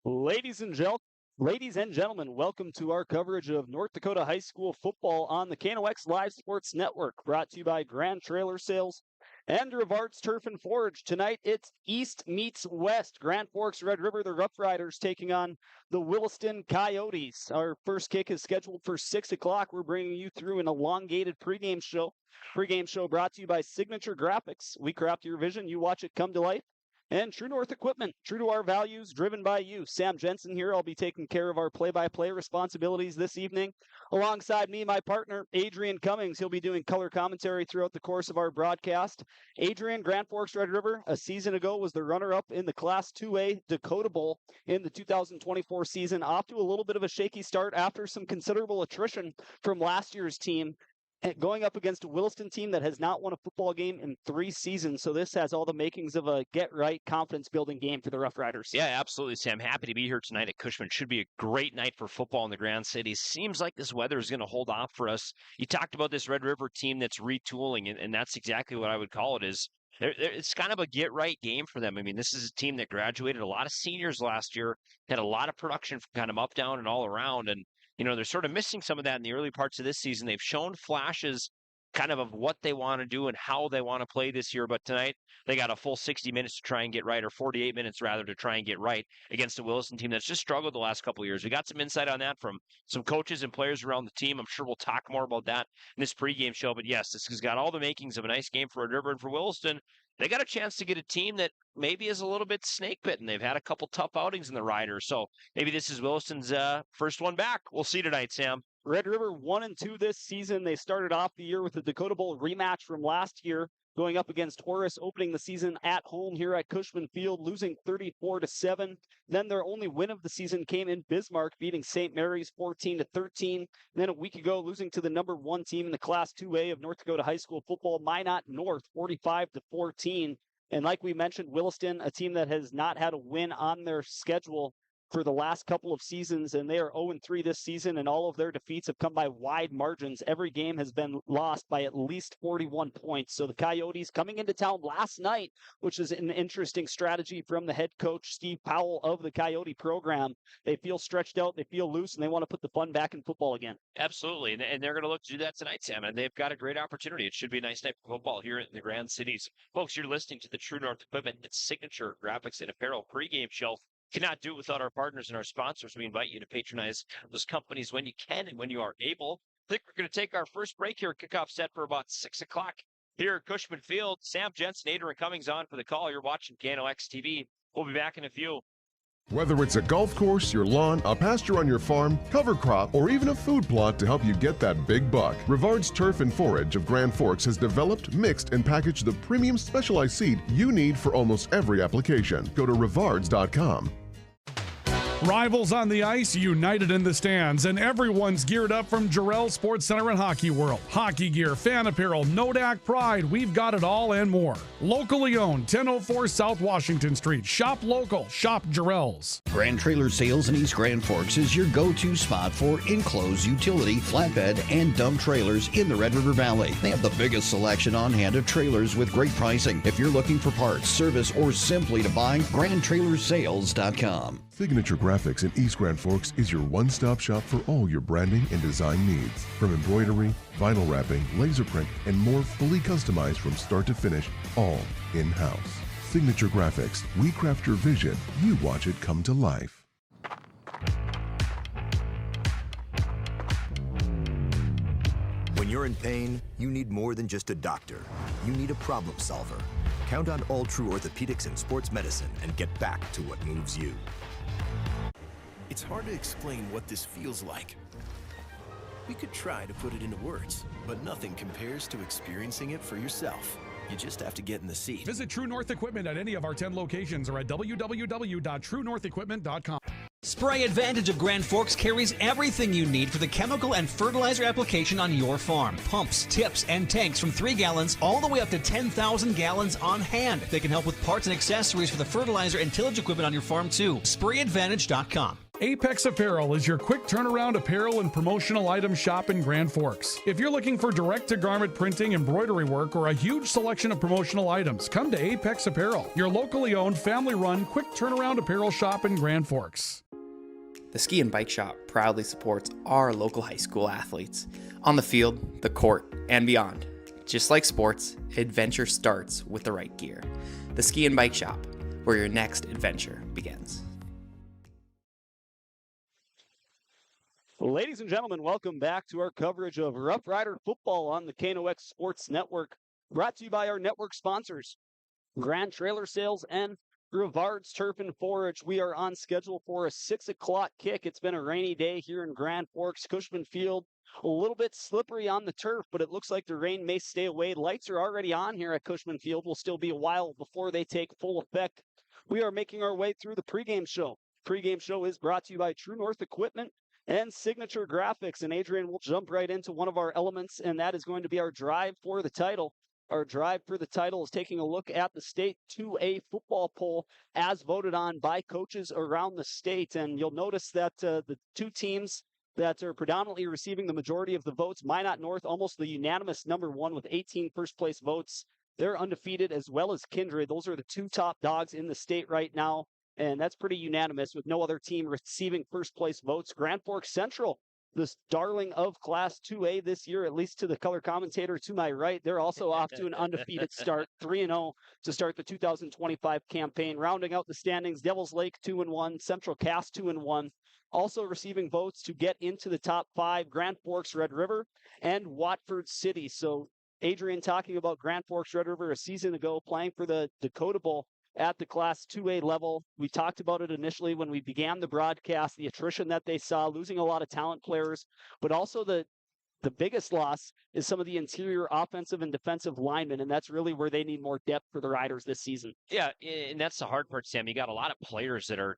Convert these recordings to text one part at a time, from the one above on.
Ladies and gentlemen, welcome to our coverage of North Dakota High School football on the KNOX Live Sports Network, brought to you by Grand Trailer Sales and Rivard's Turf and Forage. Tonight, it's East meets West. Grand Forks Red River, the Rough Riders, taking on the Williston Coyotes. Our first kick is scheduled for 6 o'clock. We're bringing you through an elongated pregame show. Pregame show brought to you by Signature Graphics. We craft your vision, you watch it come to life. And True North Equipment, true to our values, driven by you. Sam Jensen here. I'll be taking care of our play-by-play responsibilities this evening. Alongside me, my partner, Adrian Cummings. He'll be doing color commentary throughout the course of our broadcast. Adrian, Grand Forks Red River, a season ago was the runner-up in the Class 2A Dakota Bowl in the 2024 season. Off to a little bit of a shaky start after some considerable attrition from last year's team, going up against a Williston team that has not won a football game in 3 seasons. So this has all the makings of a get-right, confidence-building game for the Rough Riders. Yeah, absolutely, Sam. Happy to be here tonight at Cushman. Should be a great night for football in the Grand City. Seems like this weather is going to hold off for us. You talked about this Red River team that's retooling, and that's exactly what I would call it. It's kind of a get-right game for them. I mean, this is a team that graduated a lot of seniors last year, had a lot of production from kind of up, down, and all around, and they're sort of missing some of that in the early parts of this season. They've shown flashes kind of what they want to do and how they want to play this year. But tonight, they got a full 60 minutes to try and get right, or 48 minutes rather, to try and get right against a Williston team that's just struggled the last couple of years. We got some insight on that from some coaches and players around the team. I'm sure we'll talk more about that in this pregame show. But yes, this has got all the makings of a nice game for Red River, and for Williston, they got a chance to get a team that maybe is a little bit snake-bitten. They've had a couple tough outings in the Riders, so maybe this is Williston's first one back. We'll see tonight, Sam. Red River 1-2 this season. They started off the year with the Dakota Bowl rematch from last year, going up against Horace, opening the season at home here at Cushman Field, losing 34-7. Then their only win of the season came in Bismarck, beating St. Mary's 14-13. Then a week ago, losing to the number 1 team in the Class 2A of North Dakota High School football, Minot North, 45-14. And like we mentioned, Williston, a team that has not had a win on their schedule for the last couple of seasons, and they are 0-3 this season, and all of their defeats have come by wide margins. Every game has been lost by at least 41 points. So the Coyotes coming into town last night, which is an interesting strategy from the head coach, Steve Powell, of the Coyote program. They feel stretched out, they feel loose, and they want to put the fun back in football again. Absolutely, and they're going to look to do that tonight, Sam, and they've got a great opportunity. It should be a nice night for football here in the Grand Cities. Folks, you're listening to the True North Equipment and Signature Graphics and Apparel pregame show. Cannot do it without our partners and our sponsors. We invite you to patronize those companies when you can and when you are able. I think we're going to take our first break here. Kickoff set for about 6 o'clock here at Cushman Field. Sam Jensen, Adrian Cummings on for the call. You're watching KNOX TV. We'll be back in a few. Whether it's a golf course, your lawn, a pasture on your farm, cover crop, or even a food plot to help you get that big buck, Rivard's Turf and Forage of Grand Forks has developed, mixed, and packaged the premium specialized seed you need for almost every application. Go to rivards.com. Rivals on the ice, united in the stands, and everyone's geared up from Jarrell Sports Center and Hockey World. Hockey gear, fan apparel, Nodak Pride, we've got it all and more. Locally owned, 1004 South Washington Street. Shop local, shop Jarrell's. Grand Trailer Sales in East Grand Forks is your go-to spot for enclosed utility, flatbed, and dump trailers in the Red River Valley. They have the biggest selection on hand of trailers with great pricing. If you're looking for parts, service, or simply to buy, GrandTrailersales.com. Signature Graphics in East Grand Forks is your one-stop shop for all your branding and design needs. From embroidery, vinyl wrapping, laser print, and more, fully customized from start to finish, all in-house. Signature Graphics. We craft your vision. You watch it come to life. When you're in pain, you need more than just a doctor. You need a problem solver. Count on All True Orthopedics and Sports Medicine and get back to what moves you. It's hard to explain what this feels like. We could try to put it into words, but nothing compares to experiencing it for yourself. You just have to get in the seat. Visit True North Equipment at any of our 10 locations or at www.truenorthequipment.com. Spray Advantage of Grand Forks carries everything you need for the chemical and fertilizer application on your farm. Pumps, tips, and tanks from 3 gallons all the way up to 10,000 gallons on hand. They can help with parts and accessories for the fertilizer and tillage equipment on your farm too. SprayAdvantage.com. Apex Apparel is your quick turnaround apparel and promotional item shop in Grand Forks. If you're looking for direct-to-garment printing, embroidery work, or a huge selection of promotional items, come to Apex Apparel, your locally owned, family-run, quick turnaround apparel shop in Grand Forks. The Ski and Bike Shop proudly supports our local high school athletes on the field, the court, and beyond. Just like sports, adventure starts with the right gear. The Ski and Bike Shop, where your next adventure begins. Ladies and gentlemen, welcome back to our coverage of Rough Rider football on the KNOX Sports Network. Brought to you by our network sponsors, Grand Trailer Sales and Rivard's Turf and Forage. We are on schedule for a 6 o'clock kick. It's been a rainy day here in Grand Forks. Cushman Field, a little bit slippery on the turf, but it looks like the rain may stay away. Lights are already on here at Cushman Field. Will still be a while before they take full effect. We are making our way through the pregame show. Pregame show is brought to you by True North Equipment and Signature Graphics. And Adrian will jump right into one of our elements, and that is going to be our drive for the title. Our drive for the title is taking a look at the state 2A football poll as voted on by coaches around the state. And you'll notice that the two teams that are predominantly receiving the majority of the votes, Minot North, almost the unanimous number one with 18 first-place votes. They're undefeated, as well as Kindred. Those are the two top dogs in the state right now. And that's pretty unanimous with no other team receiving first-place votes. Grand Forks Central, this darling of Class 2A this year, at least to the color commentator to my right. They're also off to an undefeated start, 3-0 to start the 2025 campaign. Rounding out the standings, Devils Lake 2-1, Central Cass 2-1. Also receiving votes to get into the top five, Grand Forks Red River and Watford City. So Adrian talking about Grand Forks Red River a season ago, playing for the Dakota Bowl at the Class 2A level. We talked about it initially when we began the broadcast, the attrition that they saw, losing a lot of talent players, but also the biggest loss is some of the interior offensive and defensive linemen, and that's really where they need more depth for the Riders this season. Yeah, and that's the hard part, Sam. You got a lot of players that are,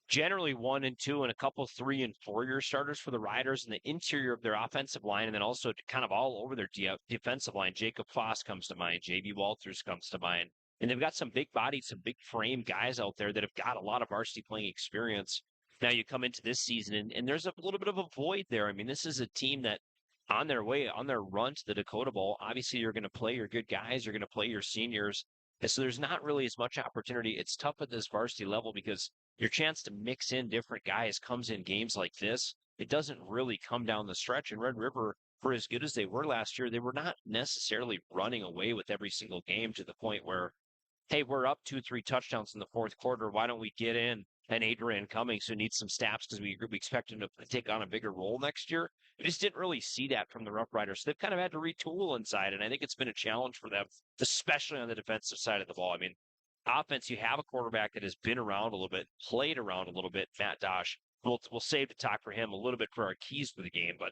generally 1 and 2 and a couple 3 and 4 year starters for the Riders in the interior of their offensive line, and then also kind of all over their defensive line. Jacob Foss comes to mind. J.B. Walters comes to mind. And they've got some big bodied, some big frame guys out there that have got a lot of varsity playing experience. Now you come into this season, and there's a little bit of a void there. I mean, this is a team that on their run to the Dakota Bowl, obviously you're going to play your good guys, you're going to play your seniors. And so there's not really as much opportunity. It's tough at this varsity level because your chance to mix in different guys comes in games like this. It doesn't really come down the stretch. And Red River, for as good as they were last year, they were not necessarily running away with every single game to the point where, hey, we're up 2-3 touchdowns in the fourth quarter. Why don't we get in an Adrian Cummings who needs some snaps because we expect him to take on a bigger role next year? We just didn't really see that from the Rough Riders. So they've kind of had to retool inside, and I think it's been a challenge for them, especially on the defensive side of the ball. I mean, offense, you have a quarterback that has been around a little bit, played around a little bit, Matt Dosh. We'll save the talk for him a little bit for our keys to the game. But,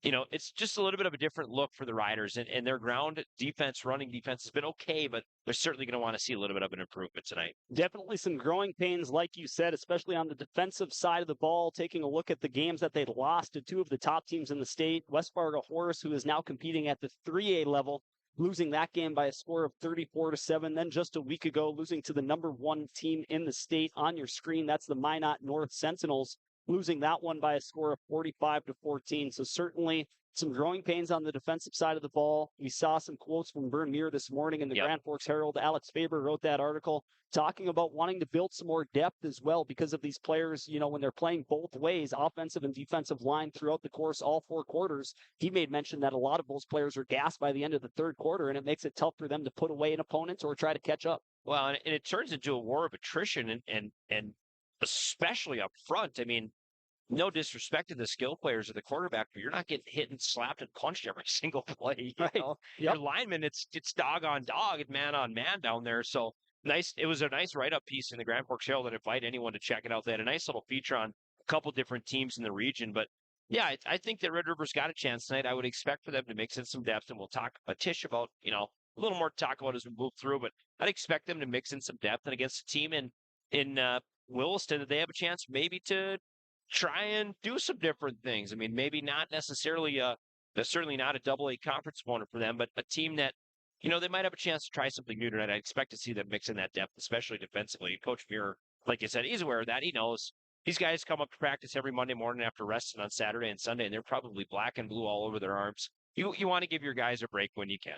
it's just a little bit of a different look for the Riders. And their ground defense, running defense has been okay, but they're certainly going to want to see a little bit of an improvement tonight. Definitely some growing pains, like you said, especially on the defensive side of the ball, taking a look at the games that they'd lost to two of the top teams in the state. West Fargo Horace, who is now competing at the 3A level, losing that game by a score of 34-7. Then just a week ago, losing to the number one team in the state. On your screen, that's the Minot North Sentinels, losing that one by a score of 45-14. So certainly some growing pains on the defensive side of the ball. We saw some quotes from Vern Muir this morning in the Grand Forks Herald. Alex Faber wrote that article talking about wanting to build some more depth as well because of these players, when they're playing both ways, offensive and defensive line throughout the course, all four quarters. He made mention that a lot of those players are gassed by the end of the third quarter, and it makes it tough for them to put away an opponent or try to catch up. Well, and it turns into a war of attrition and especially up front. I mean, no disrespect to the skill players or the quarterback, but you're not getting hit and slapped and punched every single play. Your lineman, it's dog on dog and man on man down there. So nice. It was a nice write-up piece in the Grand Forks Herald, and invite anyone to check it out. They had a nice little feature on a couple different teams in the region. But yeah, I think that Red River's got a chance tonight. I would expect for them to mix in some depth, and we'll talk a Tish about, a little more to talk about as we move through. But I'd expect them to mix in some depth, and against a team in Williston that they have a chance maybe to try and do some different things. I mean, maybe not necessarily certainly not a double-A conference opponent for them, but a team that, they might have a chance to try something new tonight. I expect to see them mix in that depth, especially defensively. Coach Muir, like you said, he's aware of that. He knows These guys come up to practice every Monday morning after resting on Saturday and Sunday, and they're probably black and blue all over their arms. You want to give your guys a break when you can.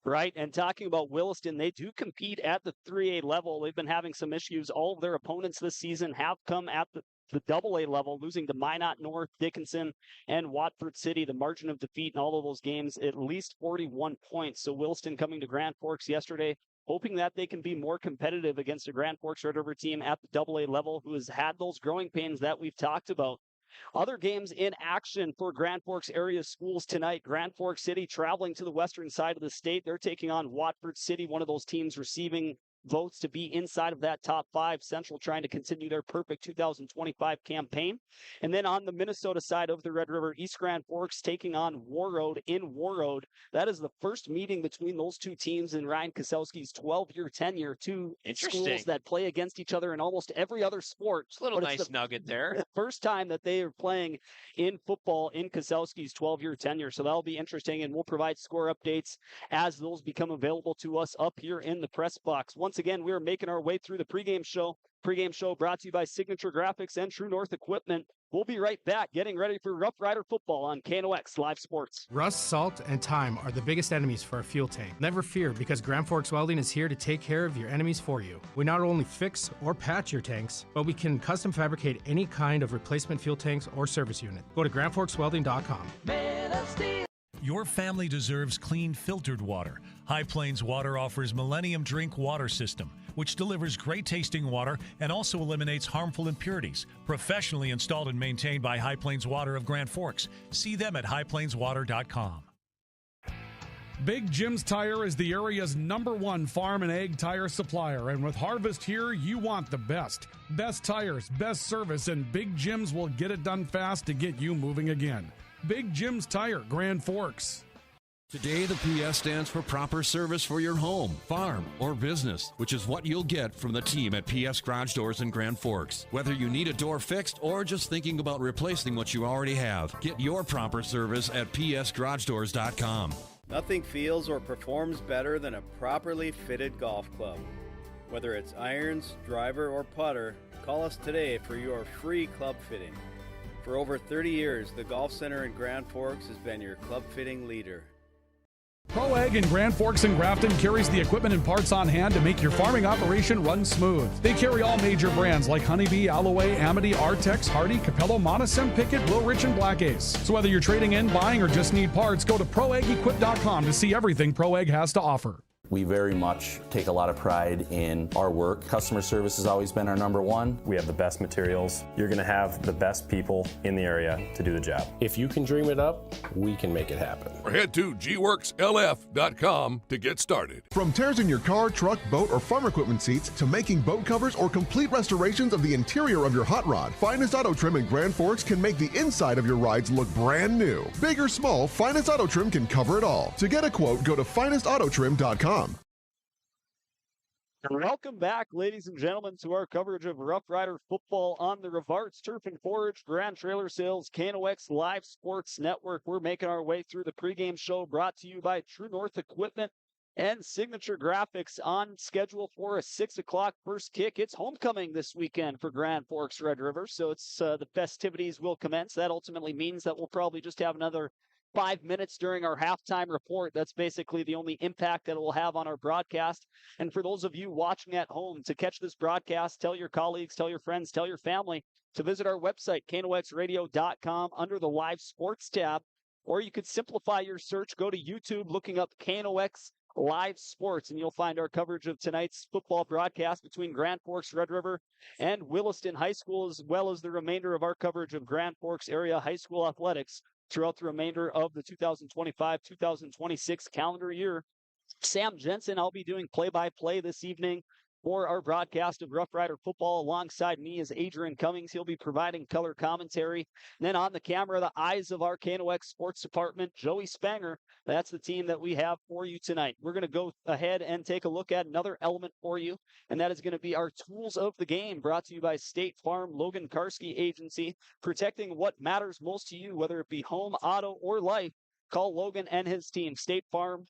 Right, and talking about Williston, they do compete at the 3A level. They've been having some issues. All of their opponents this season have come at the AA level, losing to Minot North, Dickinson, and Watford City. The margin of defeat in all of those games, at least 41 points. So Williston coming to Grand Forks yesterday, hoping that they can be more competitive against a Grand Forks Red River team at the AA level who has had those growing pains that we've talked about. Other games in action for Grand Forks area schools tonight. Grand Forks City traveling to the western side of the state. They're taking on Watford City, one of those teams receiving votes to be inside of that top 5. Central trying to continue their perfect 2025 campaign. And then on the Minnesota side of the Red River, East Grand Forks taking on Warroad in Warroad. That is the first meeting between those two teams in Ryan Kosowski's 12-year tenure. Two schools that play against each other in almost every other sport. It's a little nice nugget there. The first time that they are playing in football in Kosowski's 12-year tenure. So that'll be interesting, and we'll provide score updates as those become available to us up here in the press box. Once again, we are making our way through the pregame show. Pregame show brought to you by Signature Graphics and True North Equipment. We'll be right back, getting ready for Rough Rider football on KNOX Live Sports. Rust, salt, and time are the biggest enemies for a fuel tank. Never fear, because Grand Forks Welding is here to take care of your enemies for you. We not only fix or patch your tanks, but we can custom fabricate any kind of replacement fuel tanks or service unit. Go to grandforkswelding.com. Your family deserves clean, filtered water. High Plains Water offers Millennium Drink Water System, which delivers great-tasting water and also eliminates harmful impurities. Professionally installed and maintained by High Plains Water of Grand Forks. See them at highplainswater.com. Big Jim's Tire is the area's #1 farm and ag tire supplier, and with harvest here, you want the best. Best tires, best service, and Big Jim's will get it done fast to get you moving again. Big Jim's Tire, Grand Forks. Today, the PS stands for proper service for your home, farm, or business, which is what you'll get from the team at PS Garage Doors in Grand Forks. Whether you need a door fixed or just thinking about replacing what you already have, get your proper service at psgaragedoors.com. Nothing feels or performs better than a properly fitted golf club. Whether it's irons, driver, or putter, call us today for your free club fitting. For over 30 years, the Golf Center in Grand Forks has been your club fitting leader. Pro Ag in Grand Forks and Grafton carries the equipment and parts on hand to make your farming operation run smooth. They carry all major brands like Honeybee, Alloway, Amity, Artex, Hardy, Capello, Monosem, Pickett, Wilrich, and Black Ace. So whether you're trading in, buying, or just need parts, go to ProAgEquip.com to see everything Pro Ag has to offer. We very much take a lot of pride in our work. Customer service has always been our #1. We have the best materials. You're going to have the best people in the area to do the job. If you can dream it up, we can make it happen. Or head to gworkslf.com to get started. From tears in your car, truck, boat, or farm equipment seats to making boat covers or complete restorations of the interior of your hot rod, Finest Auto Trim in Grand Forks can make the inside of your rides look brand new. Big or small, Finest Auto Trim can cover it all. To get a quote, go to finestautotrim.com. Welcome back, ladies and gentlemen, to our coverage of Rough Rider football on the Rivarts Turf and Forage Grand Trailer Sales KNOX Live Sports Network. We're making our way through the pregame show brought to you by True North Equipment and Signature Graphics, on schedule for a 6 o'clock first kick. It's homecoming this weekend for Grand Forks Red River, so it's the festivities will commence. That ultimately means that we'll probably just have another 5 minutes during our halftime report. That's basically the only impact that it will have on our broadcast. And for those of you watching at home, to catch this broadcast, tell your colleagues, tell your friends, tell your family to visit our website, knoxradio.com, under the Live Sports tab. Or you could simplify your search, go to YouTube, looking up KNOX Live Sports, and you'll find our coverage of tonight's football broadcast between Grand Forks Red River and Williston High School, as well as the remainder of our coverage of Grand Forks area high school athletics throughout the remainder of the 2025-2026 calendar year. Sam Jensen, I'll be doing play-by-play this evening for our broadcast of Rough Rider football. Alongside me is Adrian Cummings. He'll be providing color commentary. And then on the camera, the eyes of our KNOX sports department, Joey Spanger. That's the team that we have for you tonight. We're going to go ahead and take a look at another element for you, and that is going to be our tools of the game, brought to you by State Farm Logan Karski Agency, protecting what matters most to you, whether it be home, auto, or life. Call Logan and his team, State Farm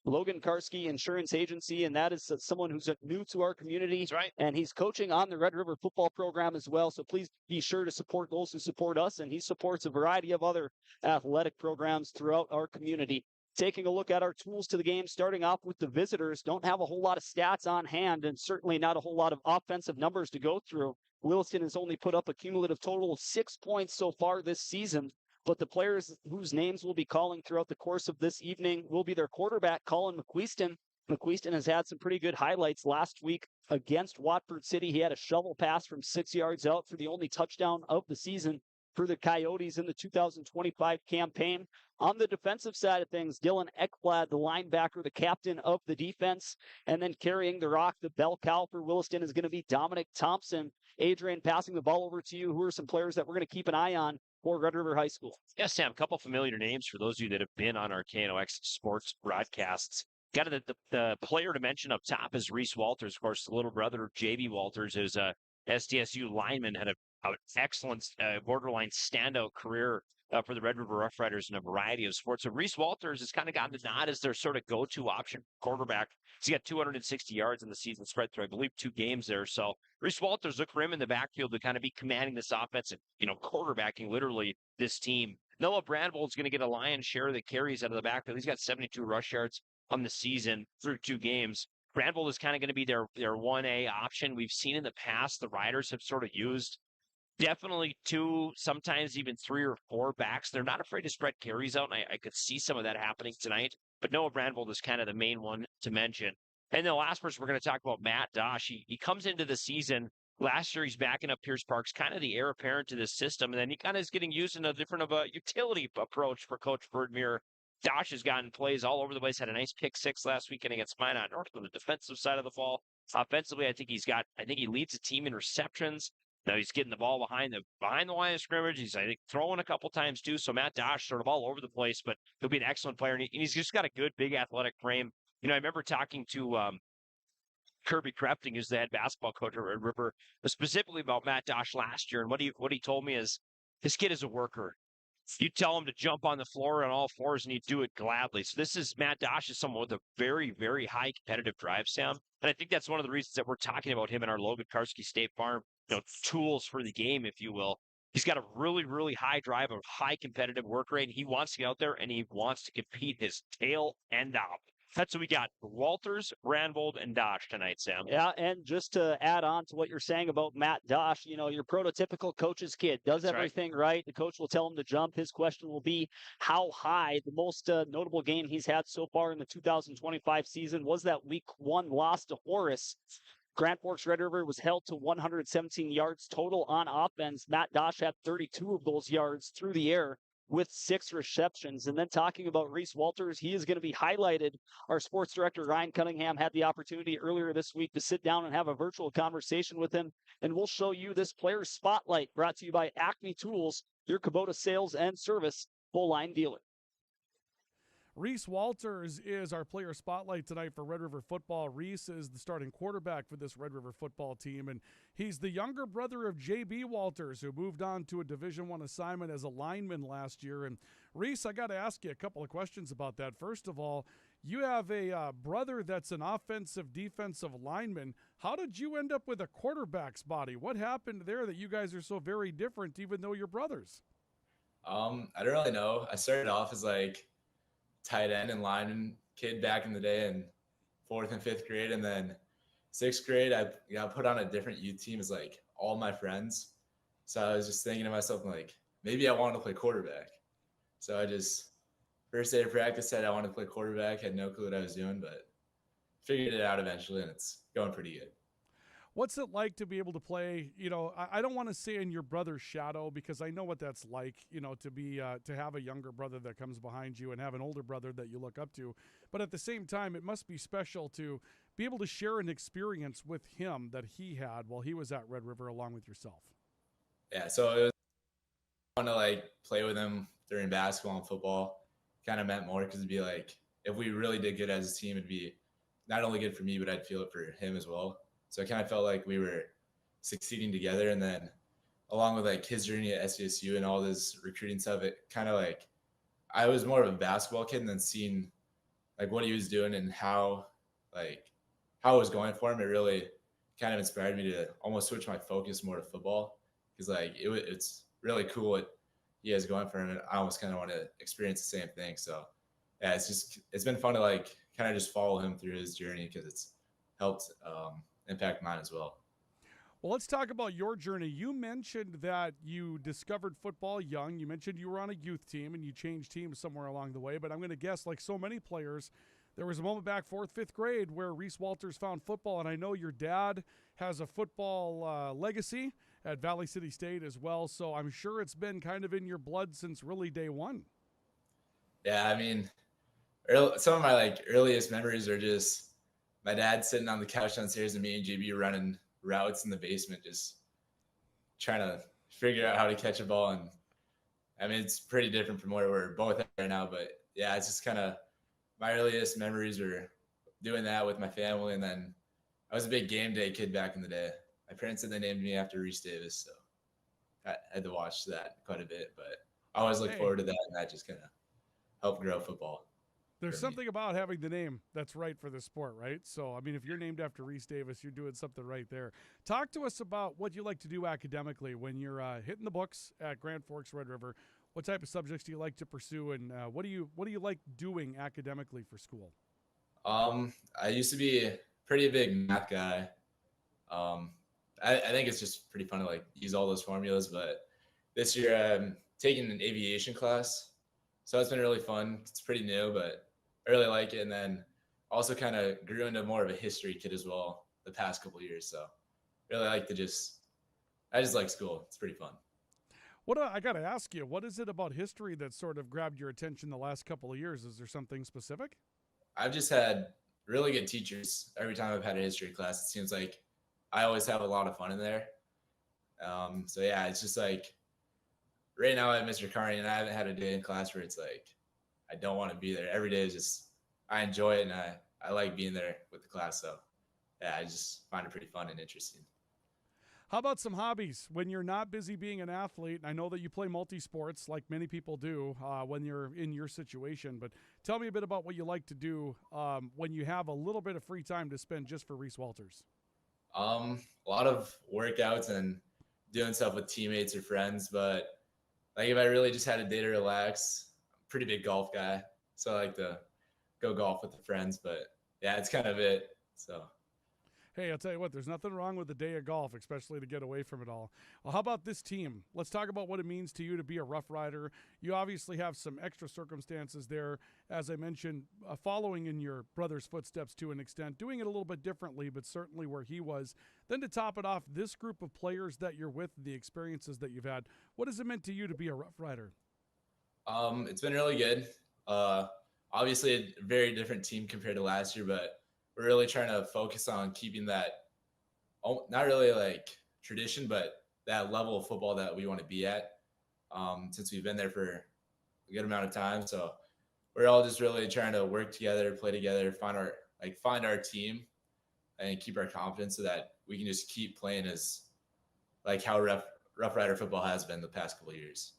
Logan Karski Insurance Agency, and that is someone who's new to our community. That's right. And he's coaching on the Red River football program as well. So please be sure to support those who support us. And he supports a variety of other athletic programs throughout our community. Taking a look at our tools to the game, starting off with the visitors, don't have a whole lot of stats on hand and certainly not a whole lot of offensive numbers to go through. Williston has only put up a cumulative total of 6 points so far this season. But the players whose names we'll be calling throughout the course of this evening will be their quarterback, Colin McQueeston. McQueeston has had some pretty good highlights last week against Watford City. He had a shovel pass from 6 yards out for the only touchdown of the season for the Coyotes in the 2025 campaign. On the defensive side of things, Dylan Ekblad, the linebacker, the captain of the defense, and then carrying the rock, the bell cow for Williston is going to be Dominic Thompson. Adrian, passing the ball over to you. Who are some players that we're going to keep an eye on for Red River High School? Yeah, Sam, a couple familiar names for those of you that have been on our KNOX sports broadcasts. Got the player to mention up top is Reese Walters, of course, the little brother of J.B. Walters, who's a SDSU lineman, had an excellent borderline standout career for the Red River Rough Riders in a variety of sports. So Reese Walters has kind of gotten the nod as their sort of go-to option quarterback. He's got 260 yards in the season spread through, I believe, 2 games there. So Reese Walters, look for him in the backfield to kind of be commanding this offense and, quarterbacking literally this team. Noah Brandvold's going to get a lion's share of the carries out of the backfield. He's got 72 rush yards on the season through 2 games. Brandvold is kind of going to be their 1A option. We've seen in the past the Riders have sort of used definitely 2, sometimes even 3 or 4 backs. They're not afraid to spread carries out, and I could see some of that happening tonight. But Noah Brandvold is kind of the main one to mention. And the last person we're going to talk about, Matt Dosh. He comes into the season. Last year, he's backing up Pierce Parks, kind of the heir apparent to this system. And then he kind of is getting used in a different of a utility approach for Coach Birdmere. Dosh has gotten plays all over the place, had a nice pick 6 last weekend against Minot North on the defensive side of the ball. Offensively, I think he leads the team in receptions. Now he's getting the ball behind the line of scrimmage. He's, I think, throwing a couple times too. So Matt Dosh sort of all over the place, but he'll be an excellent player. And he's just got a good, big athletic frame. I remember talking to Kirby Krefting, who's the head basketball coach at Red River, specifically about Matt Dosh last year. And what he told me is this kid is a worker. You tell him to jump on the floor on all fours, and he'd do it gladly. So Matt Dosh is someone with a very, very high competitive drive, Sam. And I think that's one of the reasons that we're talking about him in our Logan Karski State Farm, tools for the game, if you will. He's got a really, really high drive, a high competitive work rate. And he wants to get out there, and he wants to compete his tail end off. That's what we got. Walters, Brandvold, and Dosh tonight, Sam. Yeah, and just to add on to what you're saying about Matt Dosh, your prototypical coach's kid does everything right. The coach will tell him to jump. His question will be how high. The most notable game he's had so far in the 2025 season was that Week 1 loss to Horace. Grand Forks Red River was held to 117 yards total on offense. Matt Dosh had 32 of those yards through the air with 6 receptions. And then talking about Reese Walters, he is going to be highlighted. Our sports director, Ryan Cunningham, had the opportunity earlier this week to sit down and have a virtual conversation with him. And we'll show you this player spotlight brought to you by Acme Tools, your Kubota sales and service full-line dealer. Reese Walters is our player spotlight tonight for Red River football. Reese is the starting quarterback for this Red River football team, and he's the younger brother of J.B. Walters, who moved on to a Division I assignment as a lineman last year. And Reese, I got to ask you a couple of questions about that. First of all, you have a brother that's an offensive defensive lineman. How did you end up with a quarterback's body? What happened there that you guys are so very different, even though you're brothers? I don't really know. I started off as tight end and lineman kid back in the day in 4th and 5th grade. And then 6th grade, I got put on a different youth team as all my friends. So I was just thinking to myself, maybe I wanted to play quarterback. So I just, first day of practice, said I wanted to play quarterback. Had no clue what I was doing, but figured it out eventually, and it's going pretty good. What's it like to be able to play, I don't want to say in your brother's shadow, because I know what that's like, to be, to have a younger brother that comes behind you and have an older brother that you look up to. But at the same time, it must be special to be able to share an experience with him that he had while he was at Red River along with yourself. Yeah. So it was fun to play with him during basketball and football. Kind of meant more because it'd be if we really did good as a team, it'd be not only good for me, but I'd feel it for him as well. So I kind of felt like we were succeeding together. And then along with his journey at SDSU and all this recruiting stuff, it kind of I was more of a basketball kid, and then seeing like what he was doing and how it was going for him, it really kind of inspired me to almost switch my focus more to football, because like it's really cool what he has going for him, and I almost kind of want to experience the same thing. So yeah, it's been fun to like kind of just follow him through his journey, because it's helped impact mine as well. Well, let's talk about your journey. You mentioned that you discovered football young. You mentioned you were on a youth team and you changed teams somewhere along the way. But I'm going to guess, like so many players, there was a moment back 4th, 5th grade where Reese Walters found football. And I know your dad has a football legacy at Valley City State as well. So I'm sure it's been kind of in your blood since really day one. Yeah, I mean, some of my like earliest memories are just my dad sitting on the couch downstairs and me and JB running routes in the basement, just trying to figure out how to catch a ball. And I mean, it's pretty different from where we're both at right now, but yeah, it's just kind of my earliest memories were doing that with my family. And then I was a big game day kid back in the day. My parents said they named me after Reese Davis, so I had to watch that quite a bit, but I always look forward to that, and that just kind of helped grow football. There's something about having the name that's right for the sport, right? So, I mean, if you're named after Reese Davis, you're doing something right there. Talk to us about what you like to do academically when you're hitting the books at Grand Forks Red River. What type of subjects do you like to pursue, and what do you like doing academically for school? I used to be a pretty big math guy. I think it's just pretty fun to like use all those formulas, but this year I'm taking an aviation class, so it's been really fun. It's pretty new, but I really like it. And then also kind of grew into more of a history kid as well the past couple of years. So really like I just like school. It's pretty fun. I got to ask you, what is it about history that sort of grabbed your attention the last couple of years? Is there something specific? I've just had really good teachers. Every time I've had a history class, it seems like I always have a lot of fun in there. So yeah, it's just like right now I have Mr. Carney, and I haven't had a day in class where it's like I don't want to be there. Every day is just I enjoy it, and I like being there with the class. So yeah, I just find it pretty fun and interesting. How about some hobbies when you're not busy being an athlete? I know that you play multi-sports like many people do when you're in your situation, but tell me a bit about what you like to do when you have a little bit of free time to spend just for Reese Walters. A lot of workouts and doing stuff with teammates or friends, but like if I really just had a day to relax, I'm a pretty big golf guy, so I like to go golf with the friends, but yeah, it's kind of it. So hey, I'll tell you what, there's nothing wrong with a day of golf, especially to get away from it all. Well, how about this team? Let's talk about what it means to you to be a Rough Rider. You obviously have some extra circumstances there, as I mentioned, following in your brother's footsteps to an extent, doing it a little bit differently, but certainly where he was. Then to top it off, this group of players that you're with, the experiences that you've had, what has it meant to you to be a Rough Rider? It's been really good. Obviously a very different team compared to last year, but we're really trying to focus on keeping that, not really like tradition, but that level of football that we want to be at since we've been there for a good amount of time. So we're all just really trying to work together, play together, find our team and keep our confidence so that we can just keep playing as like how Rough Rider football has been the past couple of years.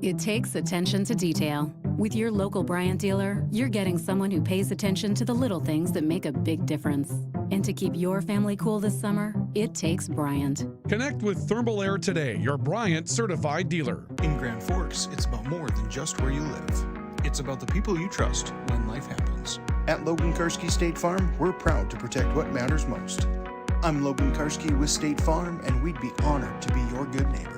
It takes attention to detail. With your local Bryant dealer, you're getting someone who pays attention to the little things that make a big difference. And to keep your family cool this summer, it takes Bryant. Connect with Thermal Air today, your Bryant certified dealer. In Grand Forks, it's about more than just where you live. It's about the people you trust when life happens. At Logan Karski State Farm, we're proud to protect what matters most. I'm Logan Karski with State Farm, and we'd be honored to be your good neighbor.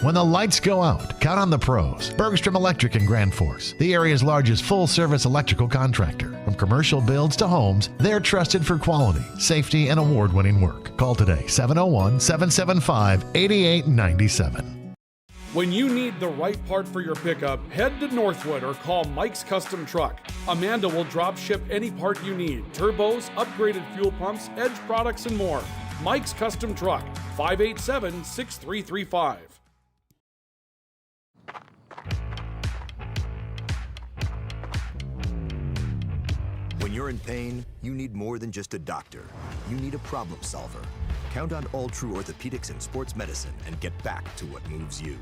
When the lights go out, count on the pros. Bergstrom Electric in Grand Forks, the area's largest full-service electrical contractor. From commercial builds to homes, they're trusted for quality, safety, and award-winning work. Call today, 701-775-8897. When you need the right part for your pickup, head to Northwood or call Mike's Custom Truck. Amanda will drop ship any part you need. Turbos, upgraded fuel pumps, Edge products, and more. Mike's Custom Truck, 587-6335. When you're in pain, you need more than just a doctor. You need a problem solver. Count on All True Orthopedics and Sports Medicine and get back to what moves you.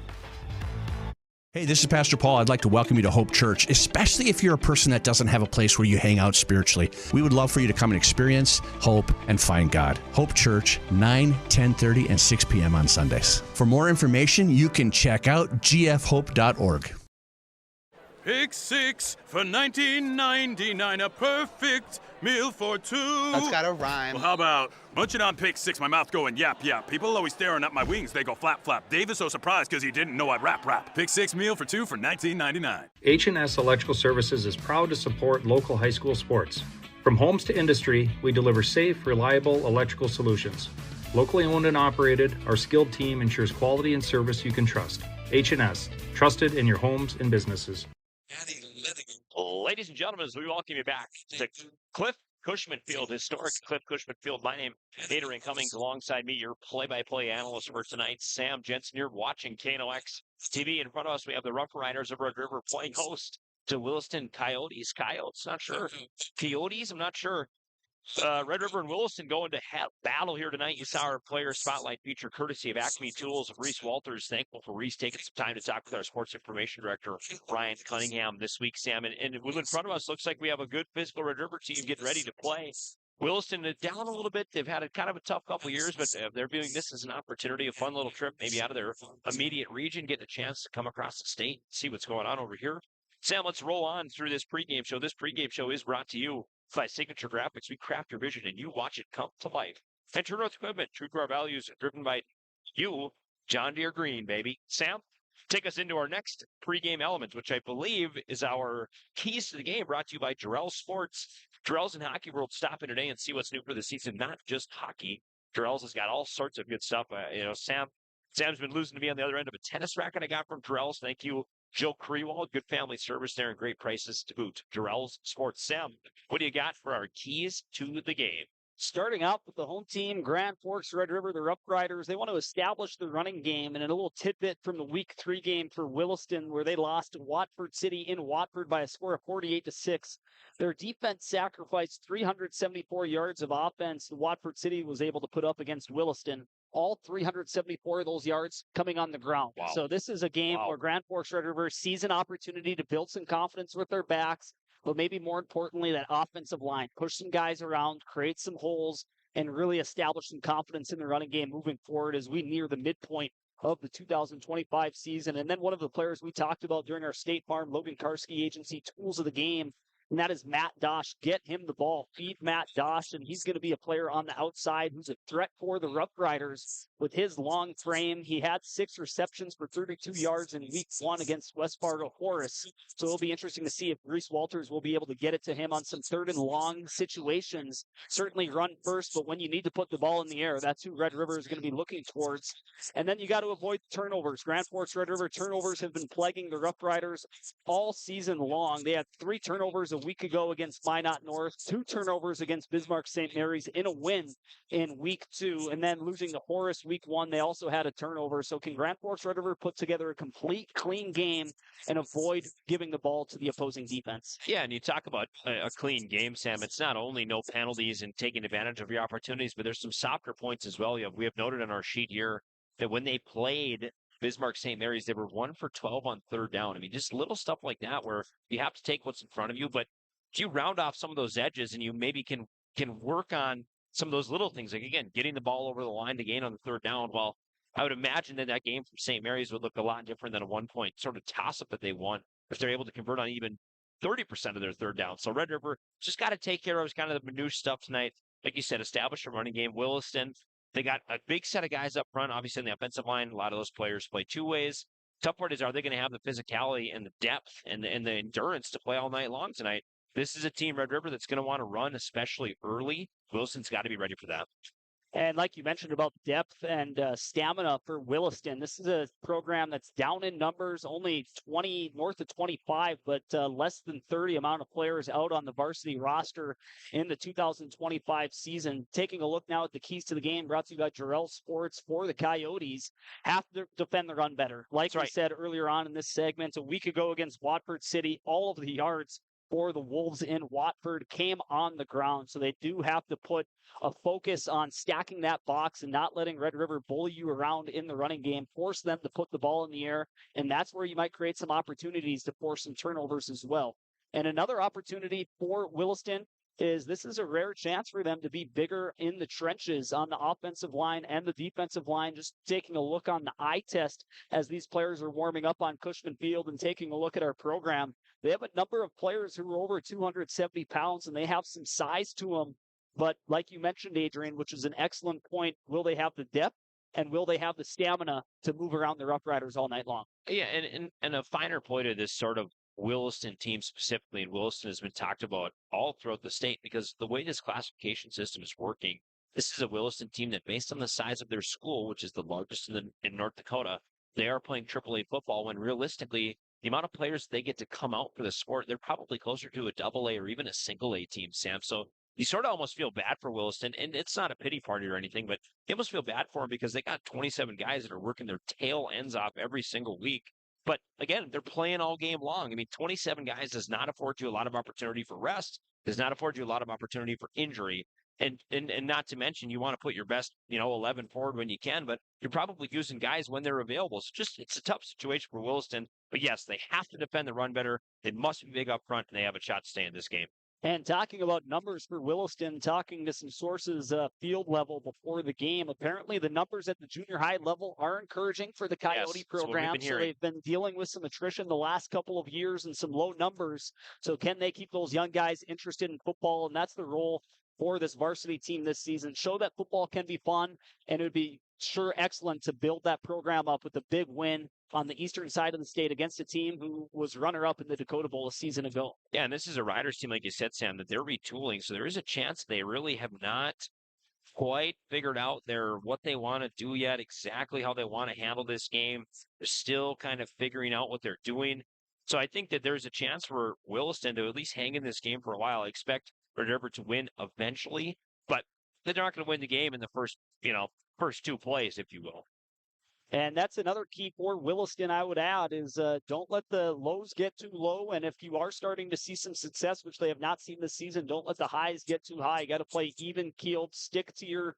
Hey, this is Pastor Paul. I'd like to welcome you to Hope Church, especially if you're a person that doesn't have a place where you hang out spiritually. We would love for you to come and experience hope and find God. Hope Church, 9, 10:30, and 6 p.m. on Sundays. For more information, you can check out gfhope.org. Pick 6 for $19.99, a perfect meal for two. That's gotta rhyme. Well, how about munching on Pick 6, my mouth going yap, yap. People always staring at my wings, they go flap, flap. Dave is so surprised because he didn't know I'd rap. Pick 6 meal for two for $19.99. H&S Electrical Services is proud to support local high school sports. From homes to industry, we deliver safe, reliable electrical solutions. Locally owned and operated, our skilled team ensures quality and service you can trust. H&S, trusted in your homes and businesses. Ladies and gentlemen, as we welcome you back to Cliff Cushman Field, historic Cliff Cushman Field. My name is Adrian Cummings, alongside me, your play-by-play analyst for tonight, Sam Jensen. You're watching KNOX TV. In front of us, we have the Rough Riders of Red River playing host to Williston Coyotes. Not sure. Coyotes, I'm not sure. Red River and Williston going to battle here tonight. You saw our player spotlight feature courtesy of Acme Tools. Reese Walters, thankful for Reese taking some time to talk with our sports information director, Brian Cunningham, this week, Sam. And in front of us, looks like we have a good physical Red River team getting ready to play. Williston down a little bit. They've had a kind of a tough couple of years, but they're viewing this as an opportunity, a fun little trip, maybe out of their immediate region, getting a chance to come across the state, see what's going on over here. Sam, let's roll on through this pregame show. This pregame show is brought to you by Signature Graphics. We craft your vision and you watch it come to life. And True North Equipment, true to our values, driven by you, John Deere Green, baby. Sam, take us into our next pregame element, which I believe is our keys to the game, brought to you by Jarrell Sports. Jarrell's in Hockey World. Stop in today and see what's new for the season, not just hockey. Jarrell's has got all sorts of good stuff. Sam's been losing to me on the other end of a tennis racket I got from Jarrell's. Thank you, Joe Crewall. Good family service there and great prices to boot. Jarrell's Sports. Sam, what do you got for our keys to the game? Starting out with the home team, Grand Forks Red River, the Rough Riders. They want to establish the running game, and a little tidbit from the Week 3 game for Williston, where they lost to Watford City in Watford by a score of 48-6. Their defense sacrificed 374 yards of offense. Watford City was able to put up against Williston. All 374 of those yards coming on the ground. Wow. So this is a game where Grand Forks Red River sees an opportunity to build some confidence with their backs, but maybe more importantly, that offensive line, push some guys around, create some holes, and really establish some confidence in the running game moving forward as we near the midpoint of the 2025 season. And then one of the players we talked about during our State Farm Logan Karski Agency Tools of the Game, and that is Matt Dosh. Get him the ball. Feed Matt Dosh, and he's going to be a player on the outside who's a threat for the Rough Riders. With his long frame, he had 6 receptions for 32 yards in Week 1 against West Fargo Horace. So it'll be interesting to see if Reese Walters will be able to get it to him on some third and long situations. Certainly run first, but when you need to put the ball in the air, that's who Red River is going to be looking towards. And then you got to avoid turnovers. Grand Forks Red River turnovers have been plaguing the Rough Riders all season long. They had 3 turnovers a week ago against Minot North, 2 turnovers against Bismarck St. Mary's in a win in Week 2, and then losing to Horace Week 1, they also had a turnover. So can Grand Forks Red River put together a complete, clean game and avoid giving the ball to the opposing defense? Yeah, and you talk about a clean game, Sam. It's not only no penalties and taking advantage of your opportunities, but there's some softer points as well. We have noted on our sheet here that when they played Bismarck St. Mary's, they were 1 for 12 on third down. I mean, just little stuff like that where you have to take what's in front of you, but if you round off some of those edges and you maybe can work on some of those little things, like, again, getting the ball over the line to gain on the third down, well, I would imagine that game from St. Mary's would look a lot different than a 1-point sort of toss-up that they won if they're able to convert on even 30% of their third down. So Red River just got to take care of kind of the minutiae stuff tonight. Like you said, establish a running game. Williston, they got a big set of guys up front. Obviously, in the offensive line, a lot of those players play 2 ways. Tough part is, are they going to have the physicality and the depth and the endurance to play all night long tonight? This is a team, Red River, that's going to want to run, especially early. Wilson's got to be ready for that. And like you mentioned about depth and stamina for Williston, this is a program that's down in numbers, only north of 25, but less than 30 amount of players out on the varsity roster in the 2025 season. Taking a look now at the keys to the game, brought to you by Jarrell Sports for the Coyotes, have to defend the run better. Like we said earlier on in this segment, a week ago against Watford City, all of the yards for the Wolves in Watford came on the ground. So they do have to put a focus on stacking that box and not letting Red River bully you around in the running game, force them to put the ball in the air. And that's where you might create some opportunities to force some turnovers as well. And another opportunity for Williston is this is a rare chance for them to be bigger in the trenches on the offensive line and the defensive line. Just taking a look on the eye test as these players are warming up on Cushman Field and taking a look at our program. They have a number of players who are over 270 pounds, and they have some size to them. But like you mentioned, Adrian, which is an excellent point, will they have the depth and will they have the stamina to move around their upriders all night long? Yeah, and a finer point of this sort of Williston team specifically, and Williston has been talked about all throughout the state because the way this classification system is working, this is a Williston team that based on the size of their school, which is the largest in North Dakota, they are playing AAA football when realistically, the amount of players they get to come out for the sport, they're probably closer to a AA or even a single A team, Sam. So you sort of almost feel bad for Williston, and it's not a pity party or anything, but you almost feel bad for them because they got 27 guys that are working their tail ends off every single week. But again, they're playing all game long. I mean, 27 guys does not afford you a lot of opportunity for rest, does not afford you a lot of opportunity for injury. And not to mention, you want to put your best, 11 forward when you can, but you're probably using guys when they're available. So it's a tough situation for Williston. But yes, they have to defend the run better. They must be big up front, and they have a shot to stay in this game. And talking about numbers for Williston, talking to some sources field level before the game, apparently the numbers at the junior high level are encouraging for the Coyote program. So they've been dealing with some attrition the last couple of years and some low numbers. So can they keep those young guys interested in football? And that's the role for this varsity team this season. Show that football can be fun, and it would be sure excellent to build that program up with a big win on the eastern side of the state against a team who was runner-up in the Dakota Bowl a season ago. Yeah, and this is a Riders team, like you said, Sam, that they're retooling. So there is a chance they really have not quite figured out what they want to do yet, exactly how they want to handle this game. They're still kind of figuring out what they're doing. So I think that there's a chance for Williston to at least hang in this game for a while. I expect Red River to win eventually, but they're not going to win the game in the first two plays, if you will. And that's another key for Williston, I would add, is don't let the lows get too low. And if you are starting to see some success, which they have not seen this season, don't let the highs get too high. You got to play even-keeled, stick to your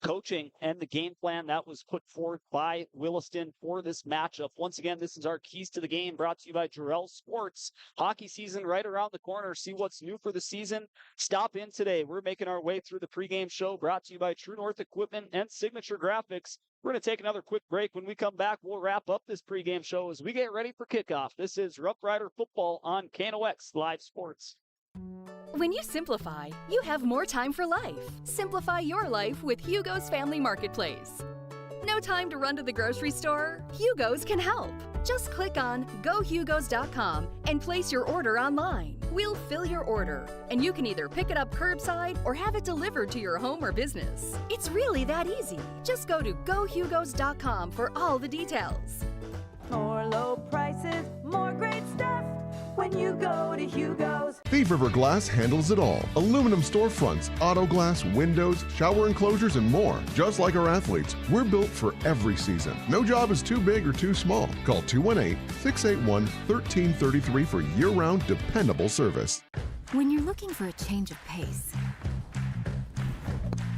coaching and the game plan that was put forth by Williston for this matchup. Once again, this is our Keys to the Game brought to you by Jarrell Sports. Hockey season right around the corner. See what's new for the season. Stop in today. We're making our way through the pregame show brought to you by True North Equipment and Signature Graphics. We're going to take another quick break. When we come back, we'll wrap up this pregame show as we get ready for kickoff. This is Rough Rider Football on KNOX Live Sports. When you simplify, you have more time for life. Simplify your life with Hugo's Family Marketplace. No time to run to the grocery store? Hugo's can help. Just click on GoHugos.com and place your order online. We'll fill your order, and you can either pick it up curbside or have it delivered to your home or business. It's really that easy. Just go to GoHugos.com for all the details. More low prices, more great stuff when you go to Hugo's. Thief River Glass handles it all. Aluminum storefronts, auto glass, windows, shower enclosures, and more. Just like our athletes, we're built for every season. No job is too big or too small. Call 218-681-1333 for year-round dependable service. When you're looking for a change of pace,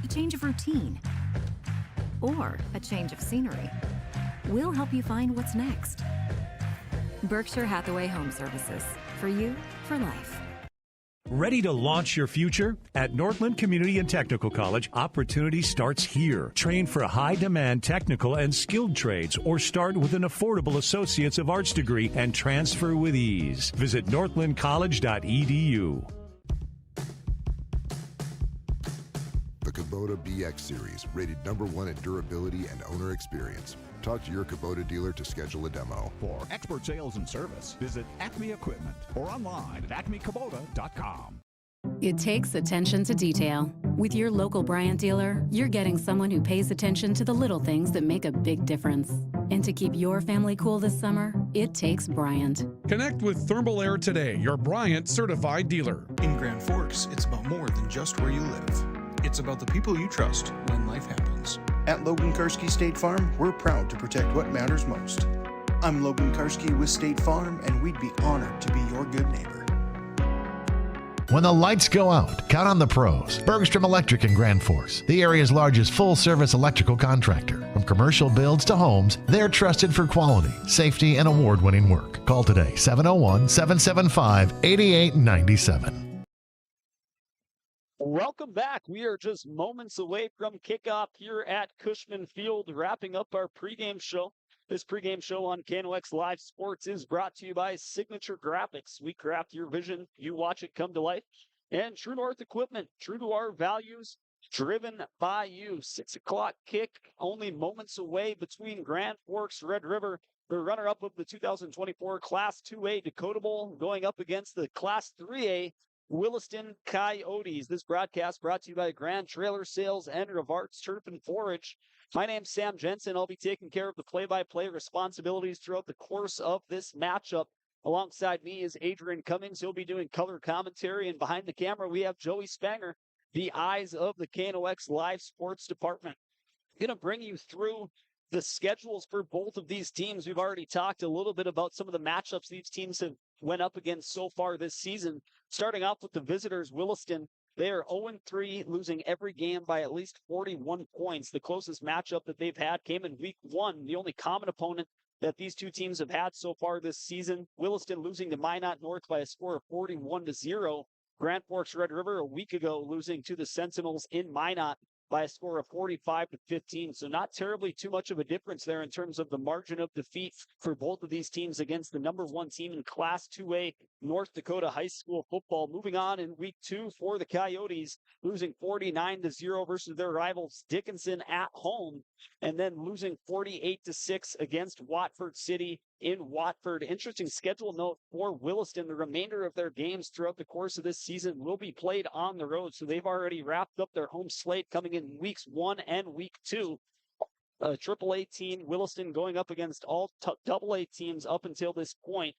a change of routine, or a change of scenery, we'll help you find what's next. Berkshire Hathaway Home Services. For you, for life. Ready to launch your future? At Northland Community and Technical College, opportunity starts here. Train for high-demand technical and skilled trades or start with an affordable Associates of Arts degree and transfer with ease. Visit northlandcollege.edu. The Kubota BX Series, rated #1 in durability and owner experience. Talk to your Kubota dealer to schedule a demo. For expert sales and service, visit Acme Equipment or online at acmekubota.com. It takes attention to detail. With your local Bryant dealer, you're getting someone who pays attention to the little things that make a big difference. And to keep your family cool this summer, it takes Bryant. Connect with Thermal Air today, your Bryant certified dealer. In Grand Forks, it's about more than just where you live. It's about the people you trust when life happens. At Logan Karski State Farm, we're proud to protect what matters most. I'm Logan Karski with State Farm, and we'd be honored to be your good neighbor. When the lights go out, count on the pros. Bergstrom Electric in Grand Forks, the area's largest full-service electrical contractor. From commercial builds to homes, they're trusted for quality, safety, and award-winning work. Call today, 701-775-8897. Welcome back. We are just moments away from kickoff here at Cushman Field, wrapping up our pregame show. This pregame show on KNOX Live Sports is brought to you by Signature Graphics. We craft your vision, you watch it come to life. And True North Equipment, true to our values, driven by you. 6 o'clock kick, only moments away between Grand Forks, Red River, the runner-up of the 2024 Class 2A Dakota Bowl, going up against the Class 3A Williston Coyotes. This broadcast brought to you by Grand Trailer Sales and Rivart's Turf and Forage. My name's Sam Jensen. I'll be taking care of the play-by-play responsibilities throughout the course of this matchup. Alongside me is Adrian Cummings. He'll be doing color commentary, and behind the camera we have Joey Spanger, the eyes of the KNOX Live Sports Department. I'm going to bring you through the schedules for both of these teams. We've already talked a little bit about some of the matchups these teams have went up against so far this season. Starting off with the visitors, Williston, they are 0-3, losing every game by at least 41 points. The closest matchup that they've had came in week 1, the only common opponent that these two teams have had so far this season. Williston losing to Minot North by a score of 41-0. Grand Forks Red River a week ago losing to the Sentinels in Minot by a score of 45-15. So not terribly too much of a difference there in terms of the margin of defeat for both of these teams against the number 1 team in Class 2A North Dakota high school football. Moving on in week 2 for the Coyotes, losing 49-0 versus their rivals Dickinson at home, and then losing 48-6 against Watford City in Watford. Interesting schedule note for Williston. The remainder of their games throughout the course of this season will be played on the road. So they've already wrapped up their home slate coming in weeks 1 and week 2. AAA team, Williston, going up against all AA teams up until this point.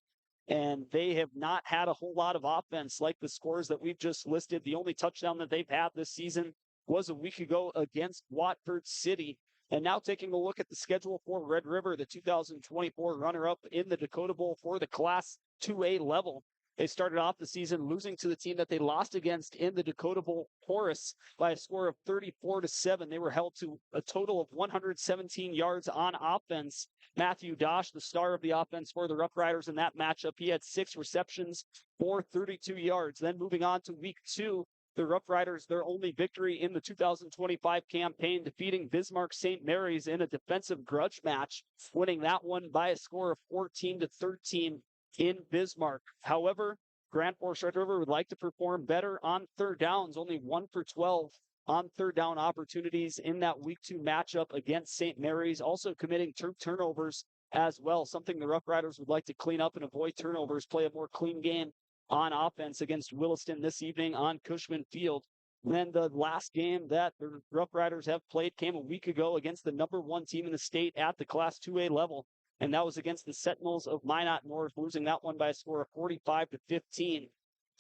And they have not had a whole lot of offense like the scores that we've just listed. The only touchdown that they've had this season was a week ago against Watford City. And now taking a look at the schedule for Red River, the 2024 runner-up in the Dakota Bowl for the Class 2A level. They started off the season losing to the team that they lost against in the Dakota Bowl, Horace, by a score of 34-7. They were held to a total of 117 yards on offense. Matthew Dosh, the star of the offense for the Rough Riders in that matchup, he had 6 receptions for 32 yards. Then moving on to week 2, the Rough Riders, their only victory in the 2025 campaign, defeating Bismarck St. Mary's in a defensive grudge match, winning that one by a score of 14-13 in Bismarck. However, Grand Forks Red River would like to perform better on third downs, only 1 for 12 on third down opportunities in that week 2 matchup against St. Mary's, also committing turnovers as well, something the Rough Riders would like to clean up and avoid turnovers, play a more clean game on offense against Williston this evening on Cushman Field. And then the last game that the Rough Riders have played came a week ago against the number 1 team in the state at the Class 2A level, and that was against the Sentinels of Minot North, losing that one by a score of 45-15.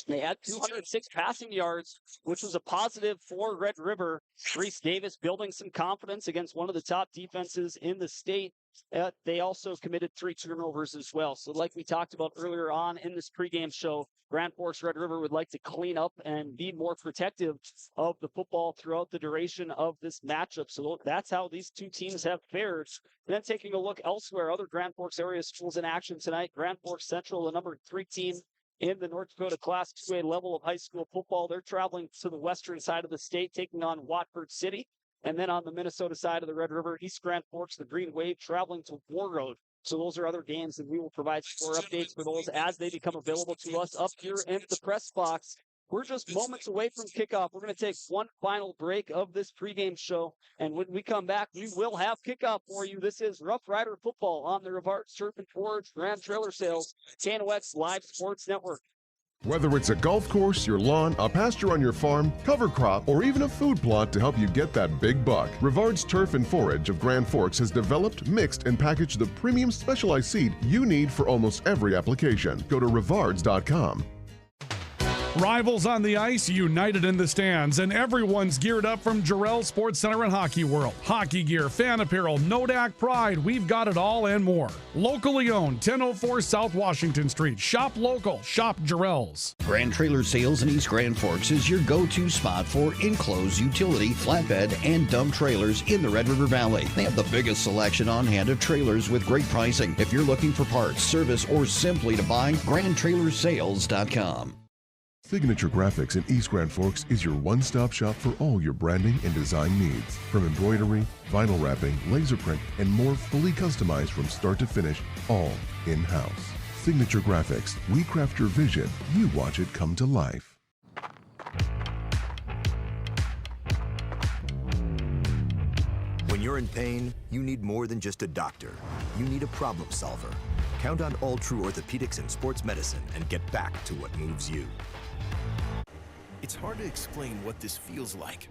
They had 206 passing yards, which was a positive for Red River. Reese Davis building some confidence against one of the top defenses in the state. They also committed 3 turnovers as well. So like we talked about earlier on in this pregame show, Grand Forks Red River would like to clean up and be more protective of the football throughout the duration of this matchup. So that's how these two teams have fared. And then taking a look elsewhere, other Grand Forks area schools in action tonight. Grand Forks Central, the number 3 team in the North Dakota Class 2A level of high school football. They're traveling to the western side of the state, taking on Watford City. And then on the Minnesota side of the Red River, East Grand Forks, the Green Wave, traveling to War Road. So those are other games, and we will provide score updates for those as they become available to us up here in the press box. We're just moments away from kickoff. We're going to take one final break of this pregame show, and when we come back, we will have kickoff for you. This is Rough Rider football on the Rivart's Turf and Forage Grand Trailer Sales, KNOX Live Sports Network. Whether it's a golf course, your lawn, a pasture on your farm, cover crop, or even a food plot to help you get that big buck, Rivart's Turf and Forage of Grand Forks has developed, mixed, and packaged the premium specialized seed you need for almost every application. Go to rivards.com. Rivals on the ice, united in the stands, and everyone's geared up from Jarrell Sports Center and Hockey World. Hockey gear, fan apparel, Nodak Pride, we've got it all and more. Locally owned, 1004 South Washington Street. Shop local, shop Jarrell's. Grand Trailer Sales in East Grand Forks is your go-to spot for enclosed utility, flatbed, and dump trailers in the Red River Valley. They have the biggest selection on hand of trailers with great pricing. If you're looking for parts, service, or simply to buy, GrandTrailersales.com. Signature Graphics in East Grand Forks is your one-stop shop for all your branding and design needs. From embroidery, vinyl wrapping, laser print, and more fully customized from start to finish, all in-house. Signature Graphics. We craft your vision. You watch it come to life. When you're in pain, you need more than just a doctor. You need a problem solver. Count on All True Orthopedics and Sports Medicine and get back to what moves you. It's hard to explain what this feels like.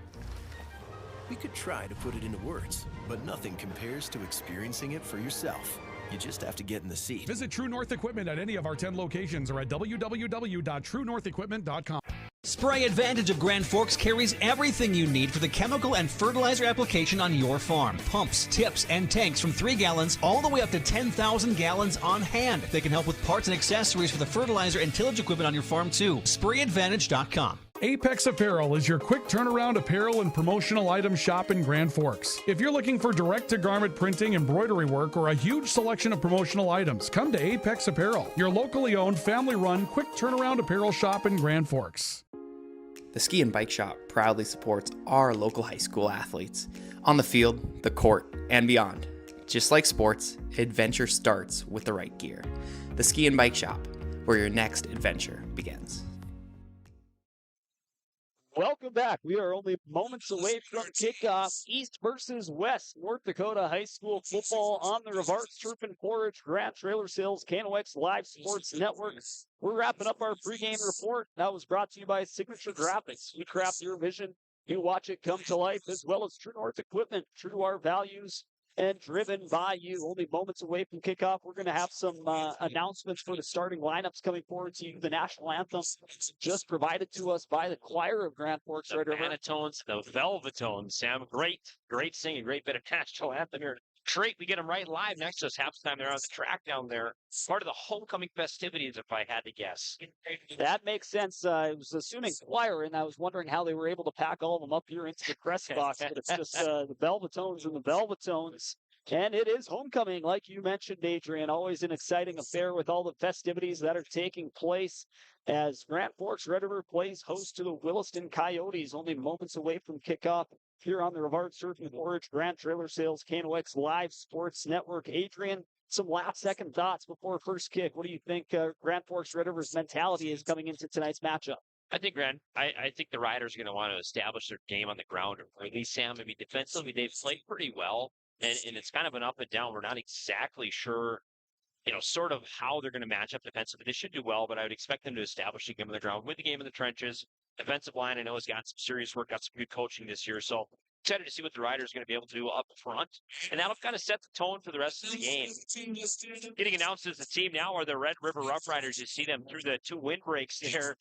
We could try to put it into words, but nothing compares to experiencing it for yourself. You just have to get in the seat. Visit True North Equipment at any of our 10 locations or at www.truenorthequipment.com. Spray Advantage of Grand Forks carries everything you need for the chemical and fertilizer application on your farm. Pumps, tips, and tanks from 3 gallons all the way up to 10,000 gallons on hand. They can help with parts and accessories for the fertilizer and tillage equipment on your farm too. SprayAdvantage.com. Apex Apparel is your quick turnaround apparel and promotional item shop in Grand Forks. If you're looking for direct-to-garment printing, embroidery work, or a huge selection of promotional items, come to Apex Apparel, your locally owned, family-run, quick turnaround apparel shop in Grand Forks. The Ski and Bike Shop proudly supports our local high school athletes on the field, the court, and beyond. Just like sports, adventure starts with the right gear. The Ski and Bike Shop, where your next adventure begins. Welcome back. We are only moments away from kickoff. East versus West. North Dakota High School football on the Rivarts Turf and Forage, Grand Trailer Sales, KNOX Live Sports Network. We're wrapping up our pregame report. That was brought to you by Signature Graphics. We craft your vision. You watch it come to life, as well as True North Equipment, true to our values and driven by you. Only moments away from kickoff. We're going to have some announcements for the starting lineups coming forward to you. The national anthem just provided to us by the choir of Grand Forks. The Panatones, the Velvetones, Sam. Great singing, great bit of national anthem here. Great, we get them right live next to us halftime. They're on the track down there. Part of the homecoming festivities, if I had to guess. That makes sense. I was assuming choir, and I was wondering how they were able to pack all of them up here into the press box. But it's just the Velvetones and the Velvetones. And it is homecoming, like you mentioned, Adrian. Always an exciting affair with all the festivities that are taking place as Grand Forks Red River plays host to the Williston Coyotes, only moments away from kickoff here on the Rivarts Turf and Forage, Grand Trailer Sales, KNOX Live Sports Network. Adrian, some last-second thoughts before first kick. What do you think Grand Forks Red River's mentality is coming into tonight's matchup? I think, I think the Riders are going to want to establish their game on the ground, or at least, Sam, maybe defensively. They've played pretty well, and it's kind of an up and down. We're not exactly sure, sort of how they're going to match up defensively. They should do well, but I would expect them to establish the game on the ground, win the game in the trenches. Defensive line, I know, has got some serious work, got some good coaching this year. So excited to see what the Riders are going to be able to do up front. And that'll kind of set the tone for the rest of the game. Getting announced as a team now are the Red River Rough Riders. You see them through the 2 windbreaks there.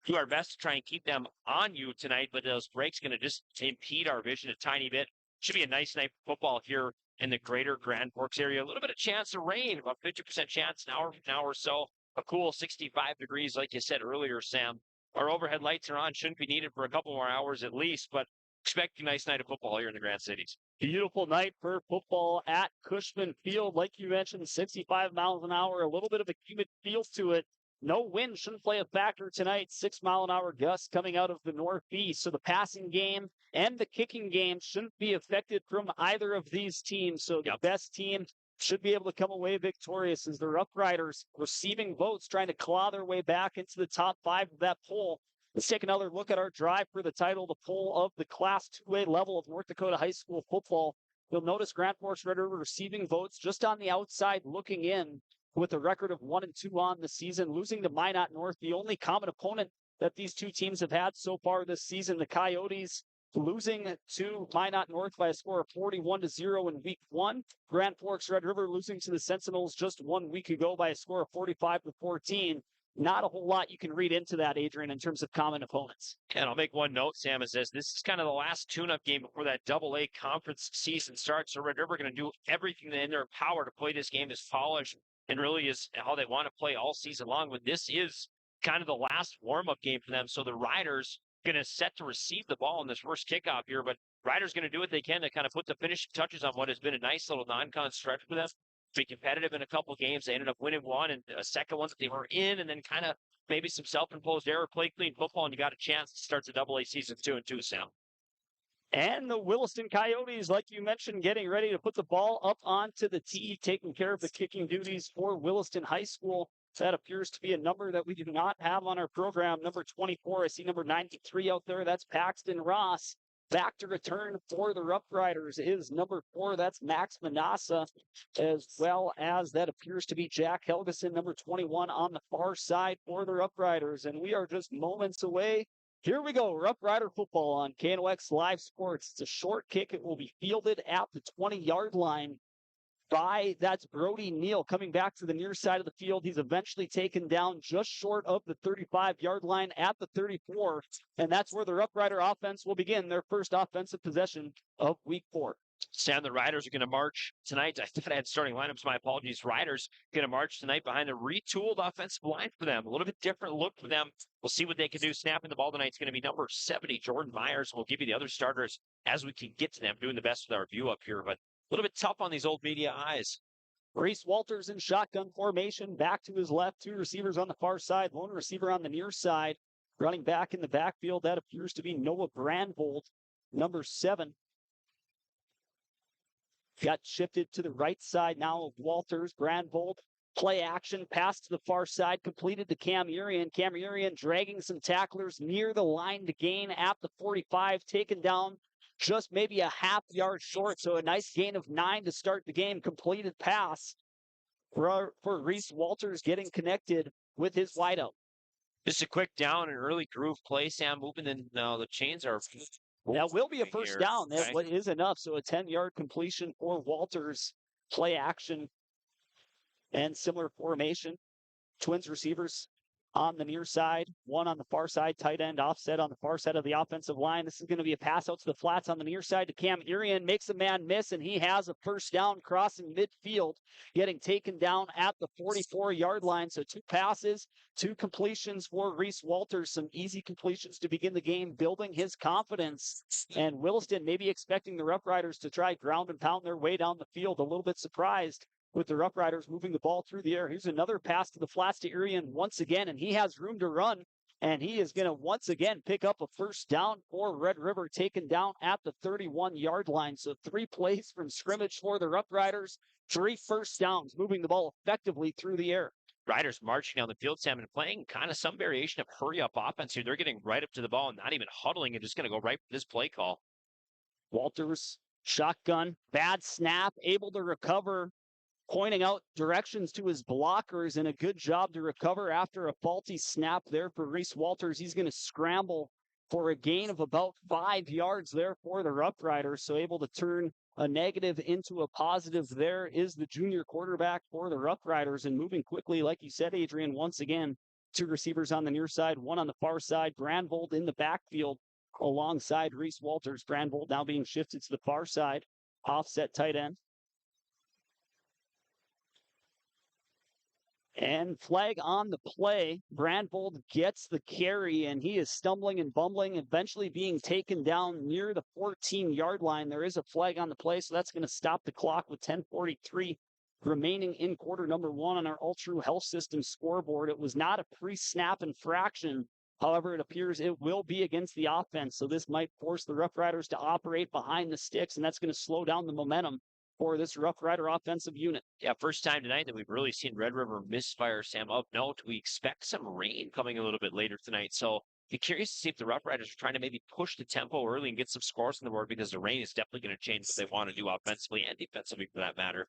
Do our best to try and keep them on you tonight, but those breaks going to just impede our vision a tiny bit. Should be a nice night for football here in the greater Grand Forks area. A little bit of chance of rain, about 50% chance, an hour or so. A cool 65 degrees, like you said earlier, Sam. Our overhead lights are on. Shouldn't be needed for a couple more hours at least, but expect a nice night of football here in the Grand Cities. Beautiful night for football at Cushman Field. Like you mentioned, 65 miles an hour, a little bit of a humid feel to it. No wind shouldn't play a factor tonight. 6-mile-an-hour gusts coming out of the northeast. So the passing game and the kicking game shouldn't be affected from either of these teams. So the best team should be able to come away victorious as the Rough Riders receiving votes, trying to claw their way back into the top 5 of that poll. Let's take another look at our drive for the title, the poll of the Class 2A level of North Dakota high school football. You'll notice Grand Forks Red River receiving votes just on the outside looking in with a record of 1-2 on the season, losing to Minot North, the only common opponent that these two teams have had so far this season. The Coyotes losing to Minot North by a score of 41-0 in week 1. Grand Forks Red River losing to the Sentinels just 1 week ago by a score of 45-14. not a whole lot you can read into that, Adrian, in terms of common opponents. And I'll make one note, Sam, is this is kind of the last tune-up game before that Double-A conference season starts. So Red River are going to do everything in their power to play this game as polished and really is how they want to play all season long. But this is kind of the last warm-up game for them. So the Riders going to set to receive the ball in this first kickoff here. But Riders going to do what they can to kind of put the finishing touches on what has been a nice little non-con stretch for them. Be competitive in a couple games. They ended up winning one and a second one that they were in, and then kind of maybe some self-imposed error, play clean football, and you got a chance to start the Double-A season 2-2, Sam. And the Williston Coyotes, like you mentioned, getting ready to put the ball up onto the tee, taking care of the kicking duties for Williston High School. That appears to be a number that we do not have on our program. Number 24, I see number 93 out there. That's Paxton Ross. Back to return for the Rough Riders is number 4. That's Max Manassa, as well as that appears to be Jack Helgeson, number 21 on the far side for the Rough Riders. And we are just moments away. Here we go, Rough Rider football on KNOX Live Sports. It's a short kick. It will be fielded at the 20-yard line that's Brody Neal coming back to the near side of the field. He's eventually taken down just short of the 35-yard line at the 34, and that's where the Rough Rider offense will begin their first offensive possession of Week 4. Sam, the Riders are going to march tonight. I thought I had starting lineups. My apologies. Riders going to march tonight behind a retooled offensive line for them. A little bit different look for them. We'll see what they can do. Snapping the ball tonight is going to be number 70, Jordan Myers. We'll give you the other starters as we can get to them, doing the best with our view up here. But a little bit tough on these old media eyes. Reese Walters in shotgun formation, back to his left, 2 receivers on the far side, 1 receiver on the near side. Running back in the backfield, that appears to be Noah Brandvold, number 7. Got shifted to the right side now of Walters. Brandvold, play action, pass to the far side, completed to Cam Urian. Cam Urian dragging some tacklers near the line to gain at the 45, taken down just maybe a half yard short. So a nice gain of 9 to start the game. Completed pass for Reese Walters, getting connected with his wideout. Just a quick down and early groove play, Sam, moving in. Now the chains are. That will be a first here. down. Okay. That is enough. So a 10-yard completion for Walters. Play action and similar formation. Twins receivers on the near side, 1 on the far side, tight end offset on the far side of the offensive line. This is going to be a pass out to the flats on the near side to Cam Urian, makes a man miss, and he has a first down crossing midfield, getting taken down at the 44-yard line. So 2 passes, 2 completions for Reese Walters, some easy completions to begin the game, building his confidence. And Williston maybe expecting the Rough Riders to try ground and pound their way down the field, a little bit surprised with the Rough Riders moving the ball through the air. Here's another pass to the flats to Urian once again, and he has room to run, and he is going to once again pick up a first down for Red River, taken down at the 31-yard line. So 3 plays from scrimmage for the Rough Riders, 3 first downs, moving the ball effectively through the air. Riders marching down the field, Sam, and playing kind of some variation of hurry-up offense here. They're getting right up to the ball and not even huddling and just going to go right for this play call. Walters, shotgun, bad snap, able to recover, pointing out directions to his blockers, and a good job to recover after a faulty snap there for Reese Walters. He's going to scramble for a gain of about 5 yards there for the Rough Riders, so able to turn a negative into a positive. There is the junior quarterback for the Rough Riders, and moving quickly, like you said, Adrian, once again, 2 receivers on the near side, 1 on the far side. Brandvold in the backfield alongside Reese Walters. Brandvold now being shifted to the far side, offset tight end. And flag on the play. Brandvold gets the carry, and he is stumbling and bumbling, eventually being taken down near the 14-yard line. There is a flag on the play, so that's going to stop the clock with 10:43 remaining in quarter number 1 on our All True Health System scoreboard. It was not a pre-snap infraction. However, it appears it will be against the offense, so this might force the Rough Riders to operate behind the sticks, and that's going to slow down the momentum for this Rough Rider offensive unit. Yeah, first time tonight that we've really seen Red River misfire, Sam. Of note, we expect some rain coming a little bit later tonight, so be curious to see if the Rough Riders are trying to maybe push the tempo early and get some scores on the board, because the rain is definitely going to change what they want to do offensively and defensively for that matter.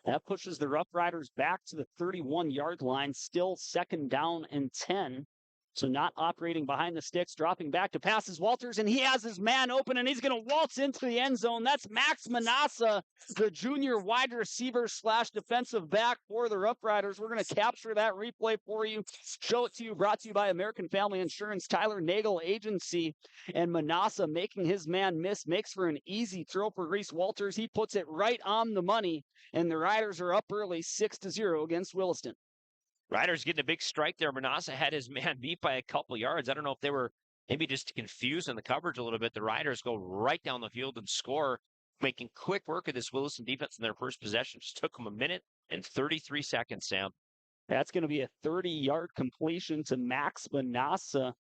That pushes the Rough Riders back to the 31-yard line, still 2nd down and 10. So not operating behind the sticks, dropping back to passes Walters, and he has his man open, and he's going to waltz into the end zone. That's Max Manassa, the junior wide receiver / defensive back for the Rough Riders. We're going to capture that replay for you, show it to you, brought to you by American Family Insurance, Tyler Nagel Agency, and Manassa making his man miss, makes for an easy throw for Reese Walters. He puts it right on the money, and the Riders are up early 6-0 against Williston. Riders getting a big strike there. Manassa had his man beat by a couple yards. I don't know if they were maybe just confused in the coverage a little bit. The Riders go right down the field and score, making quick work of this Williston defense in their first possession. Just took them a minute and 33 seconds, Sam. That's going to be a 30-yard completion to Max Manassa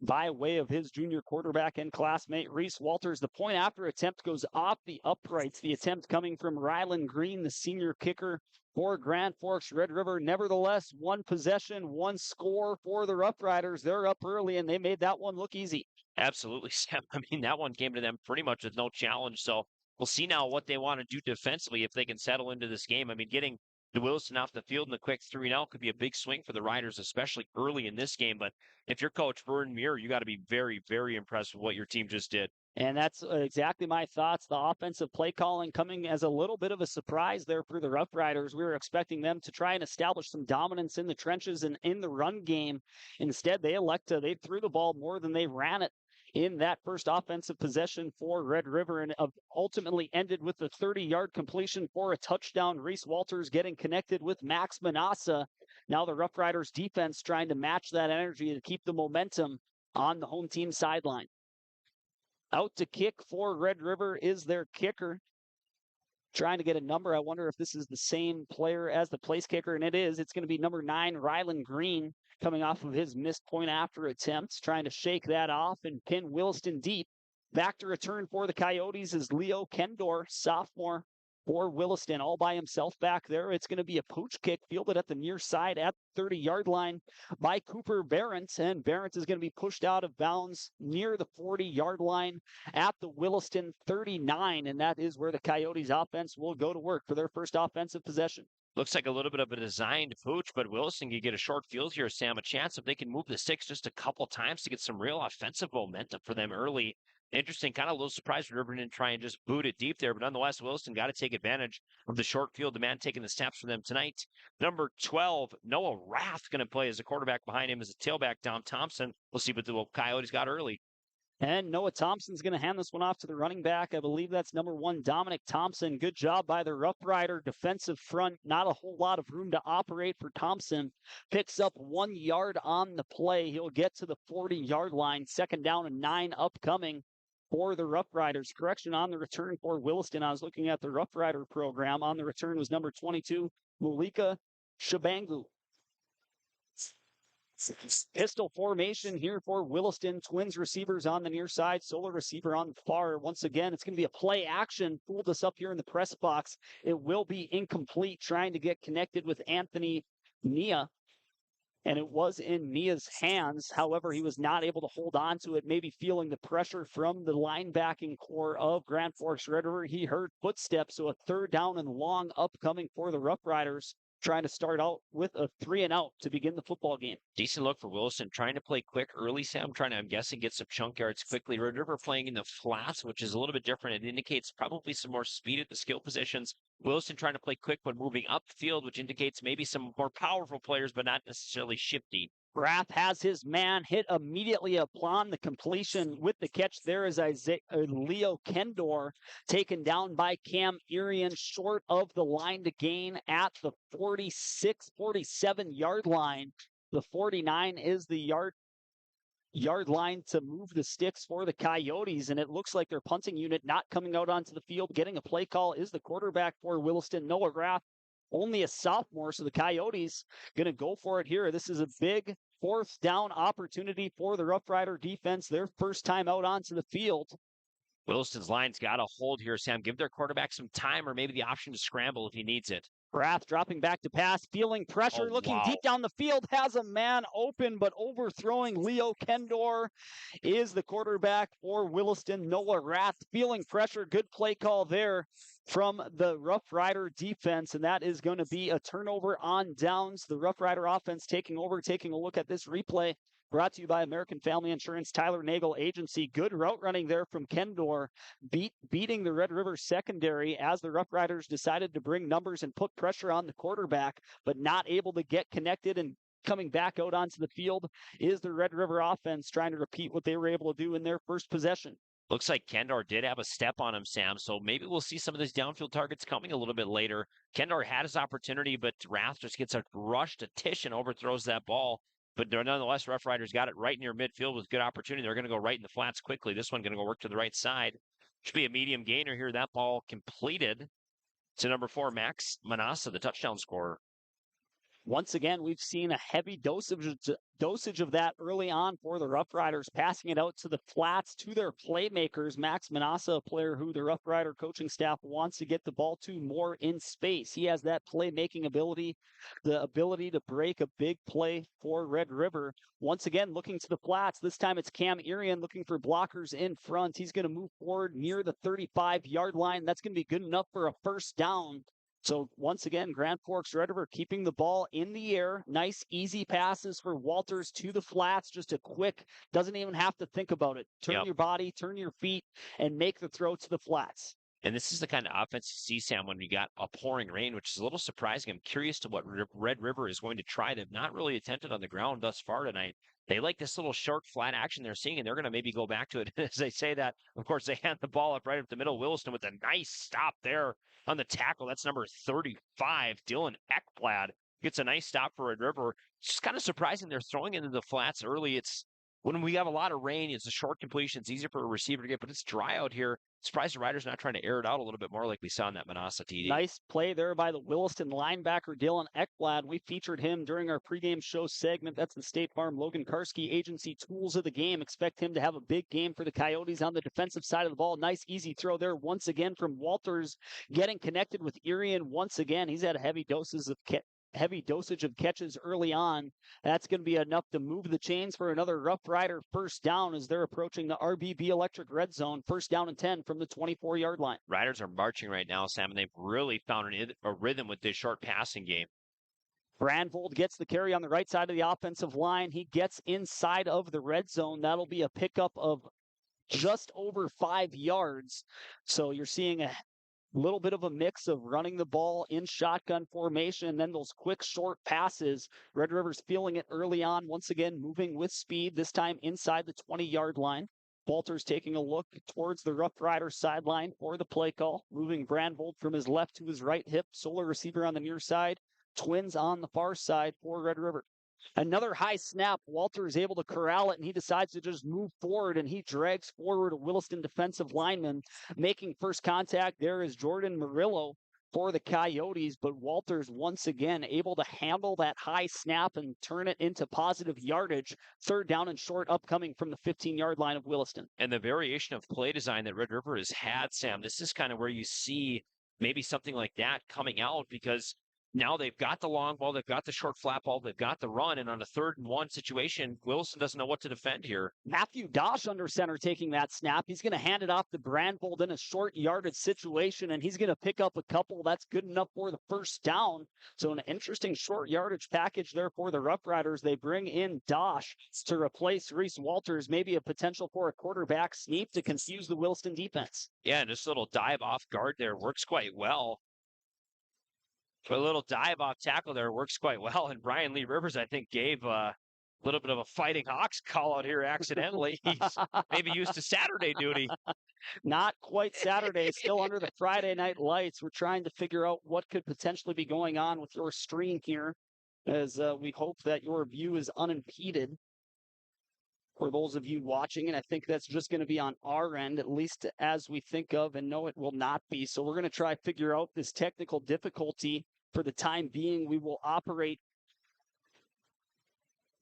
by way of his junior quarterback and classmate, Reese Walters. The point after attempt goes off the uprights. The attempt coming from Rylan Green, the senior kicker for Grand Forks Red River. Nevertheless, one possession, one score for the Rough Riders. They're up early, and they made that one look easy. Absolutely, Sam. I mean, that one came to them pretty much with no challenge. So we'll see now what they want to do defensively if they can settle into this game. I mean, getting the Williston off the field in the quick 3-0 could be a big swing for the Riders, especially early in this game. But if you're Coach Vernon Muir, you got to be very, very impressed with what your team just did. And that's exactly my thoughts. The offensive play calling coming as a little bit of a surprise there for the Rough Riders. We were expecting them to try and establish some dominance in the trenches and in the run game. Instead, they threw the ball more than they ran it in that first offensive possession for Red River, and ultimately ended with the 30-yard completion for a touchdown. Reese Walters getting connected with Max Manassa. Now the Rough Riders defense trying to match that energy to keep the momentum on the home team sideline. Out to kick for Red River is their kicker. Trying to get a number. I wonder if this is the same player as the place kicker, and it is. It's going to be number 9, Rylan Green, coming off of his missed point after attempts, trying to shake that off and pin Williston deep. Back to return for the Coyotes is Leo Kendor, sophomore for Williston, all by himself back there. It's going to be a pooch kick fielded at the near side at the 30-yard line by Cooper Barrett, and Barrett is going to be pushed out of bounds near the 40-yard line at the Williston 39, and that is where the Coyotes offense will go to work for their first offensive possession. Looks like a little bit of a designed pooch, but Williston can get a short field here, Sam. A chance if they can move the sticks just a couple times to get some real offensive momentum for them early. Interesting, kind of a little surprised River didn't try and just boot it deep there, but nonetheless, Williston got to take advantage of the short field. The man taking the snaps for them tonight. Number 12, Noah Rath, going to play as a quarterback. Behind him is a tailback, Dom Thompson. We'll see what the Coyotes got early. And Noah Thompson's going to hand this one off to the running back. I believe that's number 1, Dominic Thompson. Good job by the Rough Rider defensive front. Not a whole lot of room to operate for Thompson. Picks up 1 yard on the play. He'll get to the 40-yard line. 2nd down and 9 upcoming for the Rough Riders. Correction on the return for Williston. I was looking at the Rough Rider program. On the return was number 22, Malika Shabangu. Pistol formation here for Williston. Twins receivers on the near side, solo receiver on the far. Once again, it's going to be a play action. Fooled us up here in the press box. It will be incomplete, trying to get connected with Anthony Nia. And it was in Nia's hands. However, he was not able to hold on to it, maybe feeling the pressure from the linebacking core of Grand Forks Red River. He heard footsteps, so a 3rd down and long upcoming for the Rough Riders, trying to start out with a 3-and-out to begin the football game. Decent look for Williston, trying to play quick early, Sam, I'm guessing, get some chunk yards quickly. Red River playing in the flats, which is a little bit different. It indicates probably some more speed at the skill positions. Williston trying to play quick when moving up the field, which indicates maybe some more powerful players, but not necessarily shifty. Rath has his man hit immediately upon the completion. With the catch there is Leo Kendor, taken down by Cam Irian, short of the line to gain at the 47-yard line. The 49 is the yard line to move the sticks for the Coyotes, and it looks like their punting unit not coming out onto the field. Getting a play call is the quarterback for Williston, Noah Rath. Only a sophomore, so the Coyotes going to go for it here. This is a big 4th down opportunity for the Rough Rider defense. Their first time out onto the field. Williston's line's got a hold here, Sam. Give their quarterback some time or maybe the option to scramble if he needs it. Rath dropping back to pass, feeling pressure, looking deep down the field, has a man open, but overthrowing Leo Kendor is the quarterback for Williston, Noah Rath. Feeling pressure, good play call there from the Rough Rider defense, and that is going to be a turnover on downs. The Rough Rider offense taking over, taking a look at this replay. brought to you by American Family Insurance, Tyler Nagel Agency. Good route running there from Kendor, beating the Red River secondary as the Rough Riders decided to bring numbers and put pressure on the quarterback, but not able to get connected. And coming back out onto the field is the Red River offense trying to repeat what they were able to do in their first possession. Looks like Kendor did have a step on him, Sam, so maybe we'll see some of these downfield targets coming a little bit later. Kendor had his opportunity, but Rath just gets a rush to Tish and overthrows that ball. But nonetheless, Rough Riders got it right near midfield with good opportunity. They're going to go right in the flats quickly. This one going to go work to the right side. Should be a medium gainer here. That ball completed to number 4, Max Manassa, the touchdown scorer. Once again, we've seen a heavy dosage of that early on for the Rough Riders, passing it out to the flats to their playmakers. Max Manassa, a player who the Rough Rider coaching staff wants to get the ball to more in space. He has that playmaking ability, the ability to break a big play for Red River. Once again, looking to the flats. This time it's Cam Irian looking for blockers in front. He's going to move forward near the 35-yard line. That's going to be good enough for a first down. So once again, Grand Forks Red River keeping the ball in the air. Nice, easy passes for Walters to the flats. Just a quick, doesn't even have to think about it. Turn your body, turn your feet, and make the throw to the flats. And this is the kind of offense you see, Sam, when we got a pouring rain, which is a little surprising. I'm curious to what Red River is going to try. They've not really attempted on the ground thus far tonight. They like this little short, flat action they're seeing, and they're going to maybe go back to it. As they say that, of course, they hand the ball up right up the middle. Williston with a nice stop there on the tackle. That's number 35, Dylan Ekblad. Gets a nice stop for Red River. It's just kind of surprising they're throwing into the flats early. It's when we have a lot of rain, it's a short completion. It's easier for a receiver to get, but it's dry out here. Surprised the Riders not trying to air it out a little bit more like we saw in that Manassa TD. Nice play there by the Williston linebacker, Dylan Ekblad. We featured him during our pregame show segment. That's the State Farm Logan Karski Agency Tools of the Game. Expect him to have a big game for the Coyotes on the defensive side of the ball. Nice, easy throw there once again from Walters, getting connected with Irian once again. He's had heavy dosage of catches early on. That's going to be enough to move the chains for another Rough Rider first down as they're approaching the RBB Electric Red Zone. First down and 10 from the 24-yard line. Riders are marching right now, Sam, and they've really found a rhythm with this short passing game. Brandvold gets the carry on the right side of the offensive line. He gets inside of the red zone. That'll be a pickup of just over 5 yards. So you're seeing a little bit of a mix of running the ball in shotgun formation and then those quick short passes. Red River's feeling it early on, once again moving with speed, this time inside the 20-yard line. Walters taking a look towards the Rough Rider sideline for the play call, moving Brandvold from his left to his right hip. Solar receiver on the near side, Twins on the far side for Red River. Another high snap. Walter is able to corral it, and he decides to just move forward, and he drags forward a Williston defensive lineman. Making first contact there is Jordan Murillo for the Coyotes, but Walters once again able to handle that high snap and turn it into positive yardage. Third down and short upcoming from the 15-yard line of Williston. And the variation of play design that Red River has had, Sam, this is kind of where you see maybe something like that coming out, because now they've got the long ball, they've got the short flat ball, they've got the run, and on a 3rd and 1 situation, Williston doesn't know what to defend here. Matthew Dosh under center taking that snap. He's going to hand it off to Brandvold in a short yardage situation, and he's going to pick up a couple. That's good enough for the first down. So an interesting short yardage package there for the Rough Riders. They bring in Dosh to replace Reese Walters, maybe a potential for a quarterback sneak to confuse the Williston defense. Yeah, and this little dive off guard there works quite well. For a little dive off tackle there works quite well. And Brian Lee Rivers, I think, gave a little bit of a Fighting Hawks call out here accidentally. He's maybe used to Saturday duty. Not quite Saturday, still under the Friday night lights. We're trying to figure out what could potentially be going on with your stream here, as we hope that your view is unimpeded for those of you watching. And I think that's just going to be on our end, at least as we think of, and no, it will not be. So we're going to try to figure out this technical difficulty. For the time being, we will operate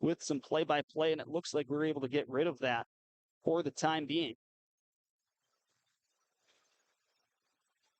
with some play-by-play, and it looks like we're able to get rid of that for the time being.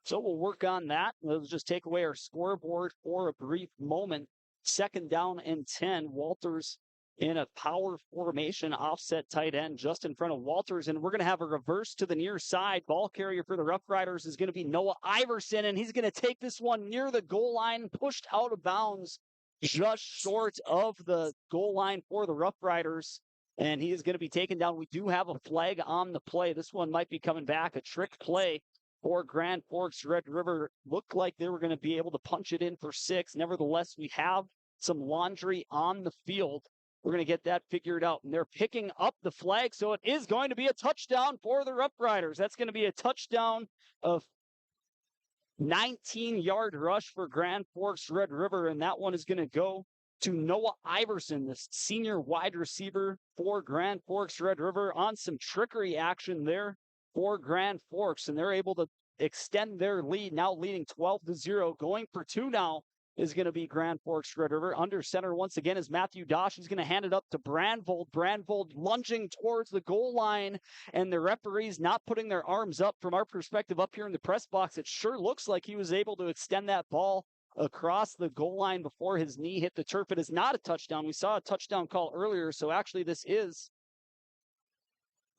So we'll work on that. Let's just take away our scoreboard for a brief moment. 2nd down and 10. Walters in a power formation, offset tight end just in front of Walters. And we're going to have a reverse to the near side. Ball carrier for the Rough Riders is going to be Noah Iverson, and he's going to take this one near the goal line, pushed out of bounds just short of the goal line for the Rough Riders. and he is going to be taken down. We do have a flag on the play. This one might be coming back, a trick play for Grand Forks. Red River looked like they were going to be able to punch it in for 6. Nevertheless, we have some laundry on the field. We're going to get that figured out, and they're picking up the flag, so it is going to be a touchdown for the Rough Riders. That's going to be a touchdown of 19-yard rush for Grand Forks Red River, and that one is going to go to Noah Iverson, the senior wide receiver for Grand Forks Red River, on some trickery action there for Grand Forks, and they're able to extend their lead, now leading 12-0. Going for 2 now is going to be Grand Forks Red River. Under center once again is Matthew Dosh. He's going to hand it up to Brandvold. Brandvold lunging towards the goal line, and the referees not putting their arms up. From our perspective up here in the press box, it sure looks like he was able to extend that ball across the goal line before his knee hit the turf. It is not a touchdown. We saw a touchdown call earlier, so actually this is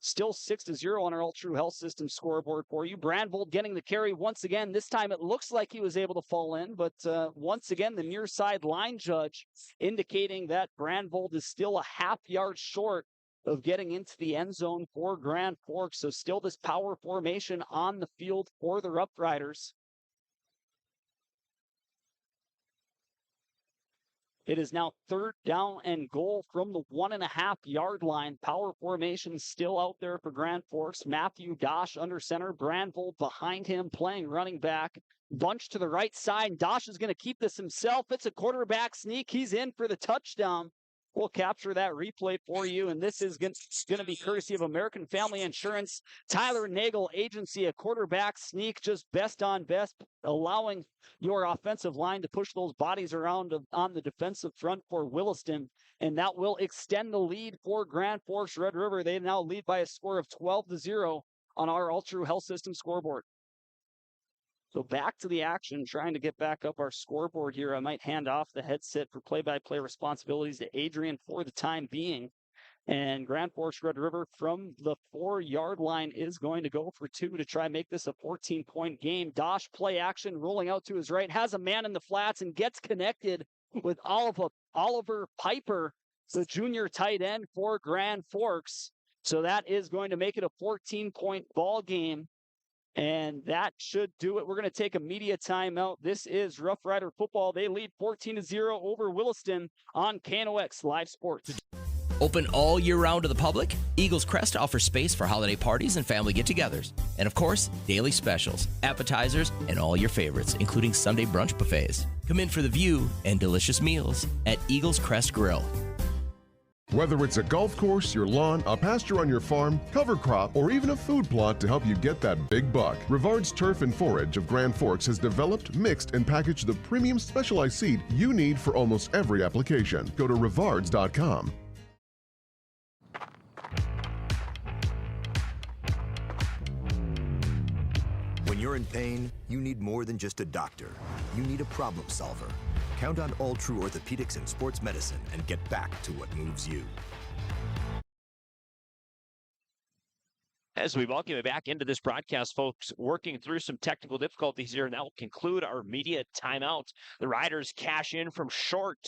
still 6-0 on our All True Health System scoreboard for you. Brandvold getting the carry once again. This time it looks like he was able to fall in, but once again, the near side line judge indicating that Brandvold is still a half yard short of getting into the end zone for Grand Forks. So still this power formation on the field for the Rough Riders. It is now 3rd down and goal from the 1.5-yard line. Power formation still out there for Grand Forks. Matthew Dosh under center. Brandvold behind him playing running back. Bunch to the right side. Dosh is going to keep this himself. It's a quarterback sneak. He's in for the touchdown. We'll capture that replay for you, and this is going to be courtesy of American Family Insurance, Tyler Nagel Agency, a quarterback sneak, just best on best, allowing your offensive line to push those bodies around on the defensive front for Williston, and that will extend the lead for Grand Forks Red River. They now lead by a score of 12-0 on our All True Health System scoreboard. So back to the action, trying to get back up our scoreboard here. I might hand off the headset for play-by-play responsibilities to Adrian for the time being. And Grand Forks Red River from the 4-yard line is going to go for 2 to try and make this a 14-point game. Dosh play action, rolling out to his right, has a man in the flats and gets connected with Oliver Piper, the junior tight end for Grand Forks. So that is going to make it a 14-point ball game. And that should do it. We're going to take a media timeout. This is Rough Rider football. They lead 14-0 over Williston on KNOX Live Sports. Open all year round to the public, Eagles Crest offers space for holiday parties and family get-togethers. And of course, daily specials, appetizers, and all your favorites, including Sunday brunch buffets. Come in for the view and delicious meals at Eagles Crest Grill. Whether it's a golf course, your lawn, a pasture on your farm, cover crop, or even a food plot to help you get that big buck, Rivard's Turf and Forage of Grand Forks has developed, mixed, and packaged the premium specialized seed you need for almost every application. Go to rivards.com. When you're in pain, you need more than just a doctor. You need a problem solver. Count on All True Orthopedics and Sports Medicine and get back to what moves you. As we welcome you back into this broadcast, folks, working through some technical difficulties here, and that will conclude our media timeout. The Riders cash in from short.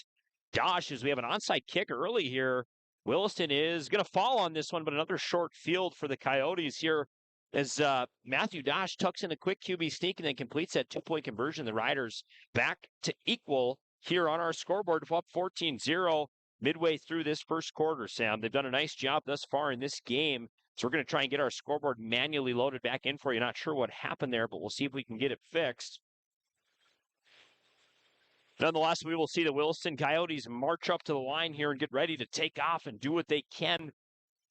Dosh, as we have an onside kick early here. Williston is going to fall on this one, but another short field for the Coyotes here as Matthew Dosh tucks in a quick QB sneak and then completes that 2-point conversion. The Riders back to equal here on our scoreboard, up 14-0 midway through this first quarter, Sam. They've done a nice job thus far in this game. So we're going to try and get our scoreboard manually loaded back in for you. Not sure what happened there, but we'll see if we can get it fixed. Nonetheless, we will see the Williston Coyotes march up to the line here and get ready to take off and do what they can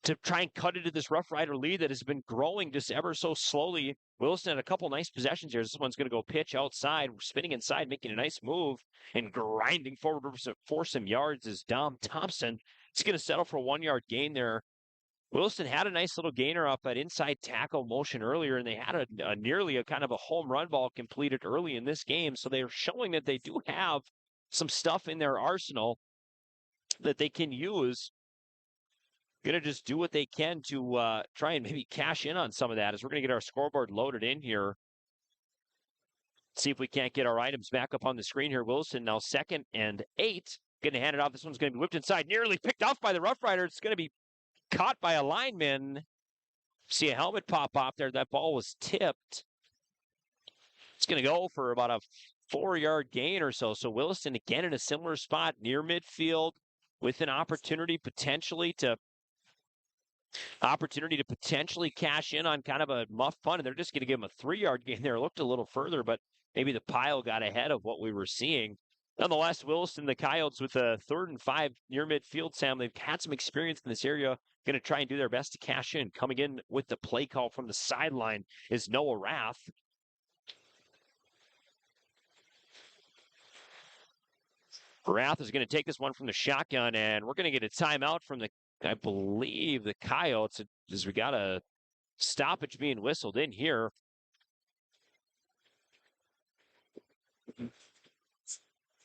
to try and cut into this Rough Rider lead that has been growing just ever so slowly. Williston had a couple nice possessions here. This one's going to go pitch outside, spinning inside, making a nice move, and grinding forward for some yards is Dom Thompson. He's going to settle for a 1-yard gain there. Williston had a nice little gainer up at inside tackle motion earlier, and they had nearly a kind of a home run ball completed early in this game. So they are showing that they do have some stuff in their arsenal that they can use. Going to just do what they can to try and maybe cash in on some of that as we're going to get our scoreboard loaded in here. See if we can't get our items back up on the screen here. Williston now 2nd and 8. Going to hand it off. This one's going to be whipped inside. Nearly picked off by the Rough Riders. It's going to be caught by a lineman. See a helmet pop off there. That ball was tipped. It's going to go for about a 4-yard gain or so. So Williston again in a similar spot near midfield with an opportunity potentially to cash in on kind of a muff punt. And they're just going to give him a 3-yard gain there. It looked a little further, but maybe the pile got ahead of what we were seeing. Nonetheless, Williston, the Coyotes with a 3rd and 5 near midfield, Sam. They've had some experience in this area. Going to try and do their best to cash in. Coming in with the play call from the sideline is Noah Rath. Rath is going to take this one from the shotgun, and we're going to get a timeout from I believe, the Coyotes, as we got a stoppage being whistled in here.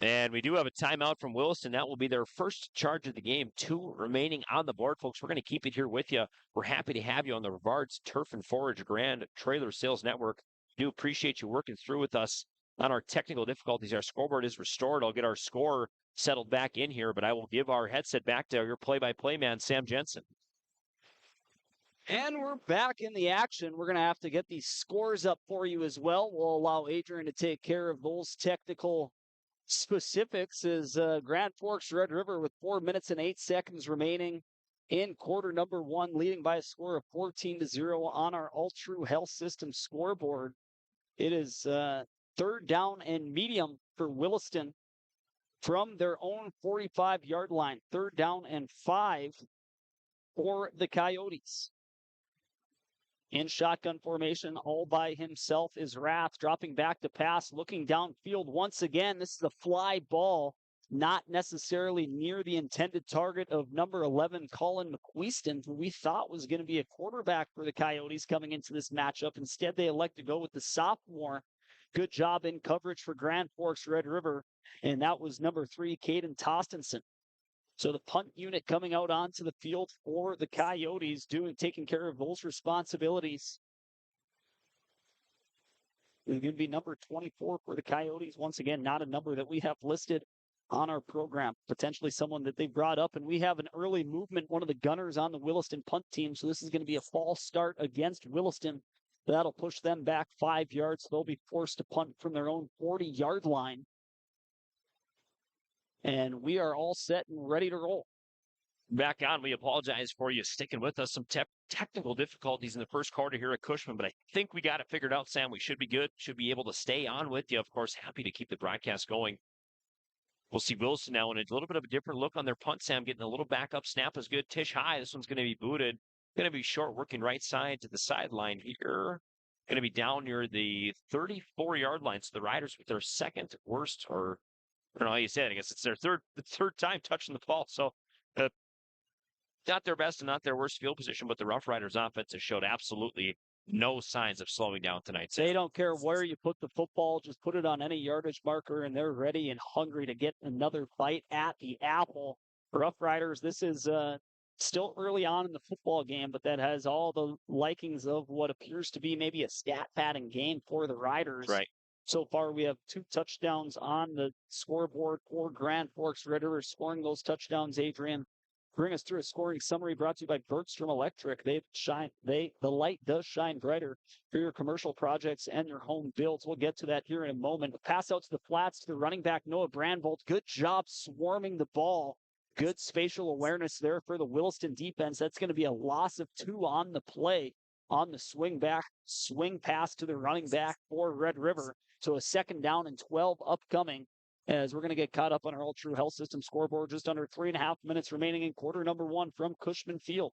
And we do have a timeout from Williston. That will be their first charge of the game. 2 remaining on the board, folks. We're going to keep it here with you. We're happy to have you on the Rivard's Turf and Forage Grand Trailer Sales Network. Do appreciate you working through with us on our technical difficulties. Our scoreboard is restored. I'll get our score settled back in here, but I will give our headset back to your play-by-play man, Sam Jensen. And we're back in the action. We're going to have to get these scores up for you as well. We'll allow Adrian to take care of those technical specifics as Grand Forks Red River with 4 minutes and 8 seconds remaining in quarter number 1, leading by a score of 14-0 on our All True Health System scoreboard. It is 3rd down and medium for Williston from their own 45-yard line. 3rd down and 5 for the Coyotes. In shotgun formation, all by himself is Rath, dropping back to pass, looking downfield once again. This is a fly ball, not necessarily near the intended target of number 11, Colin McQueeston, who we thought was going to be a quarterback for the Coyotes coming into this matchup. Instead, they elect to go with the sophomore. Good job in coverage for Grand Forks Red River, and that was number 3, Caden Tostenson. So the punt unit coming out onto the field for the Coyotes, taking care of those responsibilities. It's going to be number 24 for the Coyotes. Once again, not a number that we have listed on our program. Potentially someone that they brought up, and we have an early movement, one of the gunners on the Williston punt team. So this is going to be a false start against Williston. That'll push them back 5 yards. They'll be forced to punt from their own 40-yard line. And we are all set and ready to roll. Back on, we apologize for you sticking with us. Some technical difficulties in the first quarter here at Cushman, but I think we got it figured out, Sam. We should be good. Should be able to stay on with you. Of course, happy to keep the broadcast going. We'll see Wilson now in a little bit of a different look on their punt, Sam. Getting a little backup snap is good. Tish high. This one's going to be booted. Going to be short, working right side to the sideline here. Going to be down near the 34-yard line. So the Riders with their second worst, or I don't know how you said it. I guess it's their third time touching the ball. So not their best and not their worst field position, but the Rough Riders offense has showed absolutely no signs of slowing down tonight. They don't care where you put the football. Just put it on any yardage marker, and they're ready and hungry to get another bite at the apple. Rough Riders, this is still early on in the football game, but that has all the likings of what appears to be maybe a stat padding game for the Riders. Right. So far, we have 2 touchdowns on the scoreboard for Grand Forks Red River scoring those touchdowns. Adrian, bring us through a scoring summary brought to you by Bergstrom Electric. The light does shine brighter for your commercial projects and your home builds. We'll get to that here in a moment. A pass out to the flats to the running back, Noah Brandvold. Good job swarming the ball. Good spatial awareness there for the Williston defense. That's going to be a loss of 2 on the play on the swing pass to the running back for Red River. So a 2nd down and 12 upcoming as we're going to get caught up on our All True Health System scoreboard. Just under 3.5 minutes remaining in quarter number 1 from Cushman Field.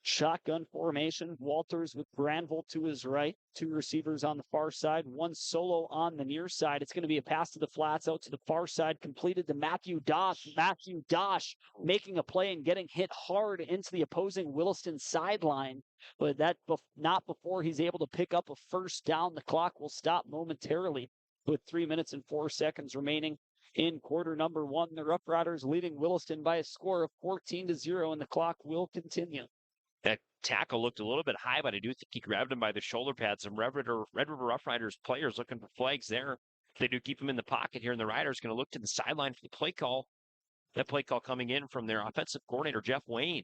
Shotgun formation. Walters with Granville to his right. 2 receivers on the far side. 1 solo on the near side. It's going to be a pass to the flats out to the far side. Completed to Matthew Dosh. Matthew Dosh making a play and getting hit hard into the opposing Williston sideline. But that not before he's able to pick up a 1st down. The clock will stop momentarily with 3 minutes and 4 seconds remaining in quarter number 1. The Rough Riders leading Williston by a score of 14-0, and the clock will continue. That tackle looked a little bit high, but I do think he grabbed him by the shoulder pad. Some Red River Rough Riders players looking for flags there. They do keep him in the pocket here, and the Riders going to look to the sideline for the play call. That play call coming in from their offensive coordinator, Jeff Wayne.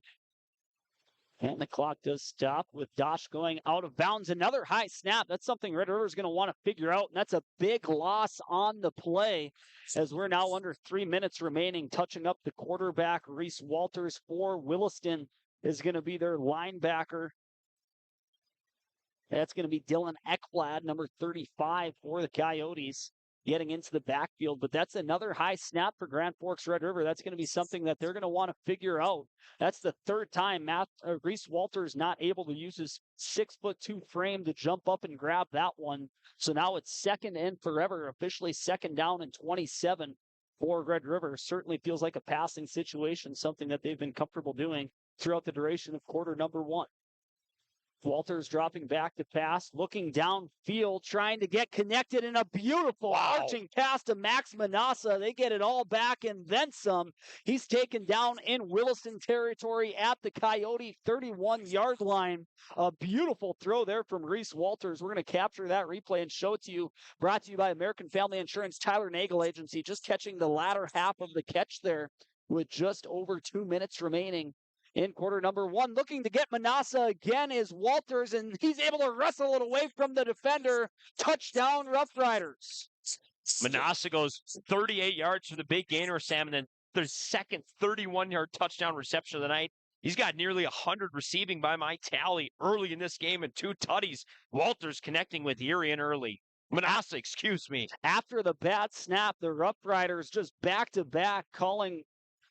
And the clock does stop with Dosh going out of bounds. Another high snap. That's something Red River is going to want to figure out. And that's a big loss on the play as we're now under 3 minutes remaining. Touching up the quarterback, Reese Walters for Williston is going to be their linebacker. That's going to be Dylan Ekblad, number 35 for the Coyotes, getting into the backfield. But that's another high snap for Grand Forks Red River. That's going to be something that they're going to want to figure out. That's the third time Reese Walters not able to use his 6'2" frame to jump up and grab that one. So now it's second and forever, officially second down and 27 for Red River. Certainly feels like a passing situation, something that they've been comfortable doing throughout the duration of quarter number one. Walters dropping back to pass, looking downfield, trying to get connected in a beautiful arching pass to Max Manassa. They get it all back and then some. He's taken down in Williston territory at the Coyote 31-yard line. A beautiful throw there from Reese Walters. We're going to capture that replay and show it to you. Brought to you by American Family Insurance, Tyler Nagel Agency. Just catching the latter half of the catch there with just over 2 minutes remaining in quarter number one. Looking to get Manassa again is Walters, and he's able to wrestle it away from the defender. Touchdown, Rough Riders. Manassa goes 38 yards for the big gainer, Sam, and then the second 31-yard touchdown reception of the night. He's got nearly 100 receiving by my tally early in this game and 2 tutties. Walters connecting with Erie and early. Manassa, excuse me. After the bad snap, the Rough Riders just back-to-back calling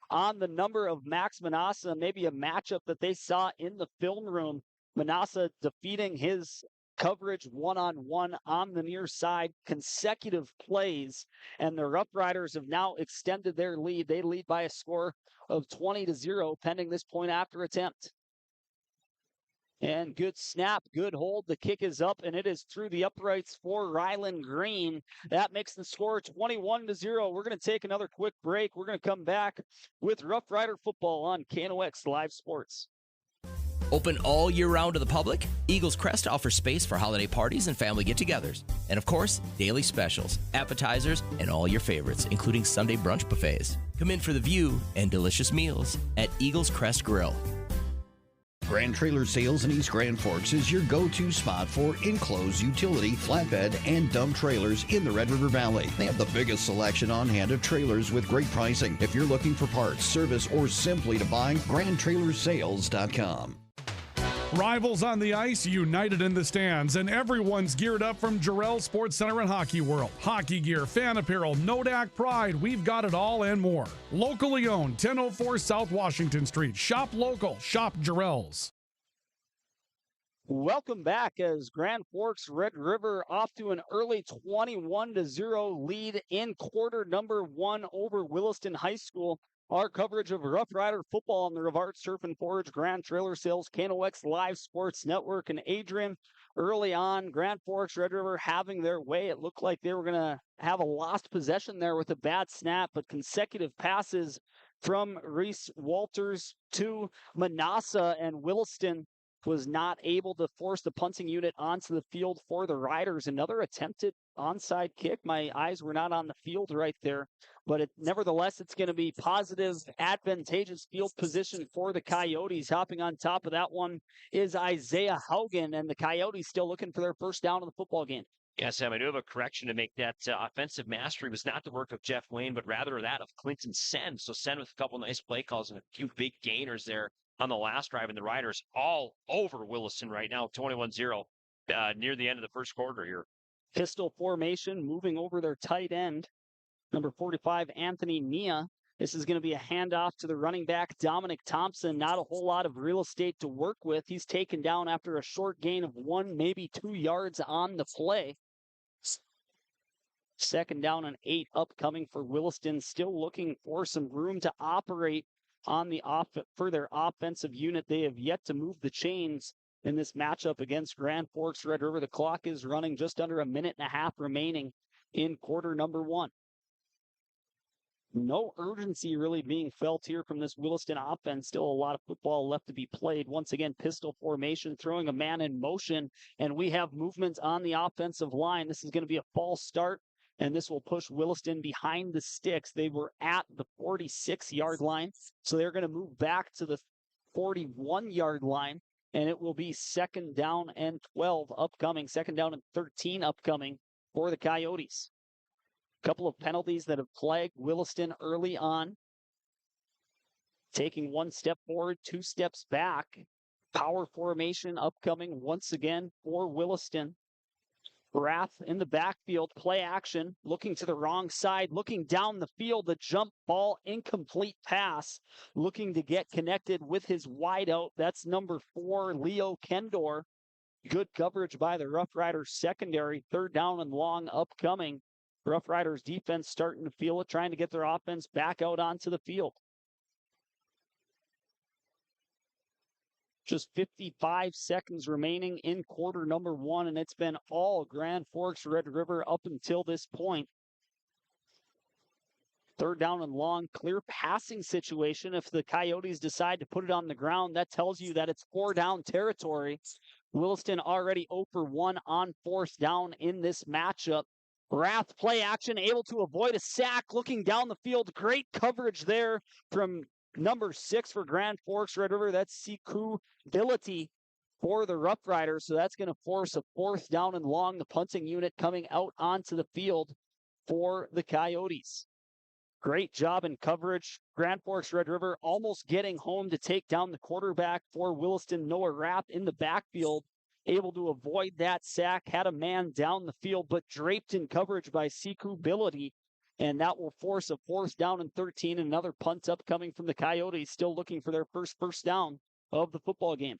on the number of Max Manassa, maybe a matchup that they saw in the film room. Manassa defeating his coverage one-on-one on the near side, consecutive plays, and the Rough Riders have now extended their lead. They lead by a score of 20-0 pending this point after attempt. And good snap, good hold. The kick is up, and it is through the uprights for Ryland Green. That makes the score 21-0. We're going to take another quick break. We're going to come back with Rough Rider football on KNOX Live Sports. Open all year round to the public, Eagles Crest offers space for holiday parties and family get-togethers. And of course, daily specials, appetizers, and all your favorites, including Sunday brunch buffets. Come in for the view and delicious meals at Eagles Crest Grill. Grand Trailer Sales in East Grand Forks is your go-to spot for enclosed utility, flatbed, and dump trailers in the Red River Valley. They have the biggest selection on hand of trailers with great pricing. If you're looking for parts, service, or simply to buy, GrandTrailersales.com. Rivals on the ice, united in the stands, and everyone's geared up from Jarrell Sports Center and Hockey World. Hockey gear, fan apparel, Nodak Pride, we've got it all and more. Locally owned, 1004 South Washington Street. Shop local, shop Jarrell's. Welcome back as Grand Forks Red River off to an early 21-0 lead in quarter number one over Williston High School. Our coverage of Rough Rider football on the Rivard Surf and Forage Grand Trailer Sales KNOX Live Sports Network. And Adrian, early on, Grand Forks Red River having their way. It looked like they were going to have a lost possession there with a bad snap, but consecutive passes from Reese Walters to Manassa, and Williston was not able to force the punting unit onto the field for the Riders. Another attempted onside kick. My eyes were not on the field right there, but nevertheless, it's going to be positive, advantageous field position for the Coyotes. Hopping on top of that one is Isaiah Haugen, and the Coyotes still looking for their first down of the football game. Yeah, Sam, I do have a correction to make. That offensive mastery was not the work of Jeff Wayne, but rather that of Clinton Sen. So Sen with a couple nice play calls and a few big gainers there on the last drive, and the Riders all over Williston right now, 21-0 near the end of the first quarter here. Pistol formation, moving over their tight end, number 45, Anthony Nia. This is going to be a handoff to the running back, Dominic Thompson. Not a whole lot of real estate to work with. He's taken down after a short gain of 1, maybe 2 yards on the play. Second down and 8 upcoming for Williston. Still looking for some room to operate on the for their offensive unit. They have yet to move the chains in this matchup against Grand Forks Red River. The clock is running just under a minute and a half remaining in quarter number one. No urgency really being felt here from this Williston offense. Still a lot of football left to be played. Once again, pistol formation, throwing a man in motion, and we have movement on the offensive line. This is going to be a false start, and this will push Williston behind the sticks. They were at the 46-yard line, so they're going to move back to the 41-yard line, and it will be 2nd down and 12 upcoming, 2nd down and 13 upcoming for the Coyotes. A couple of penalties that have plagued Williston early on. Taking 1 step forward, 2 steps back. Power formation upcoming once again for Williston. Rath in the backfield, play action, looking to the wrong side, looking down the field, the jump ball, incomplete pass, looking to get connected with his wideout. That's number 4, Leo Kendor. Good coverage by the Rough Riders secondary. 3rd down and long upcoming. Rough Riders defense starting to feel it, trying to get their offense back out onto the field. Just 55 seconds remaining in quarter number 1, and it's been all Grand Forks Red River up until this point. 3rd down and long, clear passing situation. If the Coyotes decide to put it on the ground, that tells you that it's 4-down territory. Williston already 0 for 1 on 4th down in this matchup. Rath play action, able to avoid a sack, looking down the field. Great coverage there from number 6 for Grand Forks Red River. That's Siku Bility for the Rough Riders. So that's going to force a 4th down and long. The punting unit coming out onto the field for the Coyotes. Great job in coverage. Grand Forks Red River almost getting home to take down the quarterback for Williston, Noah Rath, in the backfield. Able to avoid that sack, had a man down the field, but draped in coverage by Siku Bility. And that will force a 4th down and 13. Another punt upcoming from the Coyotes, still looking for their first down of the football game.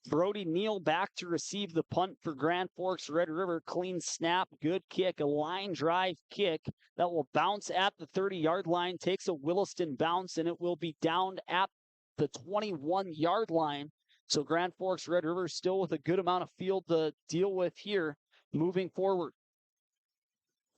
Brody Neal back to receive the punt for Grand Forks Red River. Clean snap, good kick, a line drive kick that will bounce at the 30-yard line, takes a Williston bounce, and it will be downed at the 21-yard line. So Grand Forks Red River still with a good amount of field to deal with here moving forward,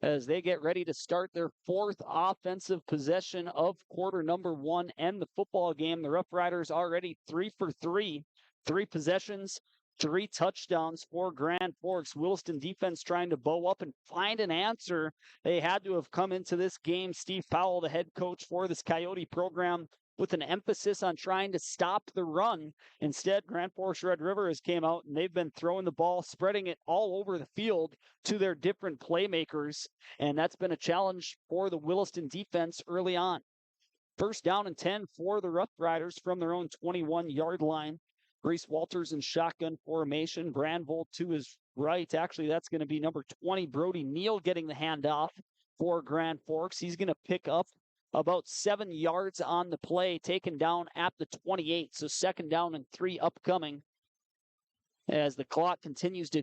as they get ready to start their 4th offensive possession of quarter number 1 and the football game. The Rough Riders already 3 for 3, 3 possessions, 3 touchdowns for Grand Forks. Williston defense trying to bow up and find an answer. They had to have come into this game, Steve Powell, the head coach for this Coyote program, with an emphasis on trying to stop the run. Instead, Grand Forks Red River has came out and they've been throwing the ball, spreading it all over the field to their different playmakers, and that's been a challenge for the Williston defense early on. 1st down and 10 for the Rough Riders from their own 21-yard line. Reese Walters in shotgun formation. Brandvold to his right. Actually, that's going to be number 20, Brody Neal, getting the handoff for Grand Forks. He's going to pick up about 7 yards on the play, taken down at the 28. So 2nd down and 3 upcoming as the clock continues to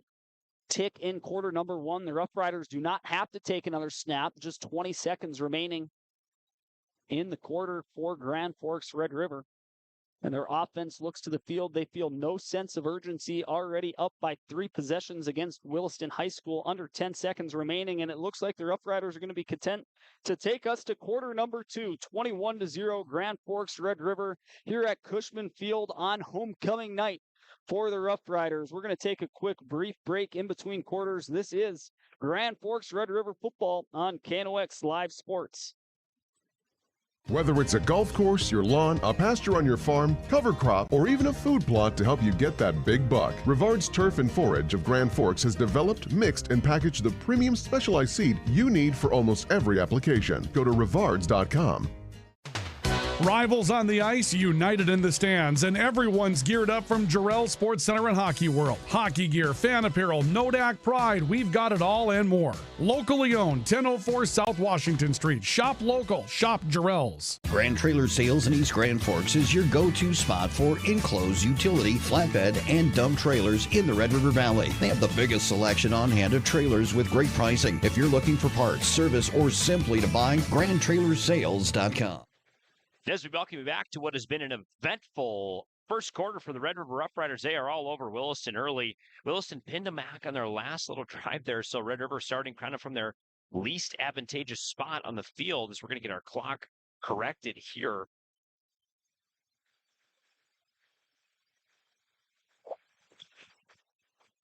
tick in quarter number 1. The Rough Riders do not have to take another snap. Just 20 seconds remaining in the quarter for Grand Forks Red River. And their offense looks to the field. They feel no sense of urgency, already up by 3 possessions against Williston High School, under 10 seconds remaining. And it looks like the Rough Riders are going to be content to take us to quarter number 2, 21-0, Grand Forks Red River here at Cushman Field on homecoming night for the Rough Riders. We're going to take a quick brief break in between quarters. This is Grand Forks Red River football on KNOX Live Sports. Whether it's a golf course, your lawn, a pasture on your farm, cover crop, or even a food plot to help you get that big buck, Rivard's Turf and Forage of Grand Forks has developed, mixed, and packaged the premium specialized seed you need for almost every application. Go to rivards.com. Rivals on the ice, united in the stands, and everyone's geared up from Jarrell Sports Center and Hockey World. Hockey gear, fan apparel, Nodak Pride, we've got it all and more. Locally owned, 1004 South Washington Street. Shop local, shop Jarrell's. Grand Trailer Sales in East Grand Forks is your go-to spot for enclosed utility, flatbed, and dump trailers in the Red River Valley. They have the biggest selection on hand of trailers with great pricing. If you're looking for parts, service, or simply to buy, GrandTrailersSales.com. As we welcome you back to what has been an eventful first quarter for the Red River Rough Riders. They are all over Williston early. Williston pinned them back on their last little drive there. So Red River starting kind of from their least advantageous spot on the field as we're going to get our clock corrected here.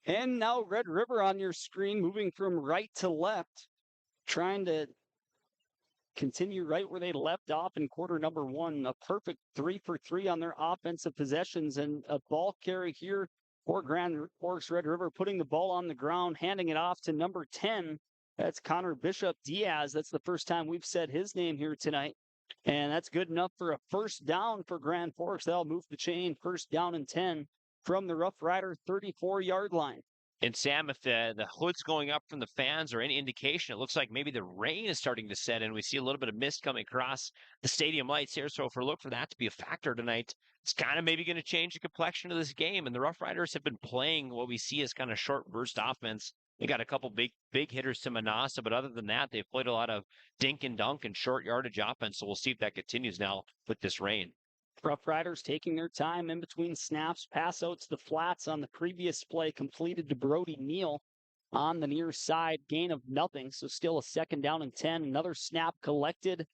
And now Red River on your screen, moving from right to left, trying to continue right where they left off in quarter number one. A perfect 3 for 3 on their offensive possessions, and a ball carry here for Grand Forks Red River, putting the ball on the ground, handing it off to number 10. That's Connor Bishop Diaz. That's the first time we've said his name here tonight. And that's good enough for a first down for Grand Forks. They'll move the chain, first down and 10 from the Rough Rider 34-yard line. And Sam, if the hood's going up from the fans or any indication, it looks like maybe the rain is starting to set in. We see a little bit of mist coming across the stadium lights here. So if we look for that to be a factor tonight, it's kind of maybe going to change the complexion of this game. And the Rough Riders have been playing what we see as kind of short burst offense. They got a couple big hitters to Manassa, but other than that, they've played a lot of dink and dunk and short yardage offense. So we'll see if that continues now with this rain. Rough Riders taking their time in between snaps. Pass out to the flats on the previous play, completed to Brody Neal on the near side. Gain of nothing, so still a second down and 10. Another snap collected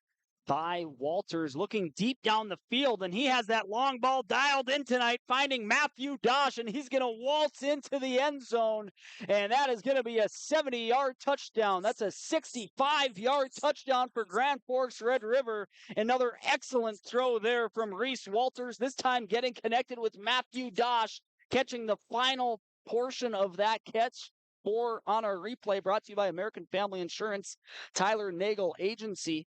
by Walters, looking deep down the field, and he has that long ball dialed in tonight, finding Matthew Dosh, and he's going to waltz into the end zone, and that is going to be a 70-yard touchdown. That's a 65-yard touchdown for Grand Forks Red River. Another excellent throw there from Reese Walters, this time getting connected with Matthew Dosh, catching the final portion of that catch on our replay, brought to you by American Family Insurance, Tyler Nagel Agency.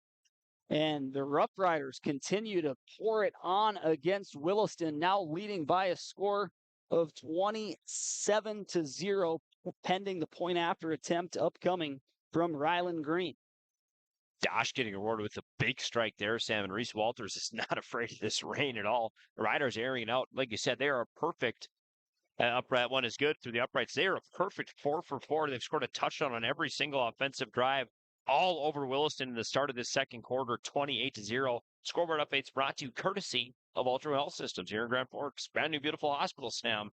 And the Rough Riders continue to pour it on against Williston, now leading by a score of 27-0, pending the point after attempt upcoming from Ryland Green. Dosh getting rewarded with a big strike there, Sam, and Reese Walters is not afraid of this rain at all. The Riders airing it out. Like you said, they are a perfect upright. One is good through the uprights. They are a perfect 4 for 4. They've scored a touchdown on every single offensive drive. All over Williston in the start of this second quarter, 28-0. Scoreboard updates brought to you courtesy of Ultra Health Systems here in Grand Forks. Brand new, beautiful hospital, Sam.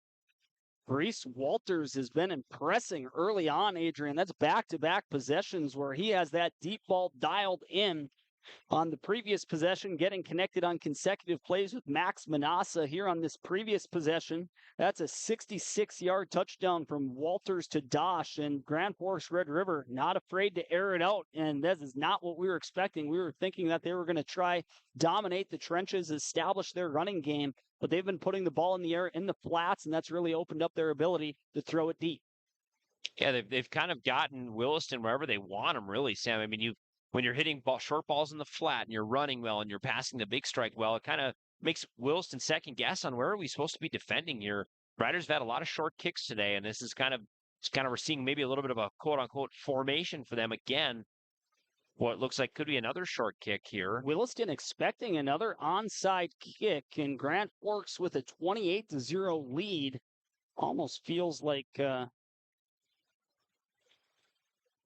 Reese Walters has been impressing early on, Adrian. That's back-to-back possessions where he has that deep ball dialed in. On the previous possession, getting connected on consecutive plays with Max Manassa here on this previous possession. That's a 66-yard touchdown from Walters to Dosh, and Grand Forks Red River not afraid to air it out, and this is not what we were expecting. We were thinking that they were going to try dominate the trenches, establish their running game, but they've been putting the ball in the air in the flats, and that's really opened up their ability to throw it deep. Yeah, they've kind of gotten Williston wherever they want them, really, Sam. I mean, when you're hitting short balls in the flat and you're running well and you're passing the big strike well, it kind of makes Williston second guess on where are we supposed to be defending here. Riders have had a lot of short kicks today, and this is kind of we're seeing maybe a little bit of a quote-unquote formation for them again. What looks like could be another short kick here. Williston expecting another onside kick, and Grand Forks with a 28-0 lead. Almost feels like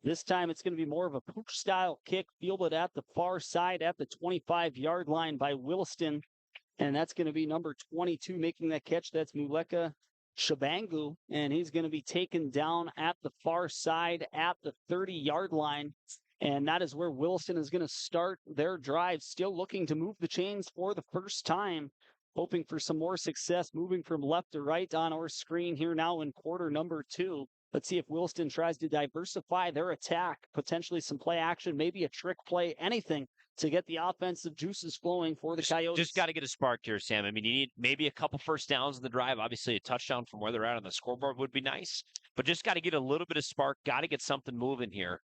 this time it's going to be more of a pooch-style kick, fielded at the far side at the 25-yard line by Williston. And that's going to be number 22 making that catch. That's Muleka Shabangu. And he's going to be taken down at the far side at the 30-yard line. And that is where Williston is going to start their drive, still looking to move the chains for the first time, hoping for some more success, moving from left to right on our screen here now in quarter number 2. Let's see if Williston tries to diversify their attack, potentially some play action, maybe a trick play, anything to get the offensive juices flowing for the Coyotes. Just got to get a spark here, Sam. I mean, you need maybe a couple first downs in the drive. Obviously, a touchdown from where they're at on the scoreboard would be nice, but just got to get a little bit of spark, got to get something moving here.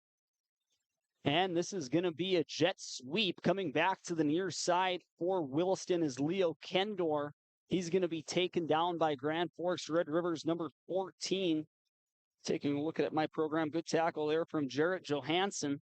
And this is going to be a jet sweep coming back to the near side for Williston is Leo Kendor. He's going to be taken down by Grand Forks Red River's number 14. Taking a look at my program, good tackle there from Jarrett Johansson.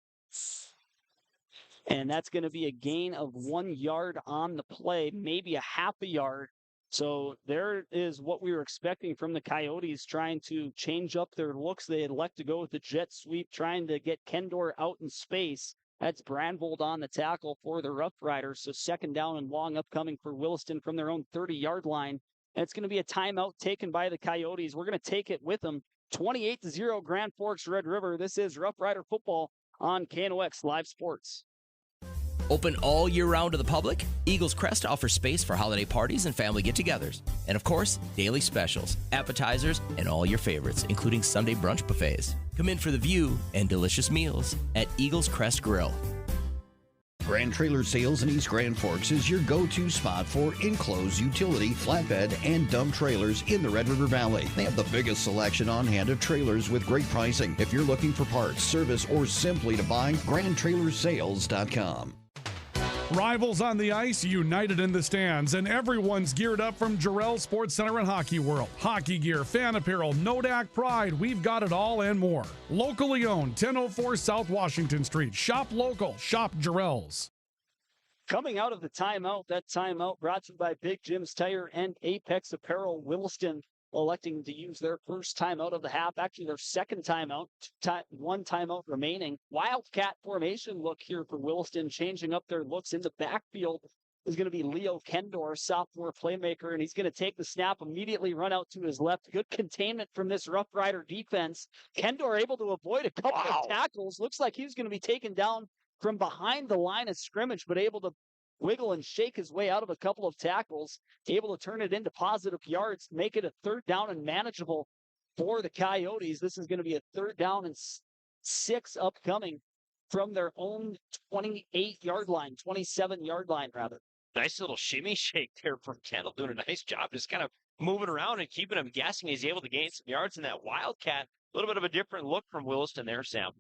And that's going to be a gain of 1 yard on the play, maybe a half a yard. So there is what we were expecting from the Coyotes, trying to change up their looks. They elect to go with the jet sweep, trying to get Kendor out in space. That's Brandvold on the tackle for the Rough Riders. So second down and long upcoming for Williston from their own 30-yard line. And it's going to be a timeout taken by the Coyotes. We're going to take it with them. 28-0 Grand Forks Red River. This is Rough Rider football on KNOX Live Sports. Open all year round to the public, Eagles Crest offers space for holiday parties and family get-togethers. And of course, daily specials, appetizers, and all your favorites, including Sunday brunch buffets. Come in for the view and delicious meals at Eagles Crest Grill. Grand Trailer Sales in East Grand Forks is your go-to spot for enclosed utility, flatbed, and dump trailers in the Red River Valley. They have the biggest selection on hand of trailers with great pricing. If you're looking for parts, service, or simply to buy, GrandTrailersales.com. Rivals on the ice, united in the stands, and everyone's geared up from Jarrell Sports Center and Hockey World. Hockey gear, fan apparel, Nodak Pride, we've got it all and more. Locally owned, 1004 South Washington Street. Shop local, shop Jarrell's. Coming out of the timeout, that timeout brought to you by Big Jim's Tire and Apex Apparel. Williston electing to use their first timeout of the half, actually their second timeout, one timeout remaining. Wildcat formation look here for Williston, changing up their looks in the backfield is going to be Leo Kendor, sophomore playmaker, and he's going to take the snap, immediately run out to his left. Good containment from this Rough Rider defense. Kendor able to avoid a couple of tackles. Looks like he was going to be taken down from behind the line of scrimmage, but able to wiggle and shake his way out of a couple of tackles, able to turn it into positive yards, make it a third down and manageable for the Coyotes. This is going to be a third down and 6 upcoming from their own 28-yard line, 27-yard line, rather. Nice little shimmy shake there from Kendall, doing a nice job, just kind of moving around and keeping him guessing. He's able to gain some yards in that Wildcat. A little bit of a different look from Williston there, Sam.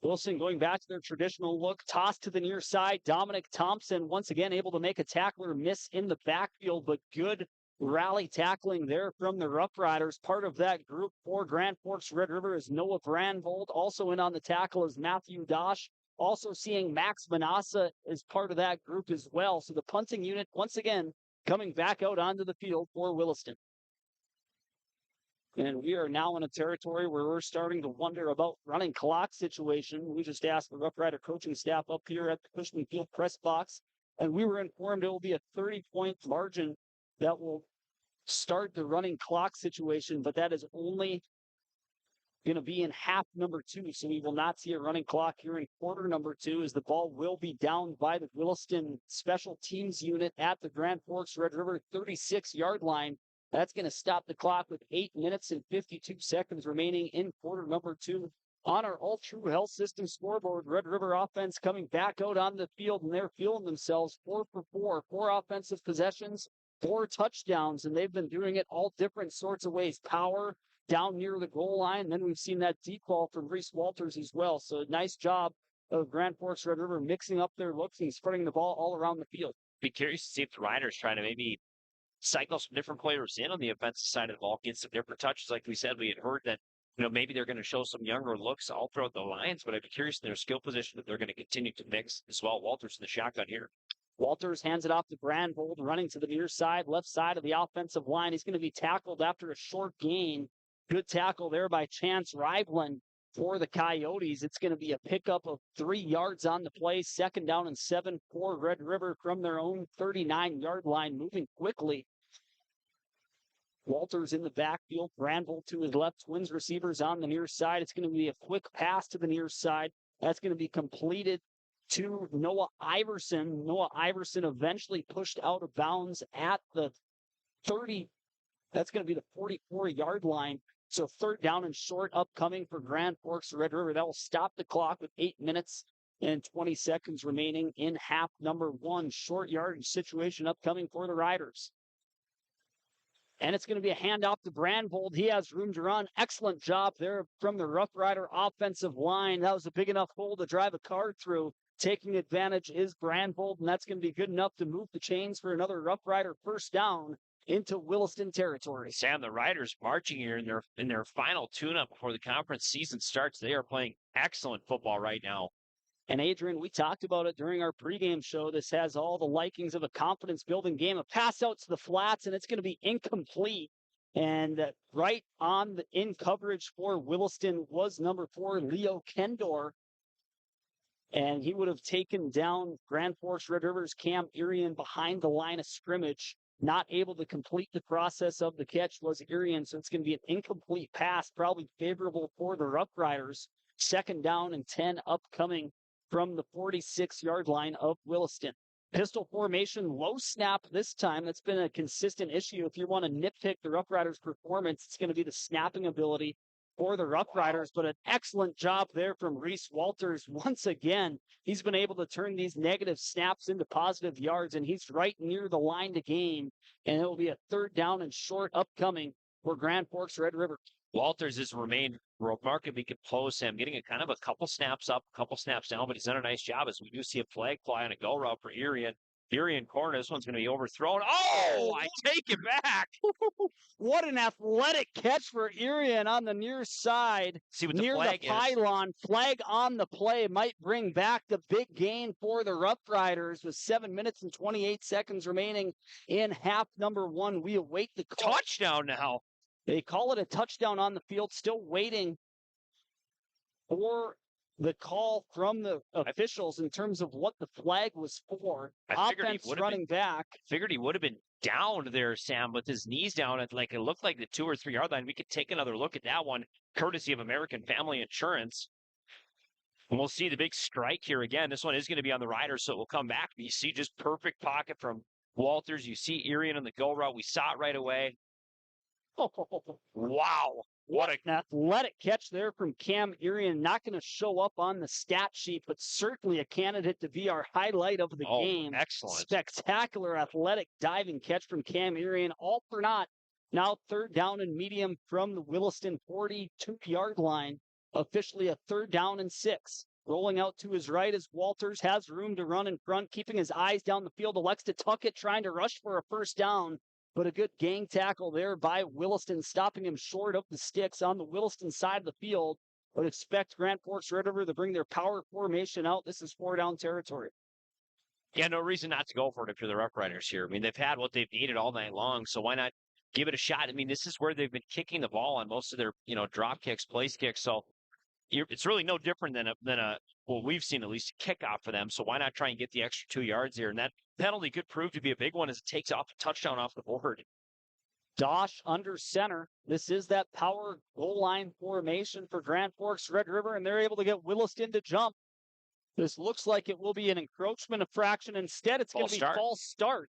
Wilson going back to their traditional look, toss to the near side. Dominic Thompson once again able to make a tackler miss in the backfield, but good rally tackling there from the Rough Riders. Part of that group for Grand Forks Red River is Noah Brandvold. Also in on the tackle is Matthew Dosh. Also seeing Max Manassa as part of that group as well. So the punting unit once again coming back out onto the field for Williston. And we are now in a territory where we're starting to wonder about running clock situation. We just asked the Rough Rider coaching staff up here at the Cushman Field press box, and we were informed it will be a 30-point margin that will start the running clock situation, but that is only going to be in half number 2. So we will not see a running clock here in quarter number 2 as the ball will be down by the Williston special teams unit at the Grand Forks Red River 36-yard line. That's going to stop the clock with 8 minutes and 52 seconds remaining in quarter number 2. On our All True Health System scoreboard, Red River offense coming back out on the field, and they're feeling themselves 4 for 4 offensive possessions, 4 touchdowns, and they've been doing it all different sorts of ways. Power down near the goal line, and then we've seen that deep ball from Reese Walters as well. So nice job of Grand Forks Red River mixing up their looks and spreading the ball all around the field. Be curious to see if the Riders try to maybe cycle some different players in on the offensive side of the ball, get some different touches. Like we said, we had heard that, maybe they're going to show some younger looks all throughout the lines, but I'd be curious in their skill position that they're going to continue to mix as well. Walters in the shotgun here. Walters hands it off to Brandvold, running to the near side, left side of the offensive line. He's going to be tackled after a short gain. Good tackle there by Chance Rivlin for the Coyotes. It's going to be a pickup of 3 yards on the play. Second down and 7 for Red River from their own 39-yard line, moving quickly. Walters in the backfield, Brandvold to his left, twins receivers on the near side. It's going to be a quick pass to the near side. That's going to be completed to Noah Iverson. Noah Iverson eventually pushed out of bounds at the 30. That's going to be the 44-yard line. So third down and short upcoming for Grand Forks Red River. That will stop the clock with 8 minutes and 20 seconds remaining in half number 1. Short yardage situation upcoming for the Riders. And it's going to be a handoff to Brandvold. He has room to run. Excellent job there from the Rough Rider offensive line. That was a big enough hole to drive a car through. Taking advantage is Brandvold, and that's going to be good enough to move the chains for another Rough Rider first down into Williston territory. Sam, the Riders marching here in their final tune-up before the conference season starts. They are playing excellent football right now. And Adrian, we talked about it during our pregame show. This has all the likings of a confidence-building game. A pass out to the flats, and it's going to be incomplete. And right on in coverage for Williston was number 4, Leo Kendor. And he would have taken down Grand Forks Red River's Cam Irian behind the line of scrimmage. Not able to complete the process of the catch was Irian, so it's going to be an incomplete pass, probably favorable for the Rough Riders. Second down and 10 upcoming from the 46-yard line of Williston. Pistol formation, low snap this time. That's been a consistent issue. If you want to nitpick the Rough Riders' performance, it's going to be the snapping ability for the Rough Riders, but an excellent job there from Reese Walters. Once again, he's been able to turn these negative snaps into positive yards, and he's right near the line to gain, and it will be a 3rd down and short upcoming for Grand Forks Red River. Walters has remained remarkably composed, Sam, getting a kind of a couple snaps up, a couple snaps down, but he's done a nice job as we do see a flag fly on a go route for Erie. Erie in corner. This one's going to be overthrown. Oh, I take it back. What an athletic catch for Irian on the near side. See what near the flag the pylon. is. Flag on the play might bring back the big gain for the Rough Riders with 7 minutes and 28 seconds remaining in half number 1. We await the call. Touchdown now. They call it a touchdown on the field. Still waiting for the call from the officials in terms of what the flag was for. Offense running back. I figured he would have been down there, Sam, with his knees down at it looked like the 2 or 3 yard line. We could take another look at that one, courtesy of American Family Insurance. And we'll see the big strike here again. This one is going to be on the Riders, so it will come back. You see just perfect pocket from Walters. You see Irian on the go route. We saw it right away. Wow. What an athletic catch there from Cam Irian. Not going to show up on the stat sheet, but certainly a candidate to be our highlight of the game. Excellent. Spectacular athletic diving catch from Cam Irian. All for naught. Now 3rd down and medium from the Williston 42-yard line. Officially a 3rd down and 6. Rolling out to his right as Walters has room to run in front, keeping his eyes down the field. Elects to tuck it, trying to rush for a 1st down. But a good gang tackle there by Williston, stopping him short of the sticks on the Williston side of the field. But expect Grand Forks Red River to bring their power formation out. This is 4-down territory. Yeah, no reason not to go for it if you're the Rough Riders here. I mean, they've had what they've needed all night long, so why not give it a shot? I mean, this is where they've been kicking the ball on most of their, drop kicks, place kicks. So it's really no different than a well, we've seen at least a kickoff for them. So why not try and get the extra 2 yards here? And that penalty could prove to be a big one as it takes off a touchdown off the board. Dosh under center. This is that power goal line formation for Grand Forks Red River, and they're able to get Williston to jump. This looks like it will be an encroachment infraction. Instead, it's going to be false start.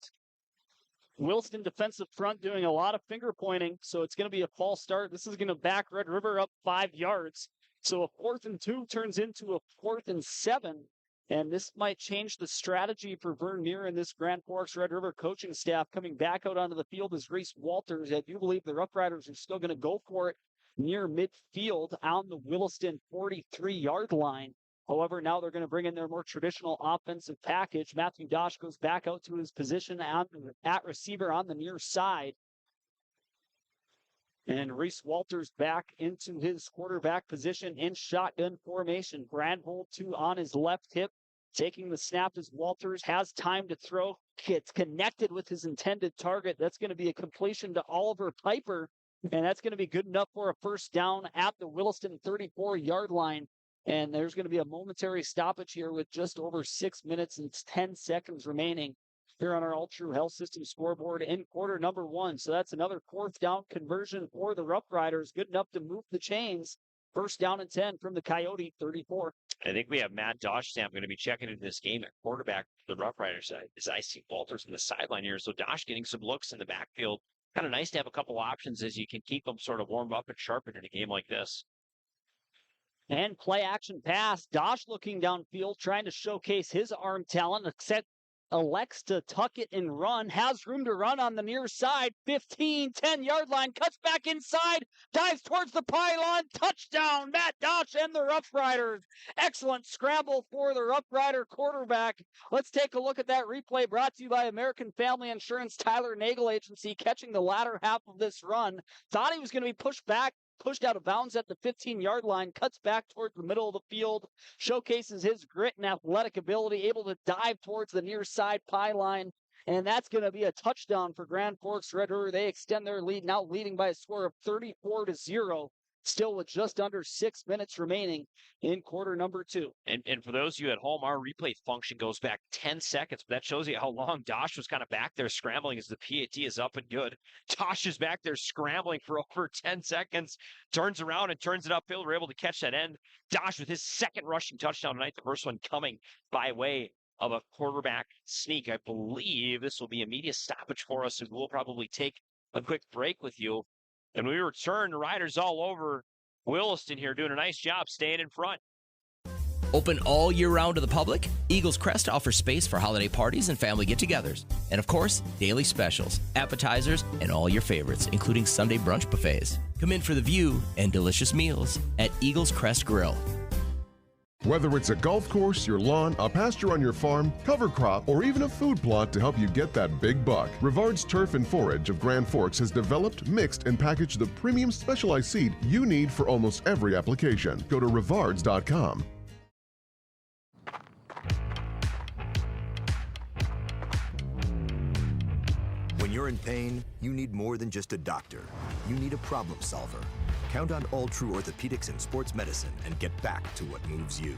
Williston defensive front doing a lot of finger pointing, so it's going to be a false start. This is going to back Red River up 5 yards. So a 4th and 2 turns into a 4th and 7. And this might change the strategy for Vern Muir and this Grand Forks Red River coaching staff. Coming back out onto the field is Reese Walters. I do believe the Rough Riders are still going to go for it near midfield on the Williston 43-yard line. However, now they're going to bring in their more traditional offensive package. Matthew Dosh goes back out to his position at receiver on the near side. And Reese Walters back into his quarterback position in shotgun formation. Brandvold 2 on his left hip, taking the snap as Walters has time to throw. It's connected with his intended target. That's going to be a completion to Oliver Piper, and that's going to be good enough for a 1st down at the Williston 34-yard line. And there's going to be a momentary stoppage here with just over 6 minutes and 10 seconds remaining here on our All True Health System scoreboard in quarter number 1. So that's another 4th down conversion for the Rough Riders. Good enough to move the chains. 1st down and 10 from the Coyote 34. I think we have Matt Dosh, Sam, going to be checking into this game at quarterback for the Rough Riders side as I see Walters on the sideline here. So Dosh getting some looks in the backfield. Kind of nice to have a couple options as you can keep them sort of warmed up and sharpened in a game like this. And play action pass. Dosh looking downfield, trying to showcase his arm talent. Elects to tuck it and run. Has room to run on the near side. 15, 10-yard line. Cuts back inside. Dives towards the pylon. Touchdown, Matt Dosh and the Rough Riders. Excellent scramble for the Rough Rider quarterback. Let's take a look at that replay brought to you by American Family Insurance Tyler Nagel Agency, catching the latter half of this run. Thought he was going to be pushed out of bounds at the 15-yard line, cuts back towards the middle of the field, showcases his grit and athletic ability, able to dive towards the near side pylon, and that's going to be a touchdown for Grand Forks Red River. They extend their lead, now leading by a score of 34-0, still with just under 6 minutes remaining in quarter number 2. And for those of you at home, our replay function goes back 10 seconds, but that shows you how long Dosh was kind of back there scrambling as the PAT is up and good. Dosh is back there scrambling for over 10 seconds, turns around and turns it upfield. We're able to catch that end. Dosh with his 2nd rushing touchdown tonight, the first one coming by way of a quarterback sneak. I believe this will be a media stoppage for us, and we'll probably take a quick break with you. And we return, Riders all over Williston here doing a nice job staying in front. Open all year round to the public, Eagles Crest offers space for holiday parties and family get-togethers. And of course, daily specials, appetizers, and all your favorites, including Sunday brunch buffets. Come in for the view and delicious meals at Eagles Crest Grill. Whether it's a golf course, your lawn, a pasture on your farm, cover crop, or even a food plot to help you get that big buck, Rivard's Turf and Forage of Grand Forks has developed, mixed, and packaged the premium specialized seed you need for almost every application. Go to rivards.com. When you're in pain, you need more than just a doctor. You need a problem solver. Count on All True Orthopedics and Sports Medicine and get back to what moves you.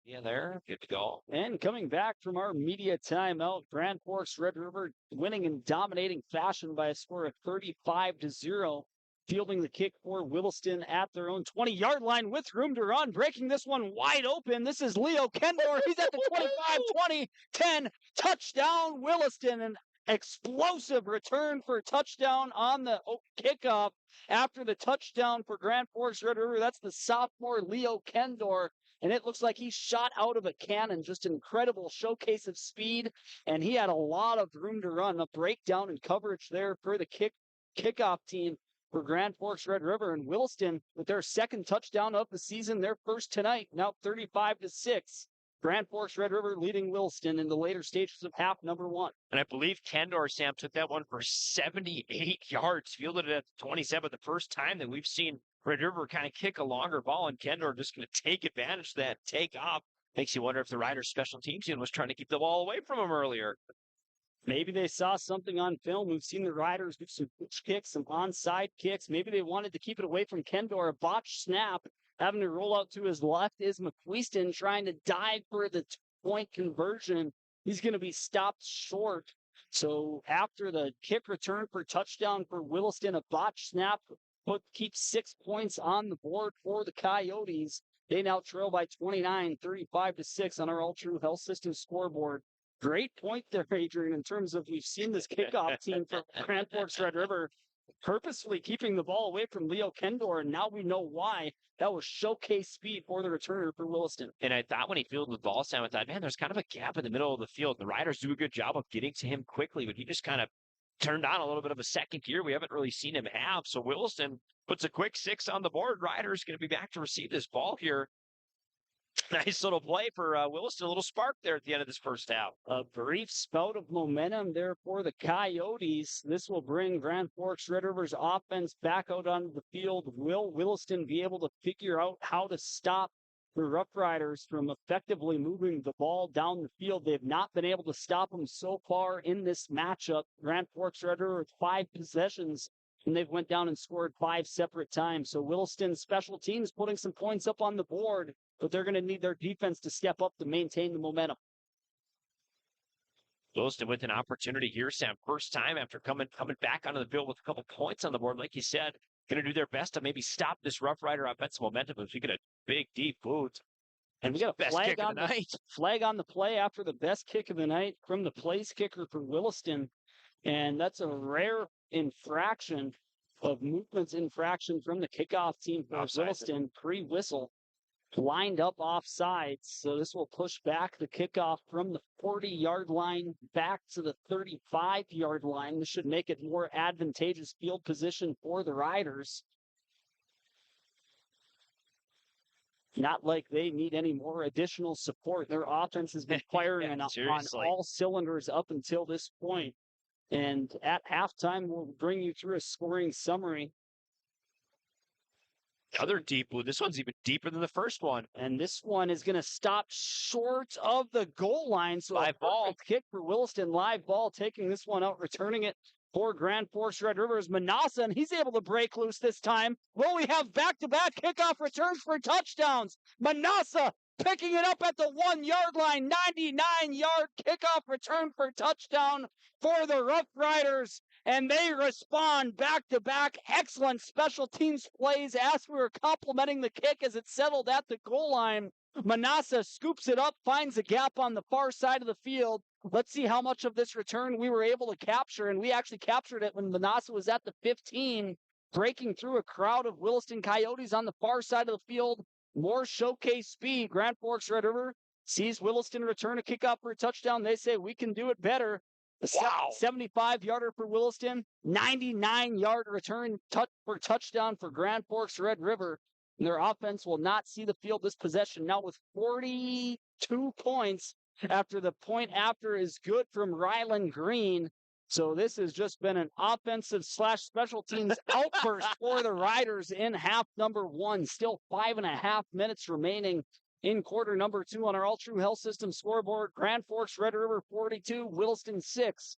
Yeah, there. Good to go. And coming back from our media timeout, Grand Forks Red River winning in dominating fashion by a score of 35-0. Fielding the kick for Williston at their own 20-yard line with room to run. Breaking this one wide open. This is Leo Kendor. He's at the 25, 20, 10. Touchdown, Williston. An explosive return for a touchdown on the kickoff after the touchdown for Grand Forks Red River. That's the sophomore Leo Kendor. And it looks like he shot out of a cannon. Just an incredible showcase of speed. And he had a lot of room to run. A breakdown and coverage there for the kickoff team for Grand Forks Red River. And Williston with their second touchdown of the season, their first tonight, now 35-6. Grand Forks Red River leading Williston in the later stages of half number one. And I believe Kendor, Sam, took that one for 78 yards, fielded it at 27, the first time that we've seen Red River kind of kick a longer ball, and Kendor just going to take advantage of that, take off. Makes you wonder if the Riders' special teams unit was trying to keep the ball away from him earlier. Maybe they saw something on film. We've seen the Riders do some pitch kicks, some onside kicks. Maybe they wanted to keep it away from Kendor. A botched snap, having to roll out to his left is McQueeston trying to dive for the two-point conversion. He's going to be stopped short. So after the kick return for touchdown for Williston, a botched snap keeps 6 points on the board for the Coyotes. They now trail by 29, 35-6 on our All True Health System scoreboard. Great point there, Adrian, in terms of we've seen this kickoff team for Grand Forks Red River purposefully keeping the ball away from Leo Kendor, and now we know why. That was showcase speed for the returner for Williston. And I thought when he fielded the ball, Sam, I thought, man, there's kind of a gap in the middle of the field. The Riders do a good job of getting to him quickly, but he just kind of turned on a little bit of a second gear we haven't really seen him have. So Williston puts a quick 6 on the board. Riders going to be back to receive this ball here. Nice little play for Williston. A little spark there at the end of this first half. A brief spout of momentum there for the Coyotes. This will bring Grand Forks Red River's offense back out onto the field. Will Williston be able to figure out how to stop the Rough Riders from effectively moving the ball down the field? They've not been able to stop them so far in this matchup. Grand Forks Red River with 5 possessions, and they've went down and scored 5 separate times. So Williston special teams putting some points up on the board, but they're going to need their defense to step up to maintain the momentum. Williston with an opportunity here, Sam. First time after coming back onto the field with a couple points on the board, like you said, going to do their best to maybe stop this Rough Rider offensive momentum if we get a big, deep boot. And we got a flag on the play after the best kick of the night from the place kicker for Williston. And that's a rare infraction of movements infraction from the kickoff team for Williston pre-whistle. Lined up offsides, so this will push back the kickoff from the 40-yard line back to the 35-yard line. This should make it more advantageous field position for the Riders. Not like they need any more additional support. Their offense has been firing on all cylinders up until this point. And at halftime, we'll bring you through a scoring summary. Other deep blue. This one's even deeper than the first one. And this one is going to stop short of the goal line. So live ball kick for Williston. Live ball taking this one out, returning it for Grand Forks Red River is Manassa, and he's able to break loose this time. Will we have back-to-back kickoff returns for touchdowns? Manassa picking it up at the 1-yard line. 99-yard kickoff return for touchdown for the Rough Riders. And they respond back-to-back. Excellent special teams plays as we were complimenting the kick as it settled at the goal line. Manassa scoops it up, finds a gap on the far side of the field. Let's see how much of this return we were able to capture. And we actually captured it when Manassa was at the 15. breaking through a crowd of Williston Coyotes on the far side of the field. More showcase speed. Grand Forks Red River sees Williston return a kickoff for a touchdown. They say we can do it better. A 75-yarder for Williston, 99-yard return for touchdown for Grand Forks Red River. And their offense will not see the field this possession now with 42 points after the point after is good from Ryland Green. So this has just been an offensive / special teams outburst for the Riders in half number 1. Still 5.5 minutes remaining in quarter number 2 on our All True Health System scoreboard. Grand Forks Red River 42, Williston 6.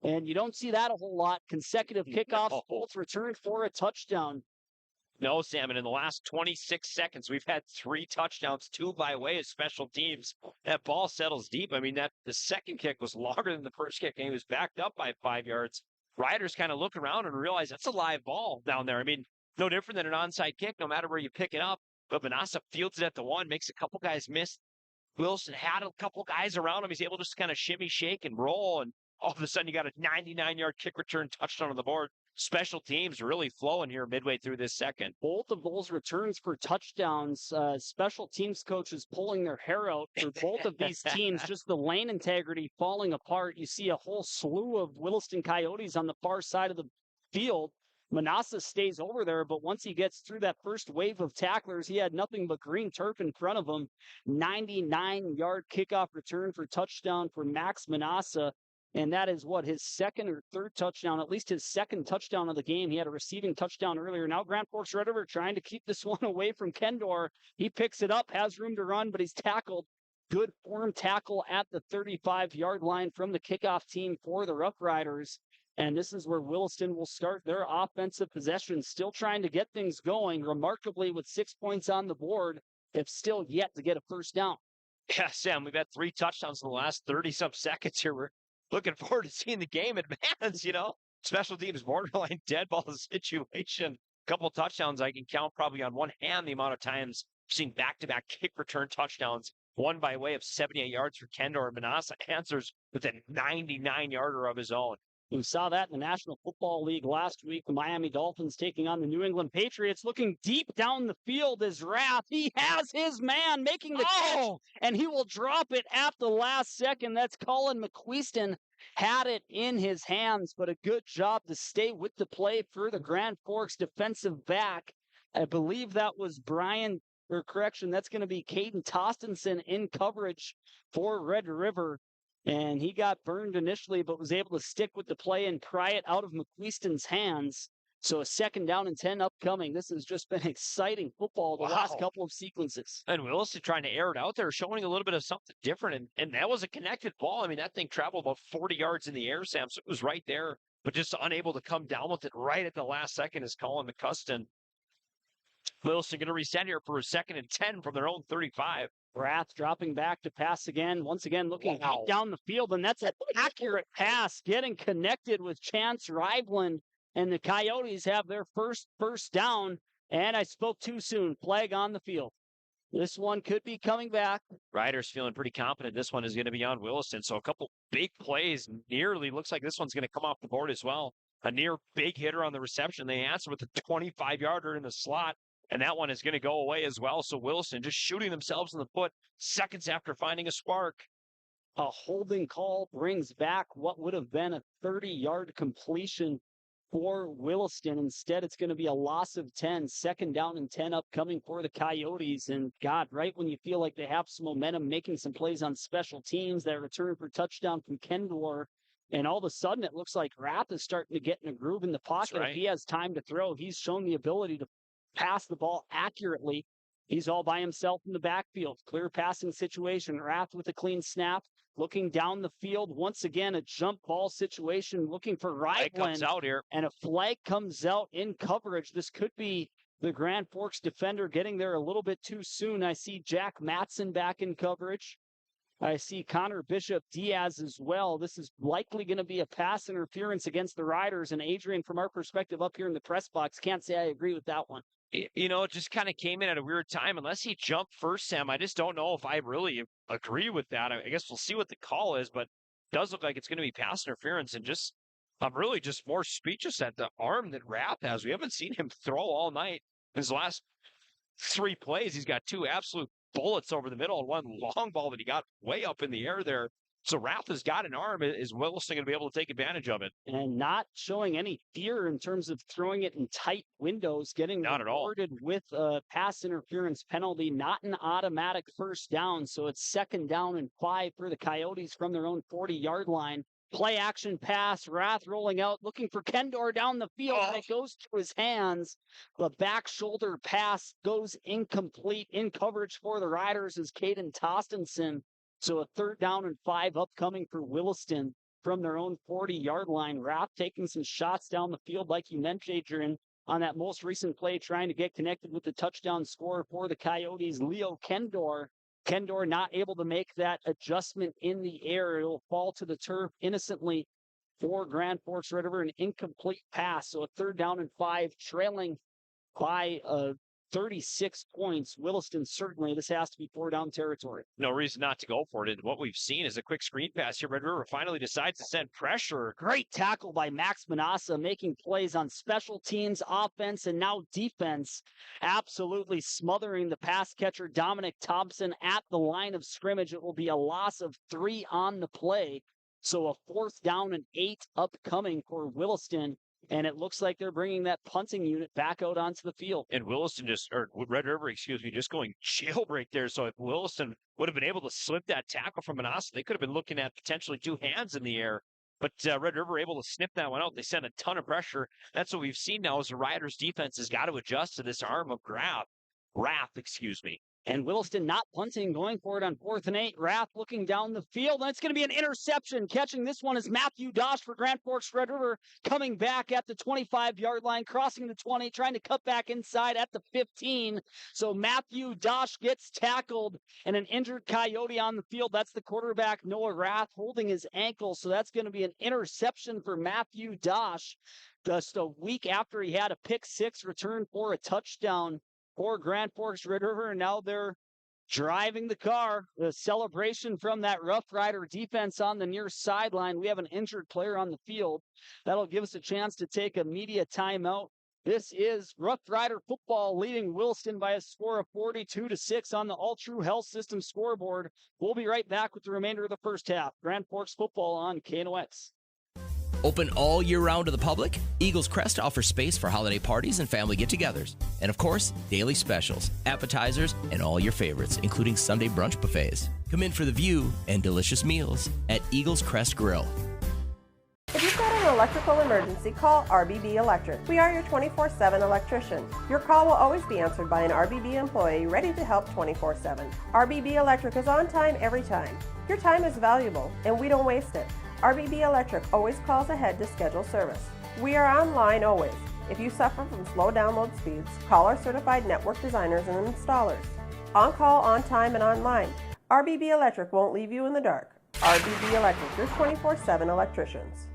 And you don't see that a whole lot. Consecutive kickoffs, both returned for a touchdown. No, Sam, and in the last 26 seconds, we've had 3 touchdowns, 2 by way of special teams. That ball settles deep. I mean, the second kick was longer than the first kick, and he was backed up by 5 yards. Riders kind of look around and realize that's a live ball down there. I mean, no different than an onside kick, no matter where you pick it up. But Manassa fields it at the 1, makes a couple guys miss. Wilson had a couple guys around him. He's able to just kind of shimmy, shake, and roll, and all of a sudden you got a 99-yard kick return touchdown on the board. Special teams really flowing here midway through this second. Both of those returns for touchdowns, special teams coaches pulling their hair out for both of these teams. Just the lane integrity falling apart. You see a whole slew of Williston Coyotes on the far side of the field. Manassa stays over there, but once he gets through that first wave of tacklers, he had nothing but green turf in front of him. 99-yard kickoff return for touchdown for Max Manassa. And that is his second or third touchdown, at least his second touchdown of the game. He had a receiving touchdown earlier. Now Grand Forks Red River trying to keep this one away from Kendor. He picks it up, has room to run, but he's tackled. Good form tackle at the 35-yard line from the kickoff team for the Rough Riders. And this is where Williston will start their offensive possession, still trying to get things going, remarkably with 6 points on the board, if still yet to get a first down. Yeah, Sam, we've had 3 touchdowns in the last 30-some seconds here. We're looking forward to seeing the game advance, Special teams borderline dead ball situation. A couple touchdowns I can count probably on one hand the amount of times I've seen back-to-back kick return touchdowns. One by way of 78 yards for Kendor. Manassa answers with a 99-yarder of his own. We saw that in the National Football League last week. The Miami Dolphins taking on the New England Patriots, looking deep down the field as Rath. He has his man making the catch, and he will drop it at the last second. That's Colin McQueeston. Had it in his hands, but a good job to stay with the play for the Grand Forks defensive back. I believe that was that's going to be Caden Tostenson in coverage for Red River. And he got burned initially, but was able to stick with the play and pry it out of McQueeston's hands. So a 2nd down and 10 upcoming. This has just been exciting football the last couple of sequences. And Williston trying to air it out there, showing a little bit of something different. And that was a connected ball. I mean, that thing traveled about 40 yards in the air, Sam. So it was right there, but just unable to come down with it right at the last second is Colin McQueeston. Williston going to reset here for a 2nd and 10 from their own 35. Rath dropping back to pass again. Once again, looking down the field, and that's an accurate pass, getting connected with Chance Riveland, and the Coyotes have their first down, and I spoke too soon. Flag on the field. This one could be coming back. Riders feeling pretty confident this one is going to be on Williston, so a couple big plays. Nearly looks like this one's going to come off the board as well. A near big hitter on the reception. They answer with a 25-yarder in the slot. And that one is going to go away as well. So Williston just shooting themselves in the foot seconds after finding a spark. A holding call brings back what would have been a 30-yard completion for Williston. Instead, it's going to be a loss of 10. 2nd down and 10 upcoming for the Coyotes. And God, right when you feel like they have some momentum, making some plays on special teams, that return for touchdown from Kendor. And all of a sudden, it looks like Rath is starting to get in a groove in the pocket. Right. If he has time to throw, he's shown the ability to pass the ball accurately. He's all by himself in the backfield. Clear passing situation. Rath with a clean snap. Looking down the field. Once again, a jump ball situation. Looking for Riveland. Comes out here. And a flag comes out in coverage. This could be the Grand Forks defender getting there a little bit too soon. I see Jack Matson back in coverage. I see Connor Bishop Diaz as well. This is likely going to be a pass interference against the Riders. And Adrian, from our perspective up here in the press box, can't say I agree with that one. It just kind of came in at a weird time. Unless he jumped first, Sam, I just don't know if I really agree with that. I guess we'll see what the call is, but it does look like it's going to be pass interference. And just I'm really just more speechless at the arm that Rath has. We haven't seen him throw all night. His last 3 plays, he's got 2 absolute bullets over the middle and 1 long ball that he got way up in the air there. So Rath has got an arm. Is Williston going to be able to take advantage of it? And not showing any fear in terms of throwing it in tight windows, getting not rewarded with a pass interference penalty, not an automatic first down. So it's 2nd down and 5 for the Coyotes from their own 40-yard line. Play action pass, Rath rolling out, looking for Kendor down the field, and it goes to his hands. The back shoulder pass goes incomplete. In coverage for the Riders is Caden Tostenson. So a 3rd down and 5 upcoming for Williston from their own 40-yard line. Rath taking some shots down the field, like you mentioned, Adrian, on that most recent play, trying to get connected with the touchdown scorer for the Coyotes, Leo Kendor. Kendor not able to make that adjustment in the air. It'll fall to the turf innocently for Grand Forks Red River, an incomplete pass. So a 3rd down and 5, trailing by 36 points. Williston, certainly, this has to be 4-down territory. No reason not to go for it. And what we've seen is a quick screen pass here. Red River finally decides to send pressure. Great tackle by Max Manassa, making plays on special teams, offense, and now defense. Absolutely smothering the pass catcher, Dominic Thompson, at the line of scrimmage. It will be a loss of 3 on the play. So a 4th down and 8 upcoming for Williston. And it looks like they're bringing that punting unit back out onto the field. And Williston Red River, just going jailbreak there. So if Williston would have been able to slip that tackle from Manassa, they could have been looking at potentially 2 hands in the air. But Red River able to snip that one out. They sent a ton of pressure. That's what we've seen now is the Riders defense has got to adjust to this arm of Rath. And Williston not punting, going for it on 4th and 8. Rath looking down the field, and it's going to be an interception. Catching this one is Matthew Dosh for Grand Forks Red River, coming back at the 25-yard line, crossing the 20, trying to cut back inside at the 15. So Matthew Dosh gets tackled, and an injured Coyote on the field. That's the quarterback, Noah Rath, holding his ankle. So that's going to be an interception for Matthew Dosh, just a week after he had a pick-6 return for a touchdown for Grand Forks Red River, and now they're driving the car. The celebration from that Rough Rider defense on the near sideline. We have an injured player on the field. That'll give us a chance to take a media timeout. This is Rough Rider football leading Williston by a score of 42-6 on the All True Health System scoreboard. We'll be right back with the remainder of the first half. Grand Forks football on KNOX. Open all year round to the public, Eagles Crest offers space for holiday parties and family get-togethers. And of course, daily specials, appetizers, and all your favorites, including Sunday brunch buffets. Come in for the view and delicious meals at Eagles Crest Grill. If you've got an electrical emergency, call RBB Electric. We are your 24/7 electrician. Your call will always be answered by an RBB employee ready to help 24/7. RBB Electric is on time every time. Your time is valuable, and we don't waste it. RBB Electric always calls ahead to schedule service. We are online always. If you suffer from slow download speeds, call our certified network designers and installers. On call, on time, and online. RBB Electric won't leave you in the dark. RBB Electric, your 24/7 electricians.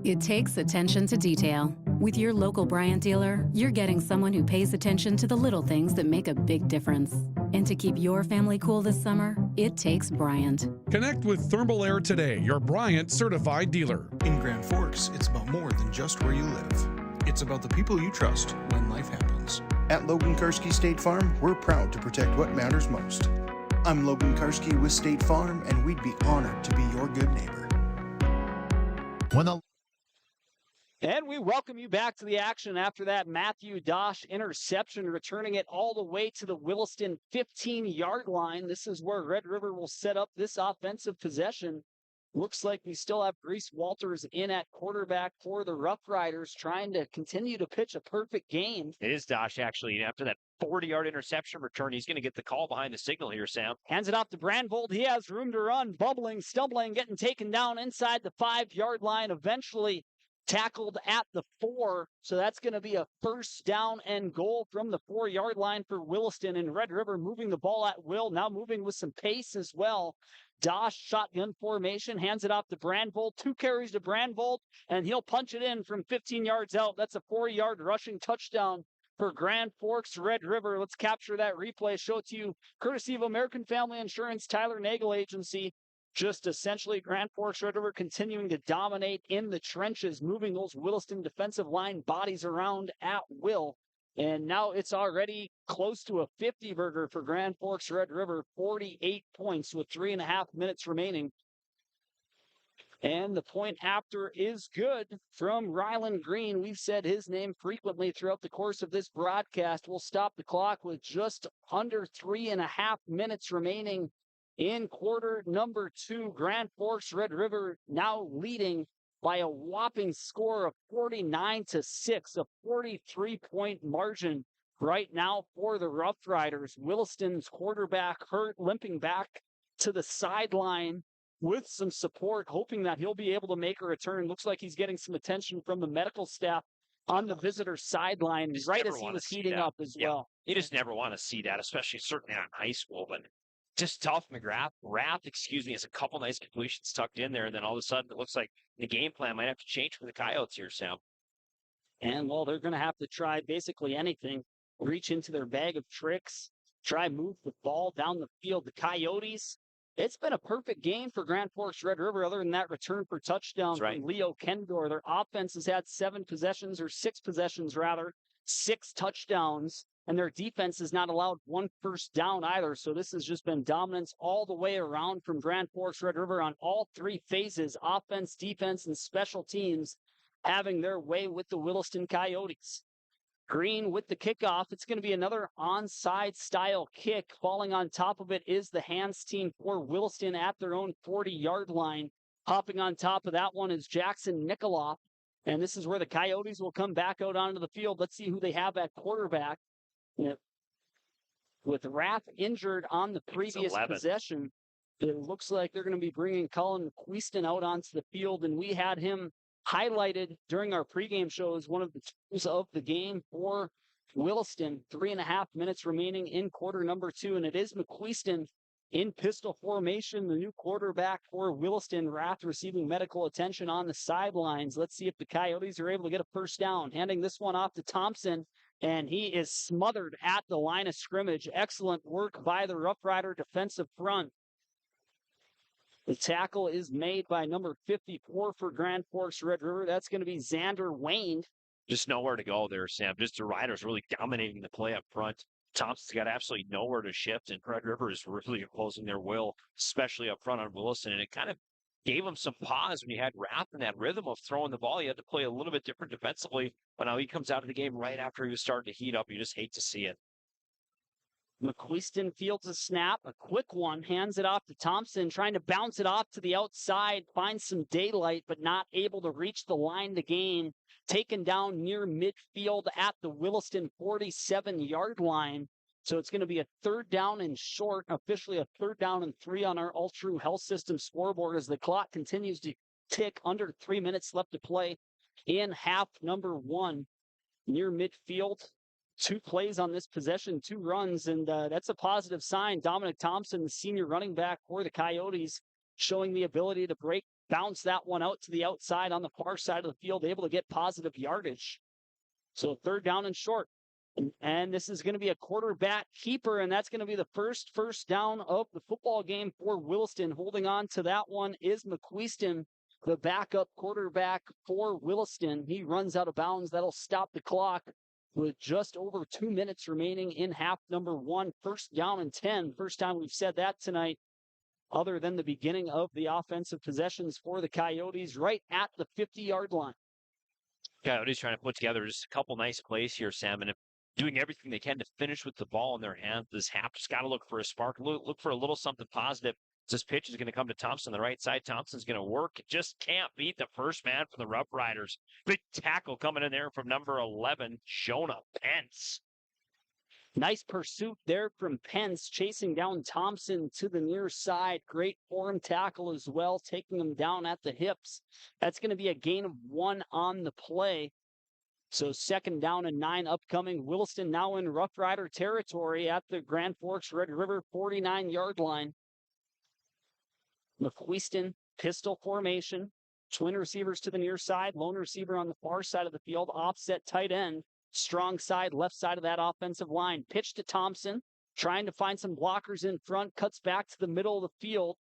It takes attention to detail. With your local Bryant dealer, you're getting someone who pays attention to the little things that make a big difference. And to keep your family cool this summer, it takes Bryant. Connect with Thermal Air today, your Bryant certified dealer. In Grand Forks, it's about more than just where you live. It's about the people you trust when life happens. At Logan Karski State Farm, we're proud to protect what matters most. I'm Logan Karski with State Farm, and we'd be honored to be your good neighbor. And we welcome you back to the action after that Matthew Dosh interception, returning it all the way to the Williston 15-yard line. This is where Red River will set up this offensive possession. Looks like we still have Grease Walters in at quarterback for the Rough Riders, trying to continue to pitch a perfect game. It is Dosh, actually. And after that 40-yard interception return, he's going to get the call behind the signal here, Sam. Hands it off to Brandvold. He has room to run, bubbling, stumbling, getting taken down inside the 5-yard line. Eventually tackled at the 4, so that's going to be a first down and goal from the 4-yard line for Williston, and Red River moving the ball at will, now moving with some pace as well. Dosh shotgun formation, hands it off to Brandvold, 2 carries to Brandvold, and he'll punch it in from 15 yards out. That's a 4-yard rushing touchdown for Grand Forks Red River. Let's capture that replay, show it to you courtesy of American Family Insurance, Tyler Nagel Agency. just essentially Grand Forks Red River continuing to dominate in the trenches, moving those Williston defensive line bodies around at will. And now it's already close to a 50 burger for Grand Forks Red River, 48 points with 3.5 minutes remaining. And the point after is good from Ryland Green. We've said his name frequently throughout the course of this broadcast. We'll stop the clock with just under 3.5 minutes remaining in quarter number 2. Grand Forks Red River now leading by a whopping score of 49-6, a 43-point margin right now for the Rough Riders. Williston's quarterback hurt, limping back to the sideline with some support, hoping that he'll be able to make a return. Looks like he's getting some attention from the medical staff on the visitor sideline right as he was heating up as well. You just never want to see that, especially certainly not in high school, but just tough. Rath, has a couple nice completions tucked in there, and then all of a sudden it looks like the game plan might have to change for the Coyotes here, Sam. And, well, they're going to have to try basically anything, reach into their bag of tricks, try move the ball down the field. The Coyotes, it's been a perfect game for Grand Forks Red River other than that return for touchdown from Leo Kendor. Their offense has had 6 possessions, 6 touchdowns, and their defense has not allowed 1 first down either. So this has just been dominance all the way around from Grand Forks Red River on all 3 phases, offense, defense, and special teams, having their way with the Williston Coyotes. Green with the kickoff. It's going to be another onside style kick. Falling on top of it is the hands team for Williston at their own 40-yard line. Hopping on top of that one is Jackson Nikoloff. And this is where the Coyotes will come back out onto the field. Let's see who they have at quarterback. With Rath injured on the previous possession, it looks like they're going to be bringing Colin McQueeston out onto the field. And we had him highlighted during our pregame show as one of the tools of the game for Williston. 3.5 minutes remaining in quarter number 2, and it is McQueeston in pistol formation, the new quarterback for Williston. Rath receiving medical attention on the sidelines. Let's see if the Coyotes are able to get a first down. Handing this one off to Thompson, and he is smothered at the line of scrimmage. Excellent work by the Rough Rider defensive front. The tackle is made by number 54 for Grand Forks Red River. That's going to be Xander Wayne. Just nowhere to go there, Sam. Just the Riders really dominating the play up front. Thompson's got absolutely nowhere to shift, and Red River is really imposing their will, especially up front on Williston. And it kind of gave them some pause when you had Rath in that rhythm of throwing the ball. You had to play a little bit different defensively, but now he comes out of the game right after he was starting to heat up. You just hate to see it. McQueeston fields a snap, a quick one, hands it off to Thompson, trying to bounce it off to the outside, finds some daylight, but not able to reach the line to gain. Taken down near midfield at the Williston 47-yard line. So it's going to be a 3rd down and short, officially a 3rd down and 3 on our All True Health System scoreboard as the clock continues to tick. Under 3 minutes left to play in half number 1 near midfield. 2 plays on this possession, 2 runs, and that's a positive sign. Dominic Thompson, the senior running back for the Coyotes, showing the ability to bounce that one out to the outside on the far side of the field, able to get positive yardage. So 3rd down and short. And this is going to be a quarterback keeper, and that's going to be the first down of the football game for Williston. Holding on to that one is McQueeston, the backup quarterback for Williston. He runs out of bounds. That'll stop the clock with just over 2 minutes remaining in half number 1. 1st down and 10. First time we've said that tonight, other than the beginning of the offensive possessions for the Coyotes, right at the 50-yard line. Coyotes trying to put together just a couple nice plays here, Sam, and doing everything they can to finish with the ball in their hands. This half just got to look for a spark, look for a little something positive. This pitch is going to come to Thompson on the right side. Thompson's going to work. Just can't beat the first man for the Rough Riders. Big tackle coming in there from number 11, Jonah Pence. Nice pursuit there from Pence, chasing down Thompson to the near side. Great form tackle as well, taking him down at the hips. That's going to be a gain of 1 on the play. So 2nd down and 9 upcoming. Williston now in Rough Rider territory at the Grand Forks Red River 49-yard line. McQueeston, pistol formation. Twin receivers to the near side. Lone receiver on the far side of the field. Offset tight end. Strong side, left side of that offensive line. Pitch to Thompson. Trying to find some blockers in front. Cuts back to the middle of the field.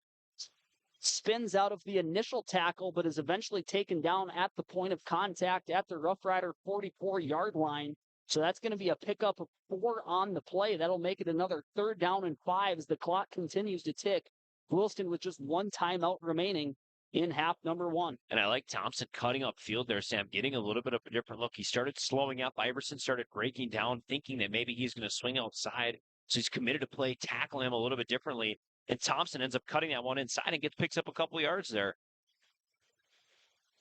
spins out of the initial tackle, but is eventually taken down at the point of contact at the Rough Rider 44-yard line. So that's going to be a pickup of 4 on the play. That'll make it another 3rd down and 5 as the clock continues to tick. Williston with just 1 timeout remaining in half number 1. And I like Thompson cutting upfield there, Sam, getting a little bit of a different look. He started slowing up. Iverson started breaking down, thinking that maybe he's going to swing outside. So he's committed to play, tackle him a little bit differently. And Thompson ends up cutting that one inside and picks up a couple of yards there.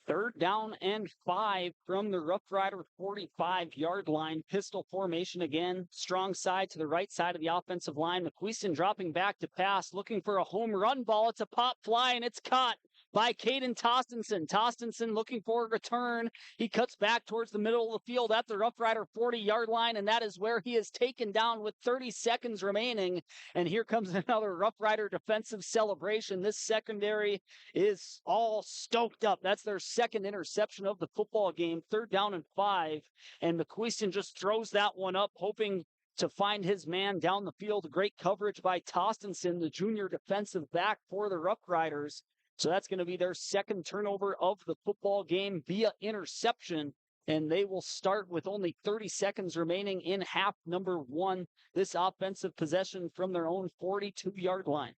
3rd down and 5 from the Rough Rider 45-yard line. Pistol formation again. Strong side to the right side of the offensive line. McQueeston dropping back to pass, looking for a home run ball. It's a pop fly, and it's caught by Caden Tostenson. Tostenson looking for a return. He cuts back towards the middle of the field at the Rough Rider 40-yard line, and that is where he is taken down with 30 seconds remaining. And here comes another Rough Rider defensive celebration. This secondary is all stoked up. That's their second interception of the football game. 3rd down and 5, and McQueeston just throws that one up, hoping to find his man down the field. Great coverage by Tostenson, the junior defensive back for the Rough Riders. So that's going to be their second turnover of the football game via interception, and they will start with only 30 seconds remaining in half number 1. This offensive possession from their own 42-yard line.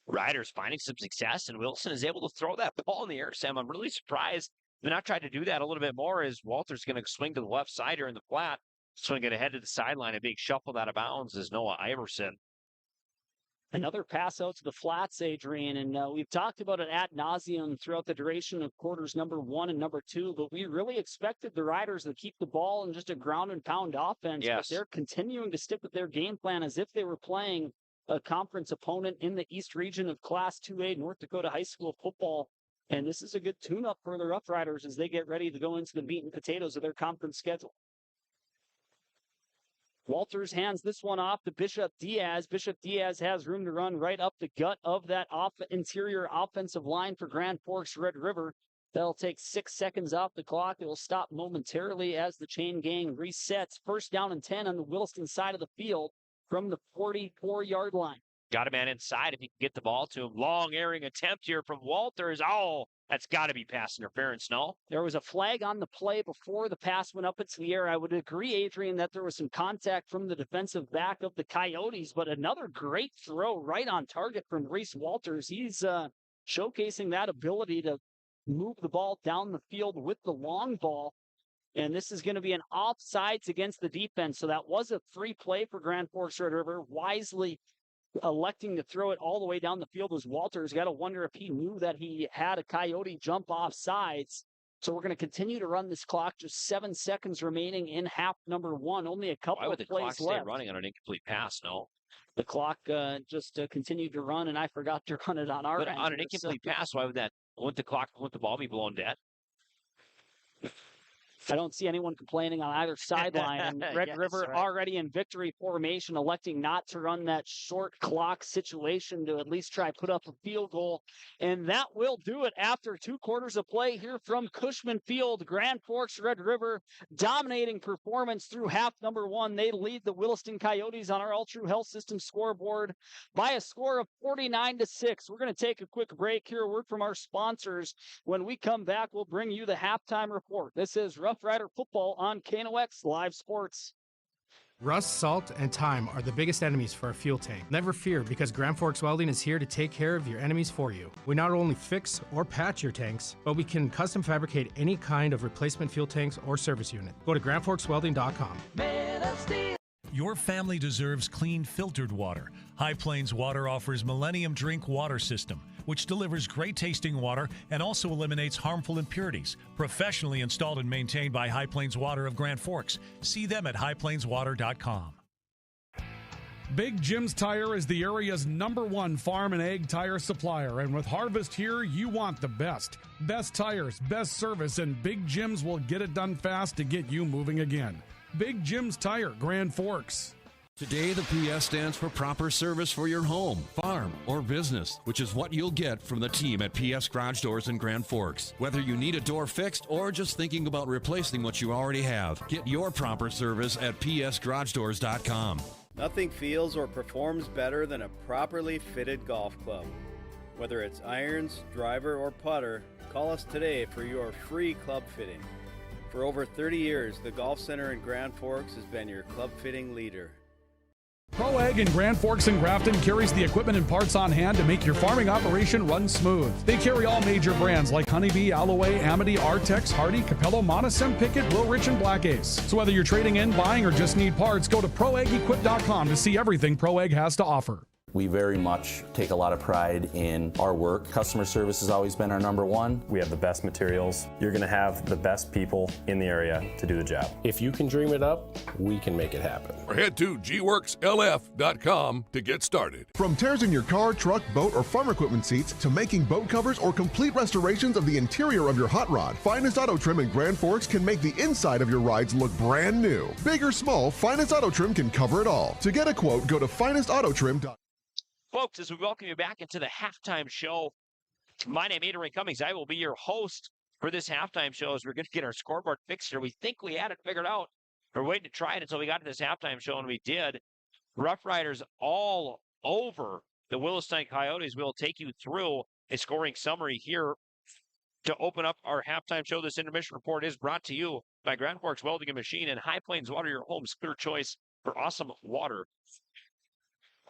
Riders finding some success, and Wilson is able to throw that ball in the air, Sam. I'm really surprised they're not trying to do that a little bit more, as Walter's going to swing to the left side here in the flat, swing it ahead to the sideline and being shuffled out of bounds is Noah Iverson. Another pass out to the flats, Adrian, and we've talked about it ad nauseum throughout the duration of quarters number 1 and number 2, but we really expected the Riders to keep the ball in just a ground and pound offense. Yes. But they're continuing to stick with their game plan as if they were playing a conference opponent in the East region of Class 2A North Dakota high school football. And this is a good tune-up for the Rough Riders as they get ready to go into the meat and potatoes of their conference schedule. Walters hands this one off to Bishop Diaz. Bishop Diaz has room to run right up the gut of that interior offensive line for Grand Forks Red River. That'll take 6 seconds off the clock. It will stop momentarily as the chain gang resets. 1st down and 10 on the Williston side of the field from the 44-yard line. Got a man inside if he can get the ball to him. Long airing attempt here from Walters. Oh, that's got to be pass interference, no? There was a flag on the play before the pass went up into the air. I would agree, Adrian, that there was some contact from the defensive back of the Coyotes, but another great throw right on target from Reese Walters. He's showcasing that ability to move the ball down the field with the long ball. And this is going to be an offsides against the defense. So that was a free play for Grand Forks Red River. Wisely electing to throw it all the way down the field was Walters. Got to wonder if he knew that he had a Coyote jump off sides. So we're going to continue to run this clock. Just 7 seconds remaining in half number 1. Only a couple of plays left. Why would the clock stay running on an incomplete pass? No. The clock just continued to run, and I forgot to run it on our end. On an incomplete pass, why would that? Wouldn't the ball be blown dead? I don't see anyone complaining on either sideline. And Red River already in victory formation, electing not to run that short clock situation to at least try put up a field goal. And that will do it after 2 quarters of play here from Cushman Field. Grand Forks Red River dominating performance through half number 1. They lead the Williston Coyotes on our All True Health System scoreboard by a score of 49-6. We're going to take a quick break here. A word from our sponsors. When we come back, we'll bring you the halftime report. This is Rough Rider Football on KNOX Live Sports. Rust, salt, and time are the biggest enemies for a fuel tank. Never fear, because Grand Forks Welding is here to take care of your enemies for you. We not only fix or patch your tanks, but we can custom fabricate any kind of replacement fuel tanks or service unit. Go to grandforkswelding.com. Your family deserves clean, filtered water. High Plains Water offers Millennium Drink Water System, which delivers great-tasting water and also eliminates harmful impurities. Professionally installed and maintained by High Plains Water of Grand Forks. See them at highplainswater.com. Big Jim's Tire is the area's #1 farm and ag tire supplier, and with harvest here, you want the best. Best tires, best service, and Big Jim's will get it done fast to get you moving again. Big Jim's Tire, Grand Forks. Today, the PS stands for proper service for your home, farm, or business, which is what you'll get from the team at PS Garage Doors in Grand Forks. Whether you need a door fixed or just thinking about replacing what you already have, get your proper service at psgaragedoors.com. Nothing feels or performs better than a properly fitted golf club. Whether it's irons, driver, or putter, call us today for your free club fitting. For over 30 years, the Golf Center in Grand Forks has been your club fitting leader. ProAg in Grand Forks and Grafton carries the equipment and parts on hand to make your farming operation run smooth. They carry all major brands like Honeybee, Alloway, Amity, Artex, Hardy, Capello, Monosem, Pickett, Wilrich, and Black Ace. So whether you're trading in, buying, or just need parts, go to ProAgEquip.com to see everything ProAg has to offer. We very much take a lot of pride in our work. Customer service has always been our number one. We have the best materials. You're going to have the best people in the area to do the job. If you can dream it up, we can make it happen. Or head to gworkslf.com to get started. From tears in your car, truck, boat, or farm equipment seats to making boat covers or complete restorations of the interior of your hot rod, Finest Auto Trim in Grand Forks can make the inside of your rides look brand new. Big or small, Finest Auto Trim can cover it all. To get a quote, go to finestautotrim.com. Folks, as we welcome you back into the halftime show, my name is Adrian Cummings. I will be your host for this halftime show as we're going to get our scoreboard fixed here. We think we had it figured out. We're waiting to try it until we got to this halftime show, and we did. Rough Riders all over the Williston Coyotes. We'll take you through a scoring summary here to open up our halftime show. This intermission report is brought to you by Grand Forks Welding and Machine and High Plains Water, your home's clear choice for awesome water.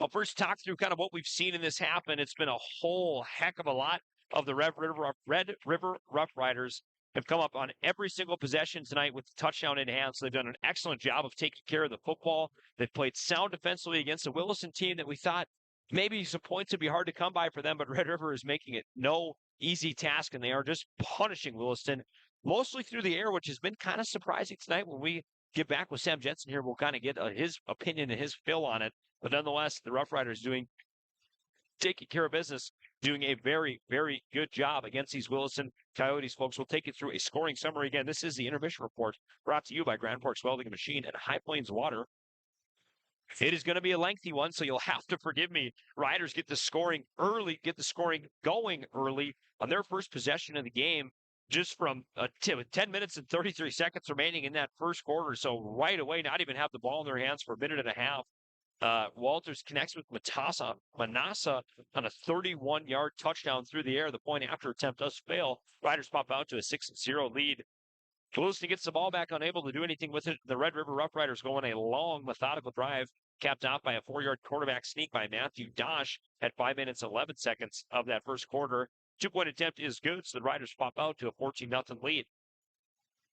I'll first talk through kind of what we've seen in this happen. It's been a whole heck of a lot of the Red River Rough Riders have come up on every single possession tonight with the touchdown in hand. So they've done an excellent job of taking care of the football. They've played sound defensively against a Williston team that we thought maybe some points would be hard to come by for them, but Red River is making it no easy task, and they are just punishing Williston mostly through the air, which has been kind of surprising tonight. When we get back with Sam Jensen here, we'll kind of get his opinion and his feel on it. But nonetheless, the Rough Riders taking care of business, doing a very, very good job against these Williston Coyotes, folks. We'll take you through a scoring summary again. This is the intermission report brought to you by Grand Forks Welding and Machine and High Plains Water. It is going to be a lengthy one, so you'll have to forgive me. Riders get the scoring going early on their first possession of the game, just from 10 minutes and 33 seconds remaining in that first quarter. So right away, not even have the ball in their hands for a minute and a half. Walters connects with Manassa on a 31-yard touchdown through the air. The point after attempt does fail. Riders pop out to a 6-0 lead. Williston gets the ball back, unable to do anything with it. The Red River Rough Riders go on a long, methodical drive, capped off by a 4-yard quarterback sneak by Matthew Dosh at 5 minutes, 11 seconds of that first quarter. 2-point attempt is good, so the Riders pop out to a 14-0 lead.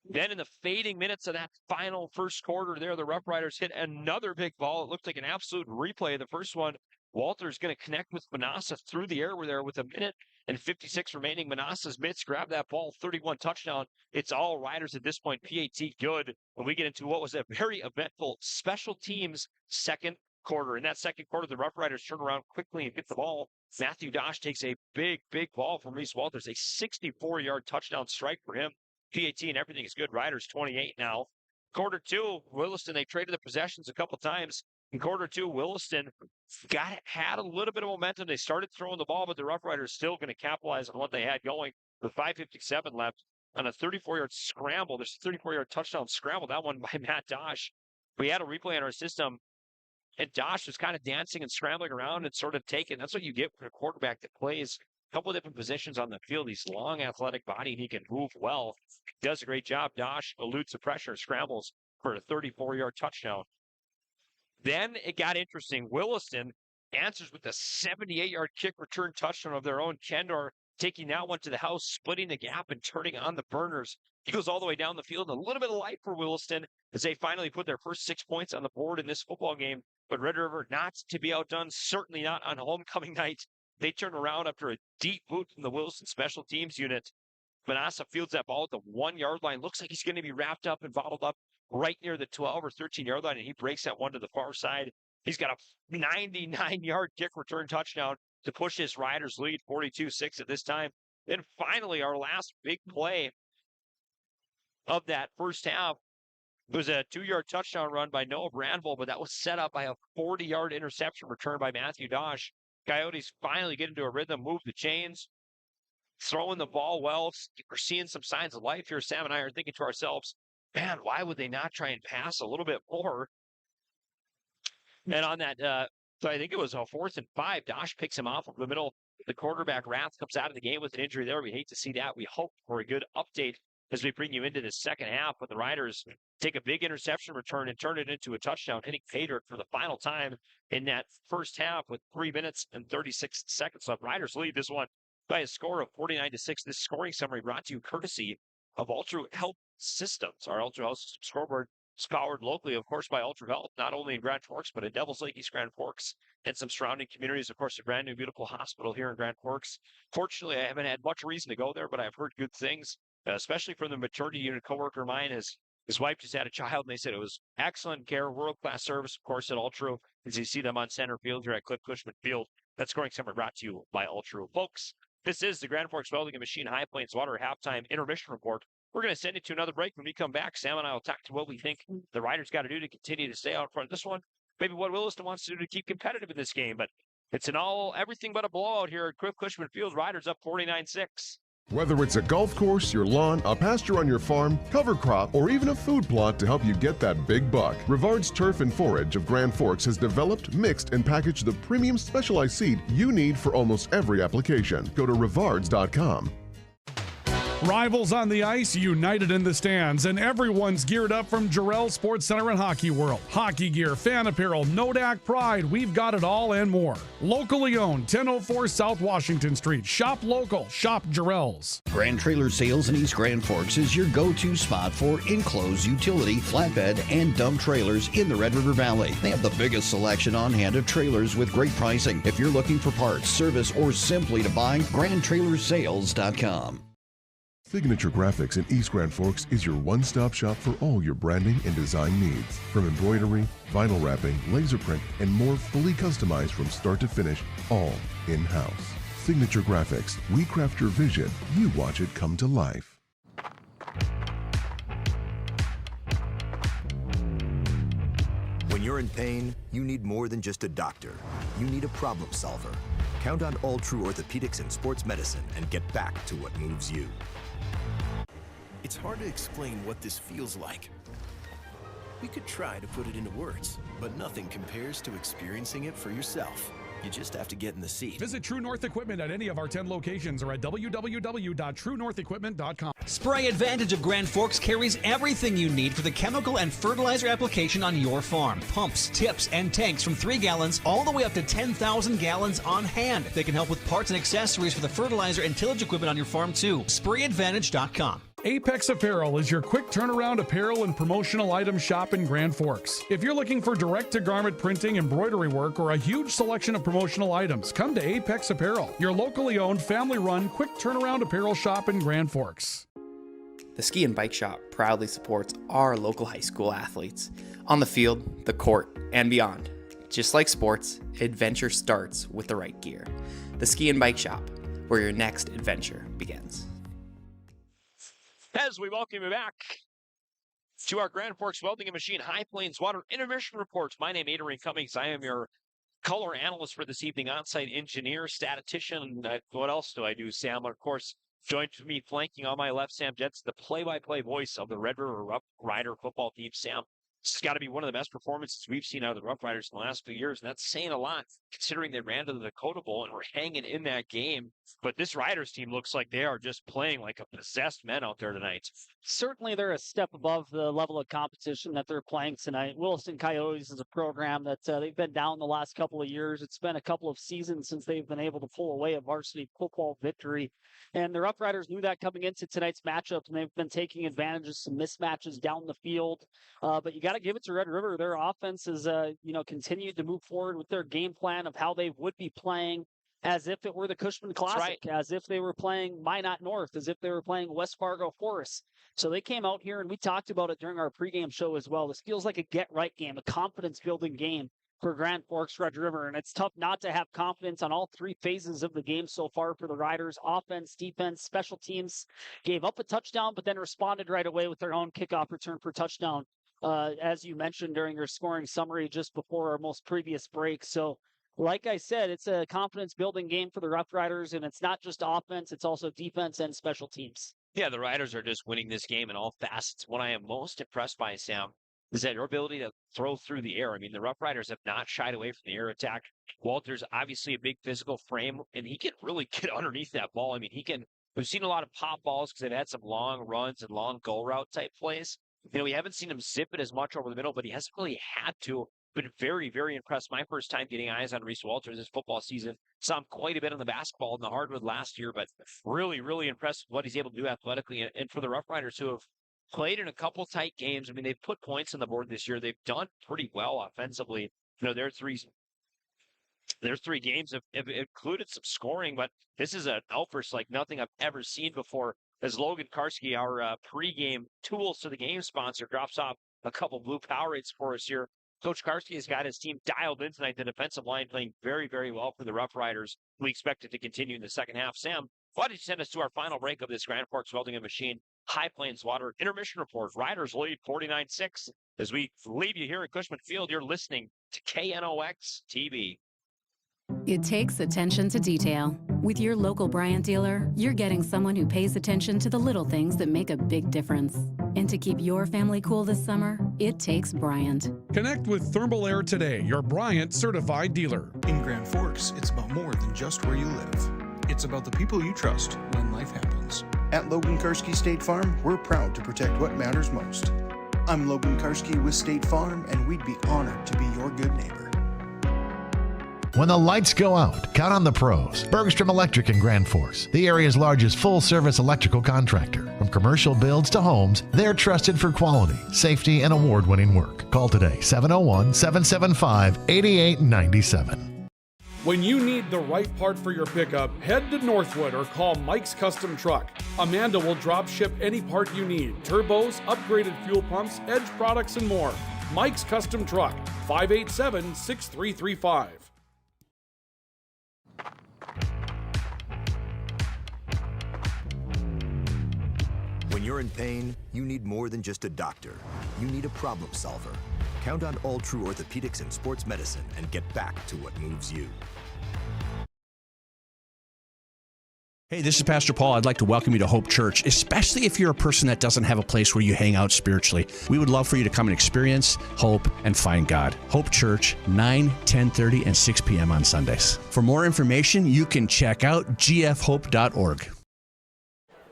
Then in the fading minutes of that final first quarter there, the Rough Riders hit another big ball. It looked like an absolute replay. The first one, Walter's going to connect with Manassa through the air there with a minute and 56 remaining. Manassa's mitts grab that ball, 31 touchdown. It's all Riders at this point, PAT good. When we get into what was a very eventful special teams second quarter. In that second quarter, the Rough Riders turn around quickly and get the ball. Matthew Dosh takes a big, big ball from Reese Walters, a 64-yard touchdown strike for him. PAT and everything is good. Riders 28 now. Quarter two, Williston, they traded the possessions a couple times. In quarter two, Williston had a little bit of momentum. They started throwing the ball, but the Rough Riders still going to capitalize on what they had going with 5:57 left on a 34-yard scramble. There's a 34-yard touchdown scramble, that one by Matt Dosh. We had a replay in our system, and Dosh was kind of dancing and scrambling around and sort of taking. That's what you get for a quarterback that plays a couple of different positions on the field. He's long, athletic body, and he can move well. Does a great job. Dosh eludes the pressure, scrambles for a 34-yard touchdown. Then it got interesting. Williston answers with a 78-yard kick return touchdown of their own. Kendor taking that one to the house, splitting the gap and turning on the burners. He goes all the way down the field. A little bit of light for Williston as they finally put their first 6 points on the board in this football game. But Red River not to be outdone, certainly not on homecoming night. They turn around after a deep boot from the Williston special teams unit. Manassa fields that ball at the 1-yard line. Looks like he's going to be wrapped up and bottled up right near the 12 or 13-yard line, and he breaks that one to the far side. He's got a 99-yard kick return touchdown to push his Riders lead 42-6 at this time. Then finally, our last big play of that first half was a 2-yard touchdown run by Noah Brandville, but that was set up by a 40-yard interception return by Matthew Dosh. Coyotes finally get into a rhythm, move the chains, throwing the ball well. We're seeing some signs of life here. Sam and I are thinking to ourselves, man, why would they not try and pass a little bit more? And on that, so I think it was a 4th and 5. Dosh picks him off over the middle The quarterback, Rath, comes out of the game with an injury there. We hate to see that. We hope for a good update as we bring you into the second half. But the Riders take a big interception return and turn it into a touchdown, hitting pay dirt for the final time in that first half with 3 minutes and 36 seconds left. Riders lead this one by a score of 49-6. This scoring summary brought to you courtesy of Ultra Health Systems. Our Ultra Health Systems scoreboard is powered locally, of course, by Ultra Health, not only in Grand Forks, but in Devils Lake, East Grand Forks, and some surrounding communities. Of course, a brand new, beautiful hospital here in Grand Forks. Fortunately, I haven't had much reason to go there, but I've heard good things, especially from the maternity unit coworker of mine. His wife just had a child, and they said it was excellent care, world-class service, of course, at Ultra, as you see them on center field here at Cliff Cushman Field. That scoring summary brought to you by Ultra. Folks, this is the Grand Forks Welding and Machine High Plains Water halftime intermission report. We're going to send it to another break. When we come back, Sam and I will talk to what we think the Riders got to do to continue to stay out front. This one, maybe what Williston wants to do to keep competitive in this game, but it's everything but a blowout here at Cliff Cushman Field. Riders up 49-6. Whether it's a golf course, your lawn, a pasture on your farm, cover crop, or even a food plot to help you get that big buck, Rivard's Turf and Forage of Grand Forks has developed, mixed, and packaged the premium specialized seed you need for almost every application. Go to rivards.com. Rivals on the ice, united in the stands, and everyone's geared up from Jarrell Sports Center and Hockey World. Hockey gear, fan apparel, Nodak Pride, we've got it all and more. Locally owned, 1004 South Washington Street. Shop local, shop Jarrell's. Grand Trailer Sales in East Grand Forks is your go-to spot for enclosed utility, flatbed, and dump trailers in the Red River Valley. They have the biggest selection on hand of trailers with great pricing. If you're looking for parts, service, or simply to buy, GrandTrailersales.com. Signature Graphics in East Grand Forks is your one-stop shop for all your branding and design needs. From embroidery, vinyl wrapping, laser print, and more fully customized from start to finish, all in-house. Signature Graphics. We craft your vision. You watch it come to life. When you're in pain, you need more than just a doctor. You need a problem solver. Count on All True Orthopedics and Sports Medicine and get back to what moves you. It's hard to explain what this feels like. We could try to put it into words, but nothing compares to experiencing it for yourself. You just have to get in the seat. Visit True North Equipment at any of our 10 locations or at www.truenorthequipment.com. Spray Advantage of Grand Forks carries everything you need for the chemical and fertilizer application on your farm. Pumps, tips, and tanks from 3 gallons all the way up to 10,000 gallons on hand. They can help with parts and accessories for the fertilizer and tillage equipment on your farm too. SprayAdvantage.com. Apex Apparel is your quick turnaround apparel and promotional item shop in Grand Forks. If you're looking for direct-to-garment printing, embroidery work, or a huge selection of promotional items, come to Apex Apparel, your locally owned, family-run, quick turnaround apparel shop in Grand Forks. The Ski and Bike Shop proudly supports our local high school athletes on the field, the court, and beyond. Just like sports, adventure starts with the right gear. The Ski and Bike Shop, where your next adventure begins. As we welcome you back to our Grand Forks Welding and Machine High Plains Water Intermission Report. My name is Adrian Cummings. I am your color analyst for this evening, on-site engineer, statistician. What else do I do, Sam? Of course, joined me flanking on my left, Sam Jetson, the play-by-play voice of the Red River Rough Rider football team. Sam, this has got to be one of the best performances we've seen out of the Rough Riders in the last few years, and that's saying a lot, considering they ran to the Dakota Bowl and were hanging in that game. But this Riders team looks like they are just playing like a possessed men out there tonight. Certainly they're a step above the level of competition that they're playing tonight. Williston Coyotes is a program that they've been down the last couple of years. It's been a couple of seasons since they've been able to pull away a varsity football victory. And the Rough Riders knew that coming into tonight's matchup, and they've been taking advantage of some mismatches down the field. But you got to give it to Red River. Their offense has, continued to move forward with their game plan of how they would be playing as if it were the Cushman Classic, right, as if they were playing Minot North, as if they were playing West Fargo Forest. So they came out here, and we talked about it during our pregame show as well. This feels like a get-right game, a confidence-building game for Grand Forks Red River, and it's tough not to have confidence on all 3 phases of the game so far for the Riders. Offense, defense, special teams gave up a touchdown, but then responded right away with their own kickoff return for touchdown, as you mentioned during your scoring summary just before our most previous break. So, like I said, it's a confidence-building game for the Rough Riders, and it's not just offense, it's also defense and special teams. Yeah, the Riders are just winning this game in all facets. What I am most impressed by, Sam, is that your ability to throw through the air. I mean, the Rough Riders have not shied away from the air attack. Walter's obviously a big physical frame, and he can really get underneath that ball. I mean, we've seen a lot of pop balls because they've had some long runs and long goal route type plays. We haven't seen him zip it as much over the middle, but he hasn't really had to. Been very, very impressed. My first time getting eyes on Reese Walters this football season. Saw him quite a bit on the basketball in the hardwood last year, but really, really impressed with what he's able to do athletically. And for the Rough Riders who have played in a couple tight games, I mean, they've put points on the board this year. They've done pretty well offensively. Their three games have included some scoring, but this is an outburst like nothing I've ever seen before. As Logan Karski, our pregame tools to the game sponsor, drops off a couple blue Powerades for us here. Coach Karski has got his team dialed in tonight. The defensive line playing very, very well for the Rough Riders. We expect it to continue in the second half. Sam, why don't you send us to our final break of this Grand Forks Welding and Machine High Plains Water intermission report? Riders lead 49-6. As we leave you here at Cushman Field, you're listening to KNOX TV. It takes attention to detail. With your local Bryant dealer, you're getting someone who pays attention to the little things that make a big difference. And to keep your family cool this summer, it takes Bryant. Connect with Thermal Air today, your Bryant certified dealer. In Grand Forks, it's about more than just where you live. It's about the people you trust when life happens. At Logan Karski State Farm, we're proud to protect what matters most. I'm Logan Karski with State Farm, and we'd be honored to be your good neighbor. When the lights go out, count on the pros. Bergstrom Electric in Grand Forks, the area's largest full-service electrical contractor. From commercial builds to homes, they're trusted for quality, safety, and award-winning work. Call today, 701-775-8897. When you need the right part for your pickup, head to Northwood or call Mike's Custom Truck. Amanda will drop ship any part you need. Turbos, upgraded fuel pumps, Edge products, and more. Mike's Custom Truck, 587-6335. When you're in pain, you need more than just a doctor. You need a problem solver. Count on All True Orthopedics and Sports Medicine and get back to what moves you. Hey, this is Pastor Paul. I'd like to welcome you to Hope Church, especially if you're a person that doesn't have a place where you hang out spiritually. We would love for you to come and experience hope and find God. Hope Church, 9, 10:30, and 6 p.m. on Sundays. For more information, you can check out gfhope.org.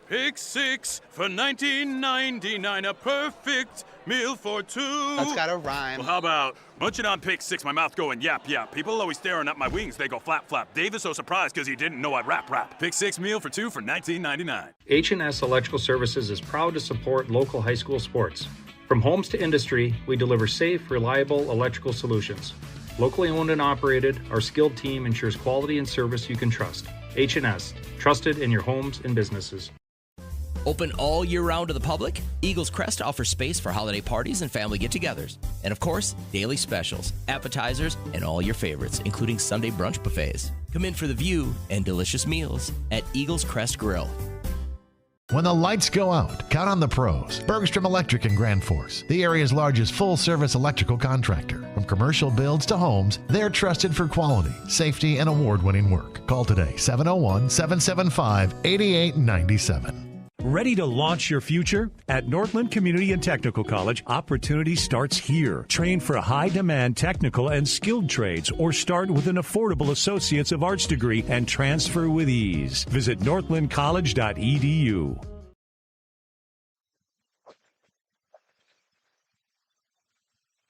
Pick 6 for $19.99, a perfect meal for two. That's gotta rhyme. Well, how about munching on Pick 6, my mouth going yap, yap. People always staring at my wings, they go flap, flap. Dave is so surprised because he didn't know I'd rap. Pick 6 meal for two for $19.99. H&S Electrical Services is proud to support local high school sports. From homes to industry, we deliver safe, reliable electrical solutions. Locally owned and operated, our skilled team ensures quality and service you can trust. H&S, trusted in your homes and businesses. Open all year round to the public, Eagles Crest offers space for holiday parties and family get-togethers. And of course, daily specials, appetizers, and all your favorites, including Sunday brunch buffets. Come in for the view and delicious meals at Eagles Crest Grill. When the lights go out, count on the pros. Bergstrom Electric in Grand Forks, the area's largest full-service electrical contractor. From commercial builds to homes, they're trusted for quality, safety, and award-winning work. Call today, 701-775-8897. Ready to launch your future? At Northland Community and Technical College, opportunity starts here. Train for high-demand technical and skilled trades or start with an affordable Associates of Arts degree and transfer with ease. Visit northlandcollege.edu.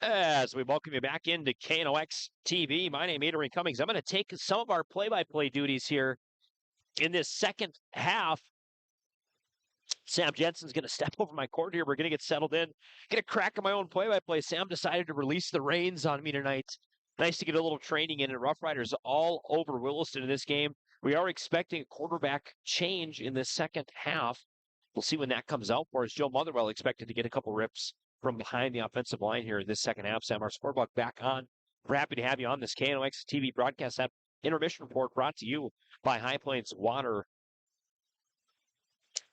As we welcome you back into KNOX TV, my name is Adrian Cummings. I'm going to take some of our play-by-play duties here in this second half. Sam Jensen's going to step over my court here. We're going to get settled in. Get a crack at my own play-by-play. Sam decided to release the reins on me tonight. Nice to get a little training in. And Rough Riders all over Williston in this game. We are expecting a quarterback change in the second half. We'll see when that comes out for us. Joe Motherwell expected to get a couple rips from behind the offensive line here in this second half. Sam, our scorebook back on. We're happy to have you on this KNOX TV broadcast. That intermission report brought to you by High Plains Water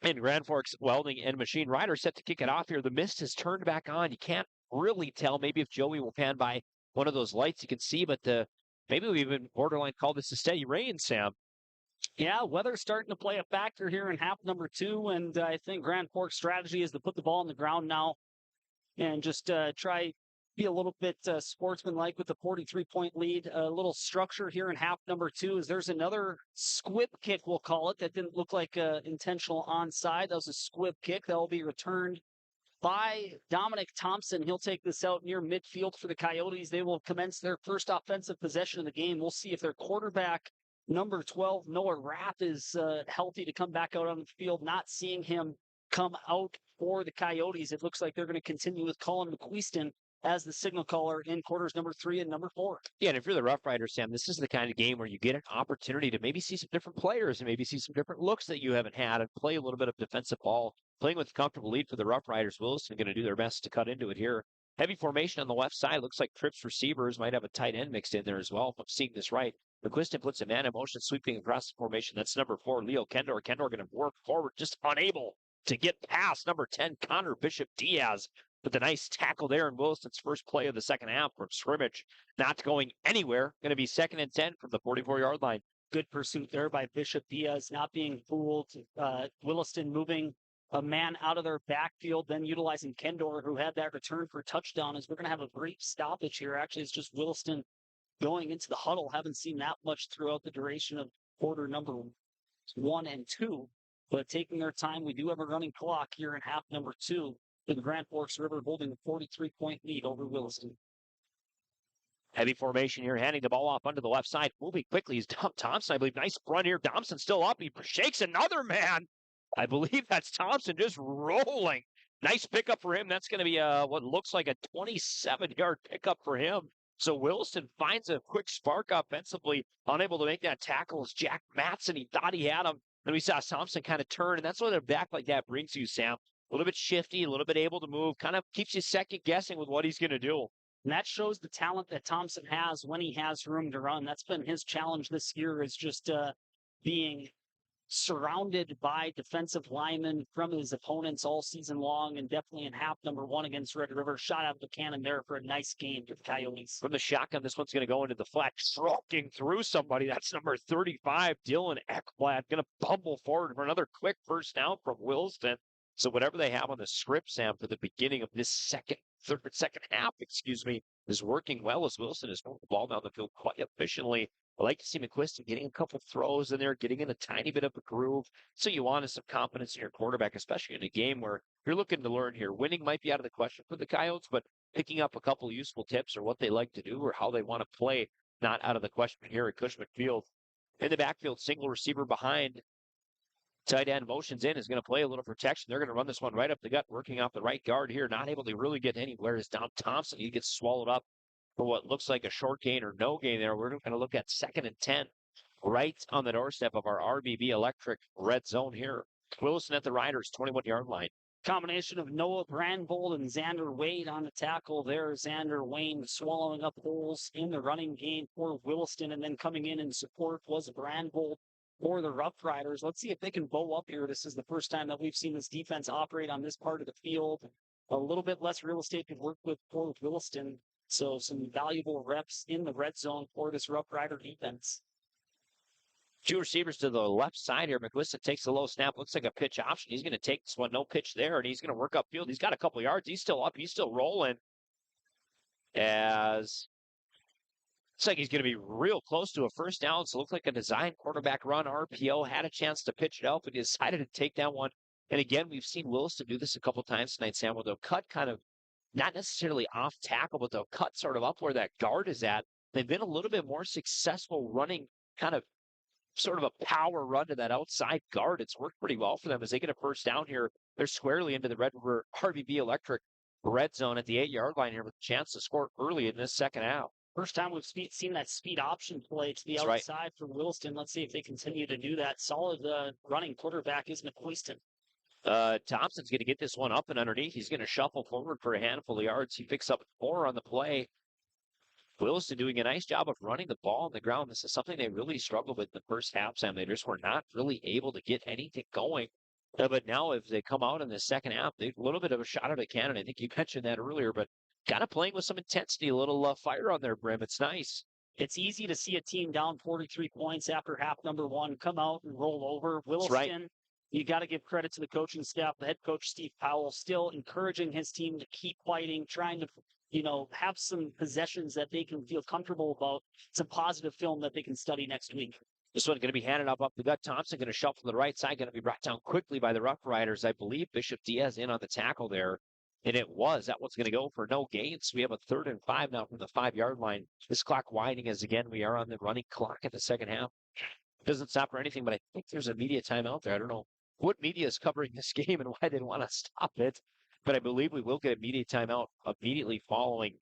and Grand Forks Welding and Machine. Rider set to kick it off here. The mist has turned back on. You can't really tell. Maybe if Joey will pan by one of those lights, you can see, but maybe we even borderline call this a steady rain, Sam. Yeah, weather's starting to play a factor here in half number 2, and I think Grand Forks' strategy is to put the ball on the ground now. and just try be a little bit sportsmanlike with the 43-point lead. A little structure here in half number 2 is there's another squib kick, we'll call it, that didn't look like intentional onside. That was a squib kick that will be returned by Dominic Thompson. He'll take this out near midfield for the Coyotes. They will commence their first offensive possession of the game. We'll see if their quarterback, number 12, Noah Rapp, is healthy to come back out on the field. Not seeing him come out for the Coyotes. It looks like they're going to continue with Colin McQueeston as the signal caller in quarters number 3 and number 4. Yeah, and if you're the Rough Riders, Sam, this is the kind of game where you get an opportunity to maybe see some different players and maybe see some different looks that you haven't had and play a little bit of defensive ball. Playing with a comfortable lead for the Rough Riders. Williston going to do their best to cut into it here. Heavy formation on the left side. Looks like Tripp's receivers might have a tight end mixed in there as well, if I'm seeing this right. McQuiston puts a man in motion, sweeping across the formation. That's number 4, Leo Kendor. Kendor going to work forward, just unable to get past number 10, Connor Bishop Diaz. With a nice tackle there in Williston's first play of the second half from scrimmage. Not going anywhere. Going to be 2nd and 10 from the 44-yard line. Good pursuit there by Bishop Diaz, not being fooled. Williston moving a man out of their backfield, then utilizing Kendor, who had that return for a touchdown, as we're going to have a brief stoppage here. Actually, it's just Williston going into the huddle. Haven't seen that much throughout the duration of quarter number 1 and 2, but taking their time. We do have a running clock here in half number 2. The Grand Forks River holding a 43-point lead over Williston. Heavy formation here, handing the ball off onto the left side. Moving quickly is Thompson, I believe. Nice run here. Thompson still up. He shakes another man. I believe that's Thompson just rolling. Nice pickup for him. That's going to be what looks like a 27-yard pickup for him. So Williston finds a quick spark offensively. Unable to make that tackle is Jack Matson. He thought he had him. Then we saw Thompson kind of turn, and that's what a back like that brings you, Sam. A little bit shifty, a little bit able to move, kind of keeps you second guessing with what he's going to do. And that shows the talent that Thompson has when he has room to run. That's been his challenge this year, is just being surrounded by defensive linemen from his opponents all season long, and definitely in half number 1 against Red River. Shot out of the cannon there for a nice game for the Coyotes. From the shotgun, this one's going to go into the flat, trucking through somebody. That's number 35, Dylan Ekblad, going to bumble forward for another quick first down from Williston. So whatever they have on the script, Sam, for the beginning of this second half, is working well as Williston is moving the ball down the field quite efficiently. I like to see McQuiston getting a couple throws in there, getting in a tiny bit of a groove. So you want some confidence in your quarterback, especially in a game where you're looking to learn here. Winning might be out of the question for the Coyotes, but picking up a couple useful tips or what they like to do or how they want to play, not out of the question here at Cushman Field. In the backfield, single receiver behind. Tight end motions in, is going to play a little protection. They're going to run this one right up the gut, working off the right guard here. Not able to really get anywhere is Dom Thompson. He gets swallowed up for what looks like a short gain or no gain there. We're going to look at 2nd and 10 right on the doorstep of our RBB Electric red zone here. Williston at the Riders, 21-yard line. Combination of Noah Brandvold and Xander Wade on the tackle there. Xander Wade swallowing up holes in the running game for Williston, and then coming in support was Brandvold for the Rough Riders. Let's see if they can bow up here. This is the first time that we've seen this defense operate on this part of the field. A little bit less real estate to work with for Williston. So some valuable reps in the red zone for this Rough Rider defense. 2 receivers to the left side here. McQuiston takes the low snap. Looks like a pitch option. He's going to take this one. No pitch there, and he's going to work upfield. He's got a couple yards. He's still up. He's still rolling. As looks like he's going to be real close to a first down. So it looked like a design quarterback run. RPO had a chance to pitch it out, but he decided to take that one. And again, we've seen Williston do this a couple times tonight, Sam, where they'll cut kind of, not necessarily off tackle, but they'll cut sort of up where that guard is at. They've been a little bit more successful running kind of sort of a power run to that outside guard. It's worked pretty well for them as they get a first down here. They're squarely into the Red River RBB Electric red zone at the 8-yard line here with a chance to score early in this second half. First time we've seen that speed option play to the outside for Williston. Let's see if they continue to do that. Solid running quarterback is McQueeston. Thompson's going to get this one up and underneath. He's going to shuffle forward for a handful of yards. He picks up 4 on the play. Williston doing a nice job of running the ball on the ground. This is something they really struggled with in the first half, Sam. They just were not really able to get anything going. But now if they come out in the second half, they've a little bit of a shot at a cannon. I think you mentioned that earlier, but kind of playing with some intensity, a little fire on their brim. It's nice. It's easy to see a team down 43 points after half number 1 come out and roll over. Williston you got to give credit to the coaching staff, the head coach, Steve Powell, still encouraging his team to keep fighting, trying to, have some possessions that they can feel comfortable about. It's a positive film that they can study next week. This one's going to be handed up the gut. Thompson going to shuffle to the right side, going to be brought down quickly by the Rough Riders. I believe Bishop Diaz in on the tackle there. And it was. That one's going to go for no gains. We have a 3rd and 5 now from the 5-yard line. This clock winding as, again, we are on the running clock in the second half. Doesn't stop for anything, but I think there's a media timeout there. I don't know what media is covering this game and why they want to stop it. But I believe we will get a media timeout immediately following.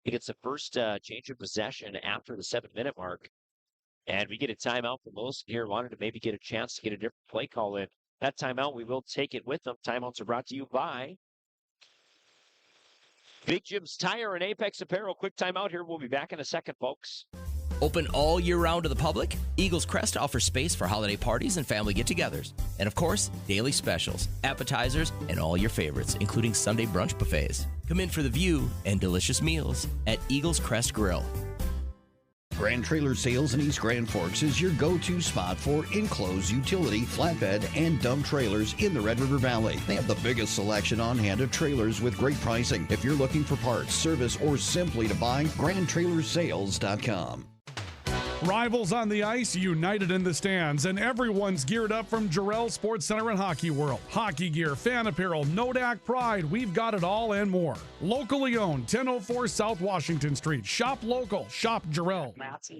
It gets the first change of possession after the 7-minute mark. And we get a timeout from Williston here. Wanted to maybe get a chance to get a different play call in. That timeout, we will take it with them. Timeouts are brought to you by Big Jim's Tire and Apex Apparel. Quick timeout here. We'll be back in a second, folks. Open all year round to the public, Eagles Crest offers space for holiday parties and family get-togethers. And of course, daily specials, appetizers, and all your favorites, including Sunday brunch buffets. Come in for the view and delicious meals at Eagles Crest Grill. Grand Trailer Sales in East Grand Forks is your go-to spot for enclosed utility, flatbed, and dump trailers in the Red River Valley. They have the biggest selection on hand of trailers with great pricing. If you're looking for parts, service, or simply to buy, GrandTrailersSales.com. Rivals on the ice, united in the stands, and everyone's geared up from Jarrell Sports Center and Hockey World. Hockey gear, fan apparel, Nodak Pride, we've got it all and more. Locally owned, 1004 South Washington Street. Shop local, shop Jarrell.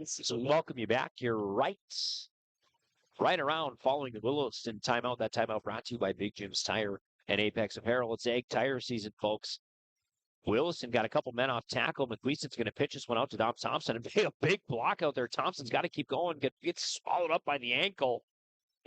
So we welcome you back. You're right around following the Williston timeout. That timeout brought to you by Big Jim's Tire and Apex Apparel. It's egg tire season, folks. Williston got a couple men off tackle. McQueeson's going to pitch this one out to Dom Thompson. And a big block out there. Thompson's got to keep going. Gets swallowed up by the ankle.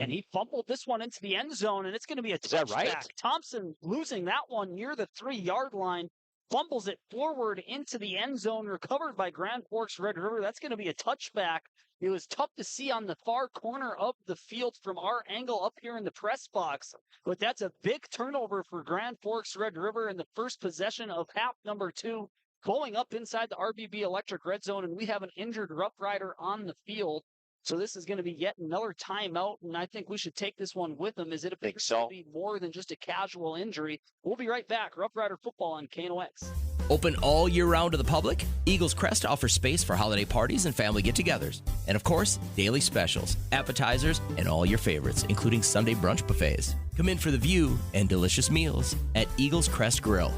And he fumbled this one into the end zone, and it's going to be a touchback. Is that right? Thompson losing that one near the 3-yard line. Fumbles it forward into the end zone, recovered by Grand Forks Red River. That's going to be a touchback. It was tough to see on the far corner of the field from our angle up here in the press box. But that's a big turnover for Grand Forks Red River in the first possession of half number 2, going up inside the RBB Electric red zone, and we have an injured Rough Rider on the field. So this is going to be yet another timeout, and I think we should take this one with them, as it appears to be more than just a casual injury. We'll be right back. Rough Rider football on KNOX. Open all year round to the public, Eagles Crest offers space for holiday parties and family get-togethers. And of course, daily specials, appetizers, and all your favorites, including Sunday brunch buffets. Come in for the view and delicious meals at Eagles Crest Grill.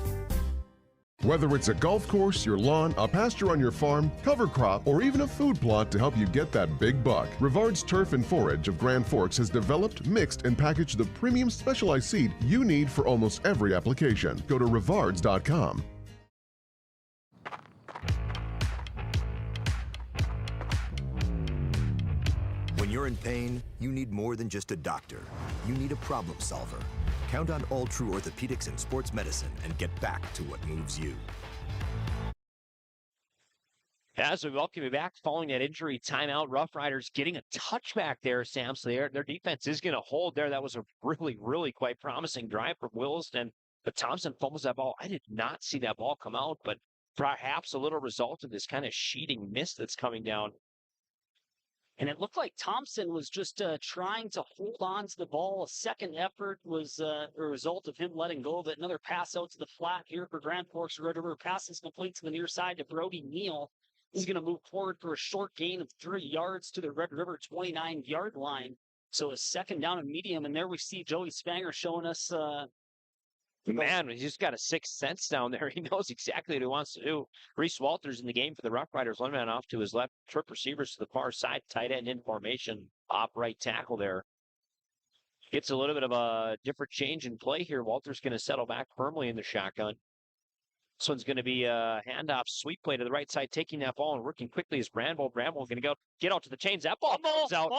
Whether it's a golf course, your lawn, a pasture on your farm, cover crop, or even a food plot to help you get that big buck, Rivard's Turf and Forage of Grand Forks has developed, mixed, and packaged the premium specialized seed you need for almost every application. Go to rivards.com. When you're in pain, you need more than just a doctor. You need a problem solver. Count on All True Orthopedics and Sports Medicine and get back to what moves you. As we welcome you back following that injury timeout, Rough Riders getting a touchback there, Sam. So their defense is going to hold there. That was a really, really quite promising drive from Williston. But Thompson fumbles that ball. I did not see that ball come out, but perhaps a little result of this kind of sheeting mist that's coming down. And it looked like Thompson was just trying to hold on to the ball. A second effort was a result of him letting go of it. Another pass out to the flat here for Grand Forks Red River. Pass is complete to the near side to Brody Neal. He's going to move forward for a short gain of 3 yards to the Red River 29-yard line. So a second down and medium. And there we see Joey Spanger showing us. Man, he's just got a sixth sense down there. He knows exactly what he wants to do. Reese Walters in the game for the Rough Riders. One man off to his left. Trip receivers to the far side. Tight end in formation. Off right tackle there. Gets a little bit of a different change in play here. Walters going to settle back firmly in the shotgun. This one's going to be a handoff sweep play to the right side, taking that ball and working quickly as Bramble. Bramble going to get out to the chains. That ball falls out.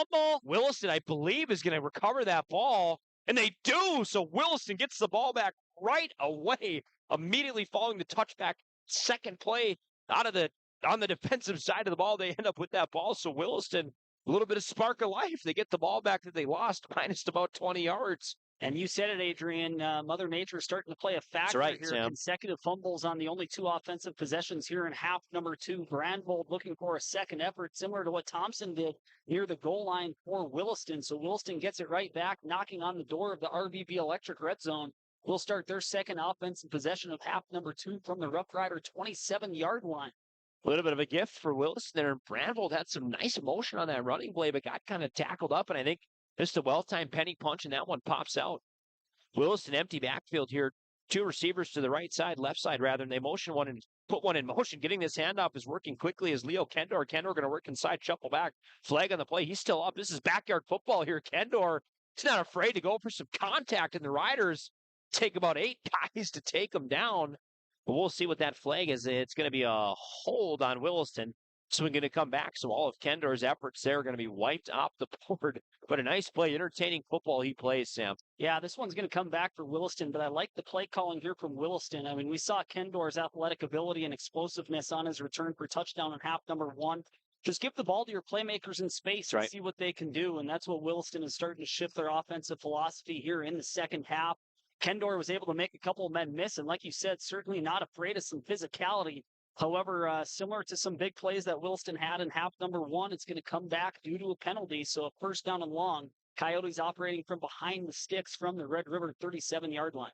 Williston, I believe, is going to recover that ball. And they do. So Williston gets the ball back right away, immediately following the touchback. Second play on the defensive side of the ball. They end up with that ball. So Williston, a little bit of spark of life. They get the ball back that they lost, minus about 20 yards. And you said it, Adrian. Mother Nature is starting to play a factor right, here. Sam. Consecutive fumbles on the only 2 offensive possessions here in half number 2. Brandvold looking for a second effort, similar to what Thompson did near the goal line for Williston. So Williston gets it right back, knocking on the door of the RVB Electric red zone. Will start their second offensive possession of half number 2 from the Rough Rider 27-yard line. A little bit of a gift for Williston there. Brandvold had some nice motion on that running play, but got kind of tackled up, and I think just a well-timed penny punch, and that one pops out. Williston empty backfield here. 2 receivers to the right side, left side rather, and they motion one and put one in motion. Getting this handoff is working quickly as Leo Kendor. Kendor going to work inside, shuffle back, flag on the play. He's still up. This is backyard football here. Kendor, he's not afraid to go for some contact, and the Riders take about 8 guys to take him down. But we'll see what that flag is. It's going to be a hold on Williston. Swing going to come back, so all of Kendor's efforts there are going to be wiped off the board. But a nice play, entertaining football he plays, Sam. Yeah, this one's going to come back for Williston, but I like the play calling here from Williston. I mean, we saw Kendor's athletic ability and explosiveness on his return for touchdown in half number 1. Just give the ball to your playmakers in space and see what they can do, and that's what Williston is starting to shift their offensive philosophy here in the second half. Kendor was able to make a couple of men miss, and like you said, certainly not afraid of some physicality. However, similar to some big plays that Williston had in half number 1, it's going to come back due to a penalty. So a first down and long. Coyotes operating from behind the sticks from the Red River 37-yard line.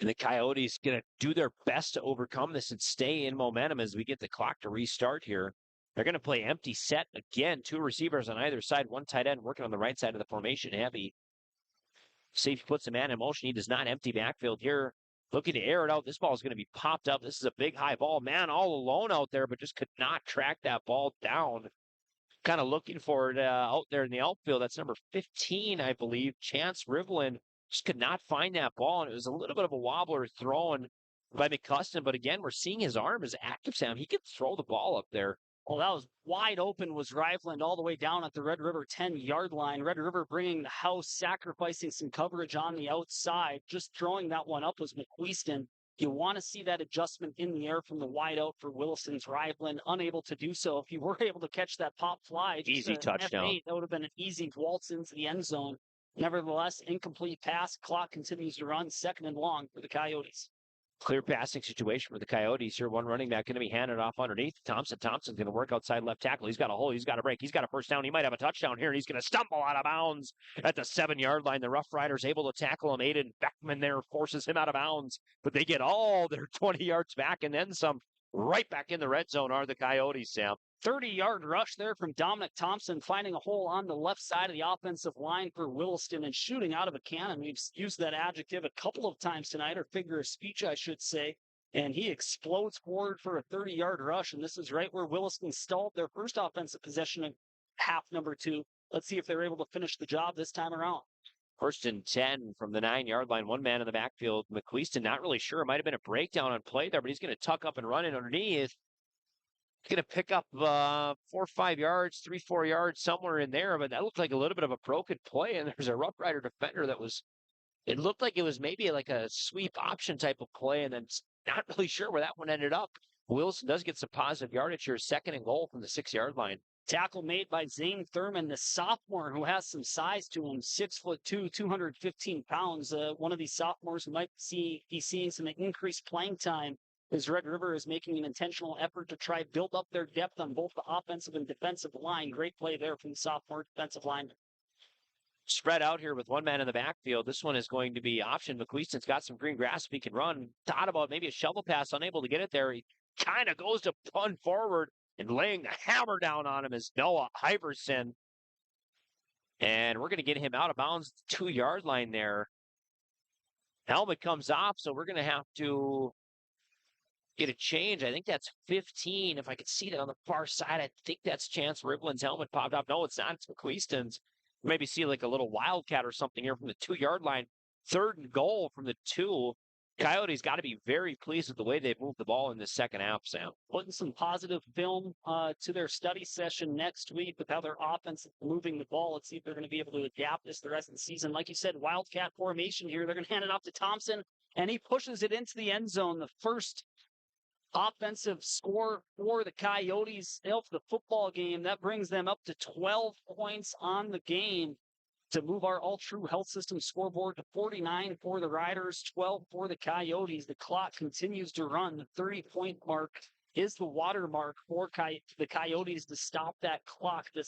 And the Coyotes going to do their best to overcome this and stay in momentum as we get the clock to restart here. They're going to play empty set again. 2 receivers on either side, 1 tight end working on the right side of the formation heavy. Safety puts a man in motion. He does not empty backfield here. Looking to air it out. This ball is going to be popped up. This is a big high ball. Man all alone out there, but just could not track that ball down. Kind of looking for it out there in the outfield. That's number 15, I believe. Chance Rivlin just could not find that ball. And it was a little bit of a wobbler thrown by McCuston. But again, we're seeing his arm is active, Sam. He could throw the ball up there. Well, that was wide open, was Riveland all the way down at the Red River 10-yard line. Red River bringing the house, sacrificing some coverage on the outside. Just throwing that one up was McQueeston. You want to see that adjustment in the air from the wide out for Williston's Riveland. Unable to do so. If you were able to catch that pop fly, easy touchdown. F8, that would have been an easy waltz into the end zone. Nevertheless, incomplete pass. Clock continues to run. Second and long for the Coyotes. Clear passing situation for the Coyotes here. 1 running back going to be handed off underneath. Thompson's going to work outside left tackle. He's got a hole. He's got a break. He's got a first down. He might have a touchdown here. And he's going to stumble out of bounds at the 7-yard line. The Rough Riders able to tackle him. Aiden Beckman there forces him out of bounds. But they get all their 20 yards back and then some. Right back in the red zone are the Coyotes, Sam. 30-yard rush there from Dominic Thompson, finding a hole on the left side of the offensive line for Williston and shooting out of a cannon. We've used that adjective a couple of times tonight, or figure of speech, I should say. And he explodes forward for a 30-yard rush. And this is right where Williston stalled their first offensive possession in half number 2. Let's see if they're able to finish the job this time around. First and 10 from the 9-yard line. 1 man in the backfield. McQueeston, not really sure. It might have been a breakdown on play there, but he's going to tuck up and run in underneath. He's going to pick up 4 or 5 yards, 3, 4 yards, somewhere in there. But that looked like a little bit of a broken play. And there's a Rough Rider defender that was, it looked like it was maybe like a sweep option type of play. And then not really sure where that one ended up. Wilson does get some positive yardage here. 2nd and goal from the 6-yard line. Tackle made by Zane Thurman, the sophomore who has some size to him, 6'2", 215 pounds. One of these sophomores who might be seeing some increased playing time as Red River is making an intentional effort to try build up their depth on both the offensive and defensive line. Great play there from the sophomore defensive lineman. Spread out here with 1 man in the backfield. This one is going to be option. McQueeston's got some green grass if he can run. Thought about maybe a shovel pass, unable to get it there. He kind of goes to run forward. And laying the hammer down on him is Noah Iverson. And we're going to get him out of bounds at the 2-yard line there. Helmet comes off, so we're going to have to get a change. I think that's 15. If I could see that on the far side, I think that's Chance Rivlin's helmet popped off. No, it's not. It's McQueeston's. Maybe see like a little wildcat or something here from the 2-yard line. 3rd and goal from the 2. Coyotes got to be very pleased with the way they've moved the ball in this second half, Sam. Putting some positive film to their study session next week with how their offense is moving the ball. Let's see if they're going to be able to adapt this the rest of the season. Like you said, wildcat formation here. They're going to hand it off to Thompson, and he pushes it into the end zone. The first offensive score for the Coyotes of the football game. That brings them up to 12 points on the game. to move our All True Health System scoreboard to 49 for the Riders, 12 for the Coyotes. The clock continues to run. The 30-point mark is the watermark for the Coyotes to stop that clock, to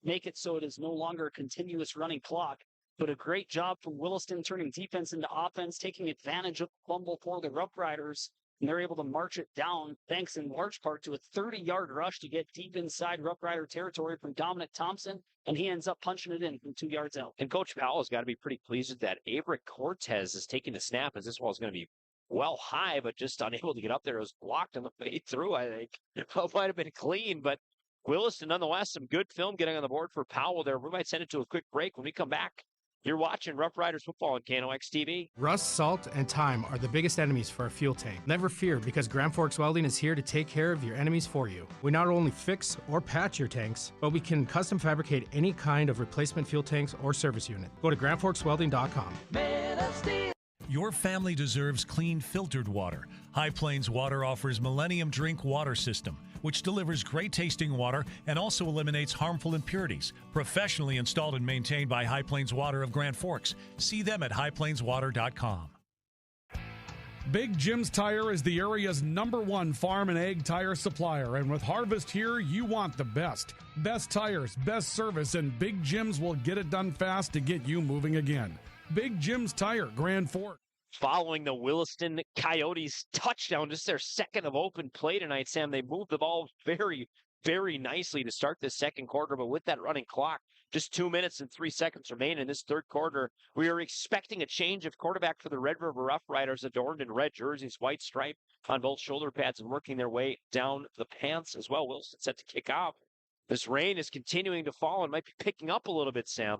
make it so it is no longer a continuous running clock. But a great job from Williston turning defense into offense, taking advantage of the fumble for the Rough Riders. And they're able to march it down, thanks in large part to a 30-yard rush to get deep inside Rough Rider territory from Dominic Thompson, and he ends up punching it in from 2 yards out. And Coach Powell's got to be pretty pleased with that. Abrick Cortez is taking the snap as this ball is going to be well high, but just unable to get up there. It was blocked on the way through, I think. It might have been clean, but Williston, nonetheless, some good film getting on the board for Powell there. We might send it to a quick break. When we come back, you're watching Rough Riders football on KNOX TV. Rust, salt, and time are the biggest enemies for a fuel tank. Never fear, because Grand Forks Welding is here to take care of your enemies for you. We not only fix or patch your tanks, but we can custom fabricate any kind of replacement fuel tanks or service unit. Go to grandforkswelding.com. Your family deserves clean, filtered water. High Plains Water offers Millennium Drink Water System, which delivers great tasting water and also eliminates harmful impurities. Professionally installed and maintained by High Plains Water of Grand Forks. See them at highplainswater.com. Big Jim's Tire is the area's #1 farm and ag tire supplier, and with harvest here, you want the best. Best tires, best service, and Big Jim's will get it done fast to get you moving again. Big Jim's Tire, Grand Forks. Following the Williston Coyotes touchdown, just their second of open play tonight, Sam, they moved the ball very, very nicely to start this second quarter, but with that running clock, just 2 minutes and 3 seconds remain in this third quarter, we are expecting a change of quarterback for the Red River Rough Riders, adorned in red jerseys, white stripe on both shoulder pads, and working their way down the pants as well. Williston set to kick off. This rain is continuing to fall and might be picking up a little bit, Sam.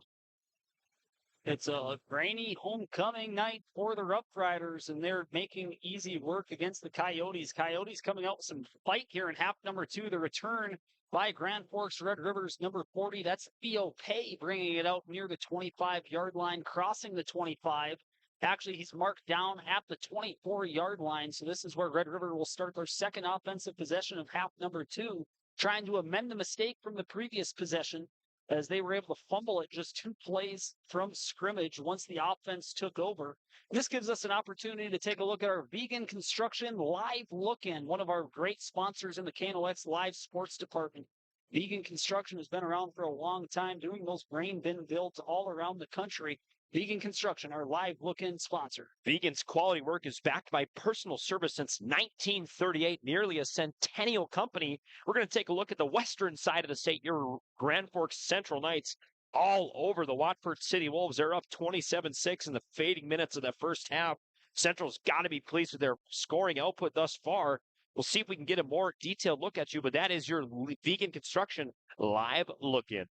It's a rainy homecoming night for the Rough Riders, and they're making easy work against the Coyotes. Coyotes coming out with some fight here in half number 2. The return by Grand Forks Red Rivers number 40. That's Theo Pay bringing it out near the 25-yard line, crossing the 25. Actually, he's marked down at the 24-yard line, so this is where Red River will start their second offensive possession of half number 2, trying to amend the mistake from the previous possession, as they were able to fumble it just 2 plays from scrimmage once the offense took over. This gives us an opportunity to take a look at our Vegan Construction Live Look-In, one of our great sponsors in the KNOX Live Sports Department. Vegan Construction has been around for a long time, doing those grain bin builds all around the country. Vegan Construction, our Live Look-In sponsor. Vegan's quality work is backed by personal service since 1938, nearly a centennial company. We're going to take a look at the western side of the state. Your Grand Forks Central Knights all over the Watford City Wolves. They're up 27-6 in the fading minutes of the first half. Central's got to be pleased with their scoring output thus far. We'll see if we can get a more detailed look at you, but that is your Vegan Construction Live Look-In.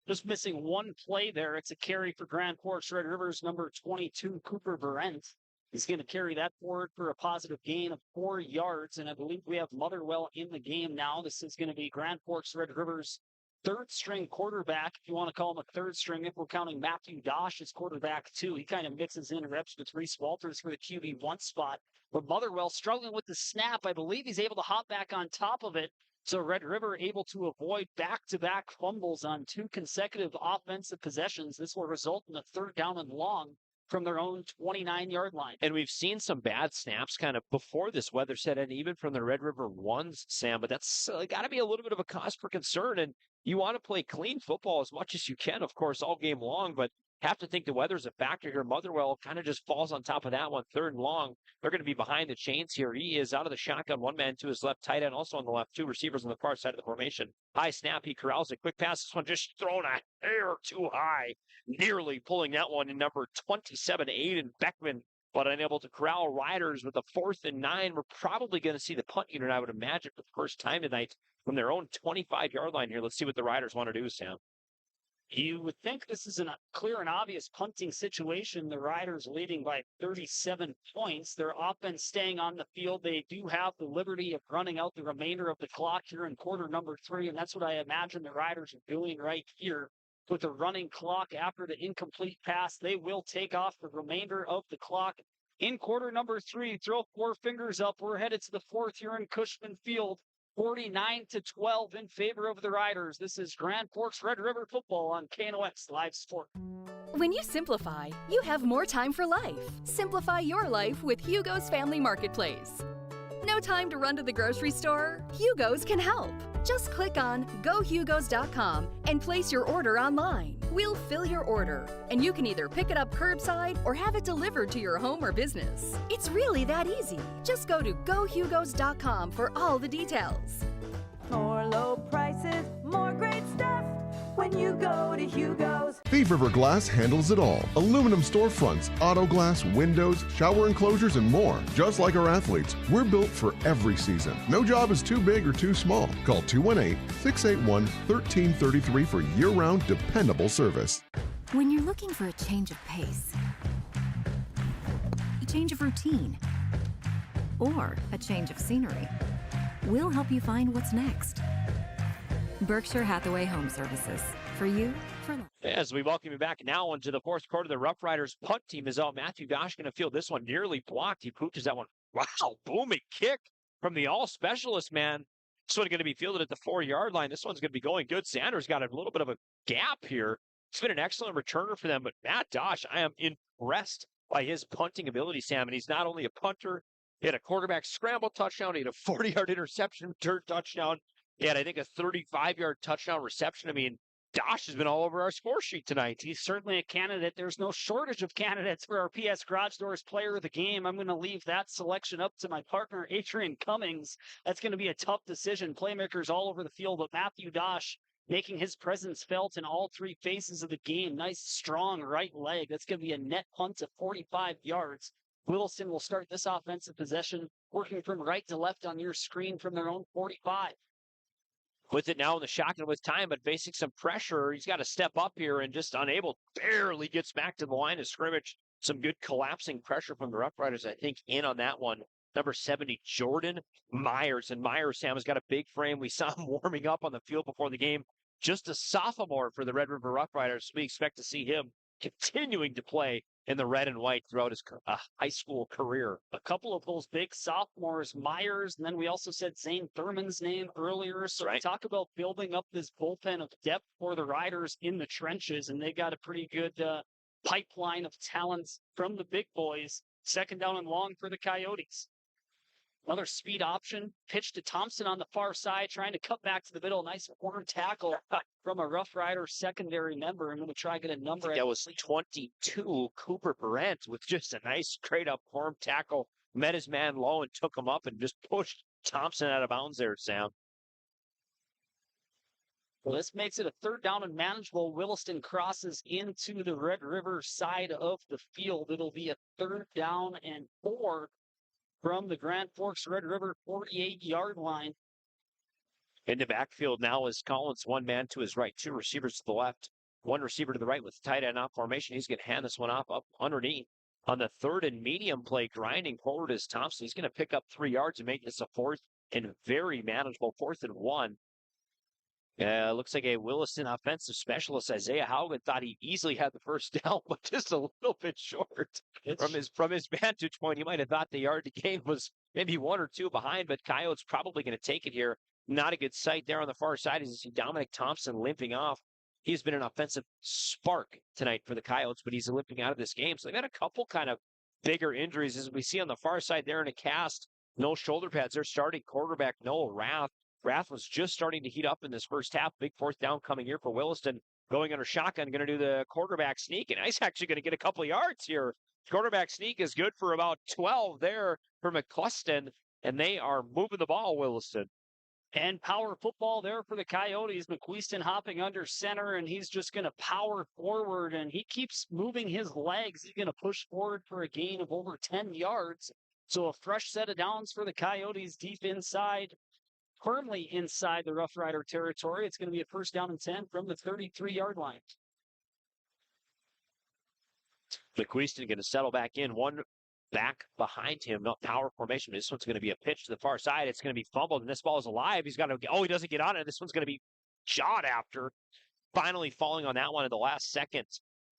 Just missing one play there. It's a carry for Grand Forks Red Rivers, number 22, Cooper Berent. He's going to carry that forward for a positive gain of 4 yards, and I believe we have Motherwell in the game now. This is going to be Grand Forks Red Rivers' third-string quarterback, if you want to call him a third string, if we're counting Matthew Dosh as quarterback, too. He kind of mixes in reps with Reese Walters for the QB1 spot. But Motherwell struggling with the snap. I believe he's able to hop back on top of it. So Red River able to avoid back-to-back fumbles on 2 consecutive offensive possessions. This will result in a 3rd down and long from their own 29-yard line. And we've seen some bad snaps kind of before this weather set in, even from the Red River ones, Sam, but that's got to be a little bit of a cause for concern. And you want to play clean football as much as you can, of course, all game long, but have to think the weather's a factor here. Motherwell kind of just falls on top of that one, 3rd and long. They're going to be behind the chains here. He is out of the shotgun, 1 man to his left, tight end also on the left, 2 receivers on the far side of the formation. High snap, he corrals it. Quick pass, this one just thrown a hair too high, nearly pulling that one in number 27, Aiden Beckman, but unable to corral Riders with a 4th and 9. We're probably going to see the punt unit, I would imagine, for the first time tonight from their own 25-yard line here. Let's see what the Riders want to do, Sam. You would think this is a clear and obvious punting situation. The Riders leading by 37 points. Their offense staying on the field. They do have the liberty of running out the remainder of the clock here in quarter number 3, and that's what I imagine the Riders are doing right here. With the running clock after the incomplete pass, they will take off the remainder of the clock. In quarter number 3, throw 4 fingers up. We're headed to the 4th here in Cushman Field. 49-12 in favor of the Riders. This is Grand Forks Red River football on KNOX Live Sport. When you simplify, you have more time for life. Simplify your life with Hugo's Family Marketplace. No time to run to the grocery store? Hugo's can help. Just click on gohugos.com and place your order online. We'll fill your order, and you can either pick it up curbside or have it delivered to your home or business. It's really that easy. Just go to gohugos.com for all the details. More low prices, more great stuff when you go to Hugo's. Thief River Glass handles it all. Aluminum storefronts, auto glass, windows, shower enclosures, and more. Just like our athletes, we're built for every season. No job is too big or too small. Call 218-681-1333 for year-round dependable service. When you're looking for a change of pace, a change of routine, or a change of scenery, we'll help you find what's next. Berkshire Hathaway Home Services. For you, for life. As we welcome you back now into the fourth quarter, the Rough Riders punt team is out. Matthew Dosh going to field this one, nearly blocked. He pooches that one. Wow, booming kick from the all-specialist man. This one going to be fielded at the 4-yard line. This one's going to be going good. Sanders got a little bit of a gap here. He's been an excellent returner for them, but Matt Dosh, I am impressed by his punting ability, Sam. And he's not only a punter, he had a quarterback scramble touchdown. He had a 40-yard interception return touchdown. He had, I think, a 35-yard touchdown reception. I mean, Dosh has been all over our score sheet tonight. He's certainly a candidate. There's no shortage of candidates for our PS Garage Doors Player of the Game. I'm going to leave that selection up to my partner, Adrian Cummings. That's going to be a tough decision. Playmakers all over the field, but Matthew Dosh making his presence felt in all three phases of the game. Nice, strong right leg. That's going to be a net punt of 45 yards. Williston will start this offensive possession working from right to left on your screen from their own 45. With it now in the shotgun with time, but facing some pressure. He's got to step up here and just unable, barely gets back to the line of scrimmage. Some good collapsing pressure from the Rough Riders, I think, in on that one. Number 70, Jordan Myers. And Myers, Sam, has got a big frame. We saw him warming up on the field before the game. Just a sophomore for the Red River Rough Riders. We expect to see him continuing to play in the red and white throughout his high school career. A couple of those big sophomores, Myers, and then we also said Zane Thurman's name earlier. So we talk about building up this bullpen of depth for the Riders in the trenches, and they got a pretty good pipeline of talents from the big boys. Second down and long for the Coyotes. Another speed option, pitch to Thompson on the far side, trying to cut back to the middle. Nice corner tackle from a Rough Rider secondary member. I'm going to try to get a number. That was 22, Cooper Barrett, with just a nice straight-up arm tackle. Met his man low and took him up and just pushed Thompson out of bounds there, Sam. Well, this makes it a third down and manageable. Williston crosses into the Red River side of the field. It'll be a 3rd down and 4 from the Grand Forks Red River 48-yard line. In the backfield now is Collins, one man to his right, 2 receivers to the left, 1 receiver to the right with tight end out formation. He's going to hand this one off up underneath. On the 3rd and medium play, grinding forward is Thompson. He's going to pick up 3 yards and make this a 4th and very manageable 4th and 1. Looks like a Williston offensive specialist, Isaiah Haugen, thought he easily had the first down, but just a little bit short from his vantage point. He might have thought the yard to gain was maybe 1 or 2 behind, but Coyotes probably going to take it here. Not a good sight there on the far side as you see Dominic Thompson limping off. He's been an offensive spark tonight for the Coyotes, but he's limping out of this game. So they've got a couple kind of bigger injuries as we see on the far side there in a cast. No shoulder pads. They're starting quarterback Noah Rath. Rath was just starting to heat up in this first half. Big 4th down coming here for Williston. Going under shotgun, going to do the quarterback sneak, and he's actually going to get a couple of yards here. Quarterback sneak is good for about 12 there for McCluston, and they are moving the ball, Williston. And power football there for the Coyotes. McQueeston hopping under center, and he's just going to power forward, and he keeps moving his legs. He's going to push forward for a gain of over 10 yards. So a fresh set of downs for the Coyotes deep inside, firmly inside the Rough Rider territory. It's going to be a 1st down and 10 from the 33-yard line. McQueeston going to settle back in. 1 back behind him, not power formation. This one's going to be a pitch to the far side. It's going to be fumbled, and this ball is alive. He's got to, he doesn't get on it. This one's going to be shot after. Finally falling on that one in the last second.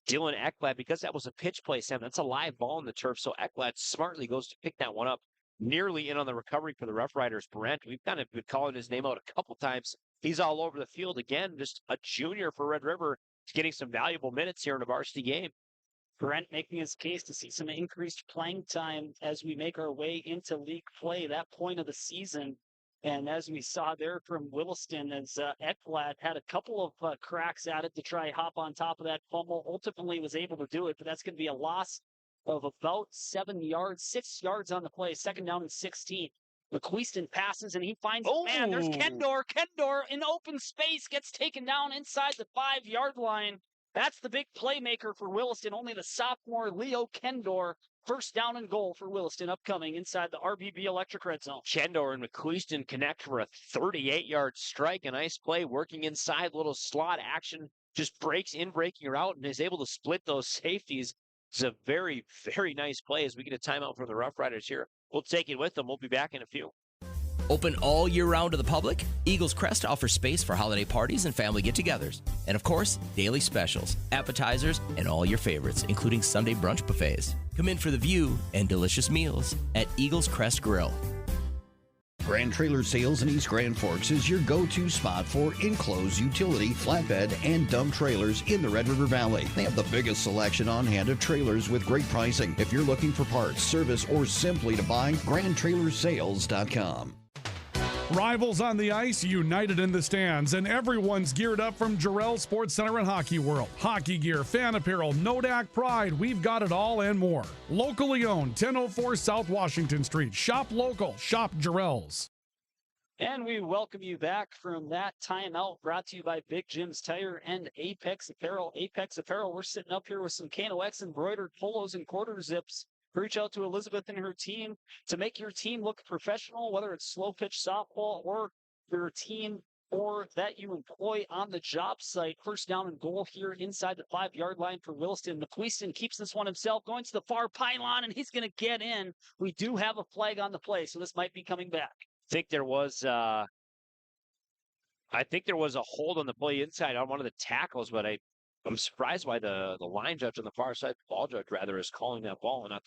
Dylan Ekblad, because that was a pitch play, Sam, that's a live ball in the turf, so Ekblad smartly goes to pick that one up. nearly in on the recovery for the Rough Riders. Brent, we've kind of been calling his name out a couple times. He's all over the field again, just a junior for Red River, getting some valuable minutes here in a varsity game. Brent making his case to see some increased playing time as we make our way into league play, that point of the season. And as we saw there from Williston, as Ekblad had a couple of cracks at it to try hop on top of that fumble, ultimately was able to do it, but that's going to be a loss of about 6 yards on the play, 2nd down and 16. McQueeston passes, and he finds, man, there's Kendor. Kendor in open space gets taken down inside the 5-yard line. That's the big playmaker for Williston. Only the sophomore Leo Kendor. 1st down and goal for Williston upcoming inside the RBB Electric Red Zone. Kendor and McQueeston connect for a 38-yard strike. A nice play working inside, little slot action. Just breaks in, breaking her out, and is able to split those safeties. It's a very, very nice play as we get a timeout from the Rough Riders here. We'll take it with them. We'll be back in a few. Open all year round to the public, Eagles Crest offers space for holiday parties and family get-togethers. And of course, daily specials, appetizers, and all your favorites, including Sunday brunch buffets. Come in for the view and delicious meals at Eagles Crest Grill. Grand Trailer Sales in East Grand Forks is your go-to spot for enclosed utility, flatbed, and dump trailers in the Red River Valley. They have the biggest selection on hand of trailers with great pricing. If you're looking for parts, service, or simply to buy, GrandTrailersales.com. Rivals on the ice, united in the stands, and everyone's geared up from Jarrell Sports Center and Hockey World. Hockey gear, fan apparel, Nodak Pride, we've got it all and more. Locally owned, 1004 South Washington Street. Shop local, shop Jarrell's. And we welcome you back from that timeout, brought to you by Big Jim's Tire and Apex Apparel. Apex Apparel, we're sitting up here with some KNOX embroidered polos and quarter zips. Reach out to Elizabeth and her team to make your team look professional, whether it's slow pitch softball or your team or that you employ on the job site. 1st down and goal here inside the 5-yard line for Williston. McQueeston keeps this one himself, going to the far pylon, and he's going to get in. We do have a flag on the play, so this might be coming back. I think there was a hold on the play inside on one of the tackles, but I'm surprised why the line judge on the far side, the ball judge rather, is calling that ball and not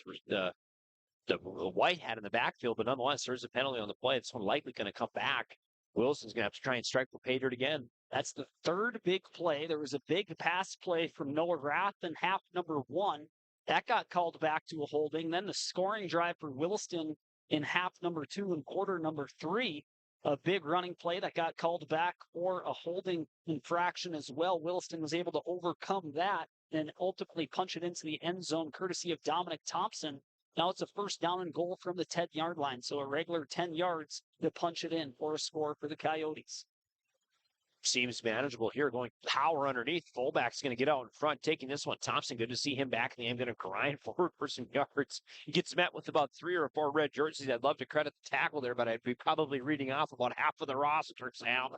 the white hat in the backfield. But nonetheless, there's a penalty on the play. It's likely going to come back. Wilson's going to have to try and strike for pay dirt again. That's the 3rd big play. There was a big pass play from Noah Rath in half number 1. That got called back to a holding. Then the scoring drive for Williston in half number 2 and quarter number 3. A big running play that got called back for a holding infraction as well. Williston was able to overcome that and ultimately punch it into the end zone courtesy of Dominic Thompson. Now it's a 1st down and goal from the 10-yard line, so a regular 10 yards to punch it in for a score for the Coyotes. Seems manageable here, going power underneath. Fullback's going to get out in front, taking this one. Thompson, good to see him back in the game, going to grind forward for some yards. He gets met with about 3 or 4 red jerseys. I'd love to credit the tackle there, but I'd be probably reading off about half of the roster, Sam.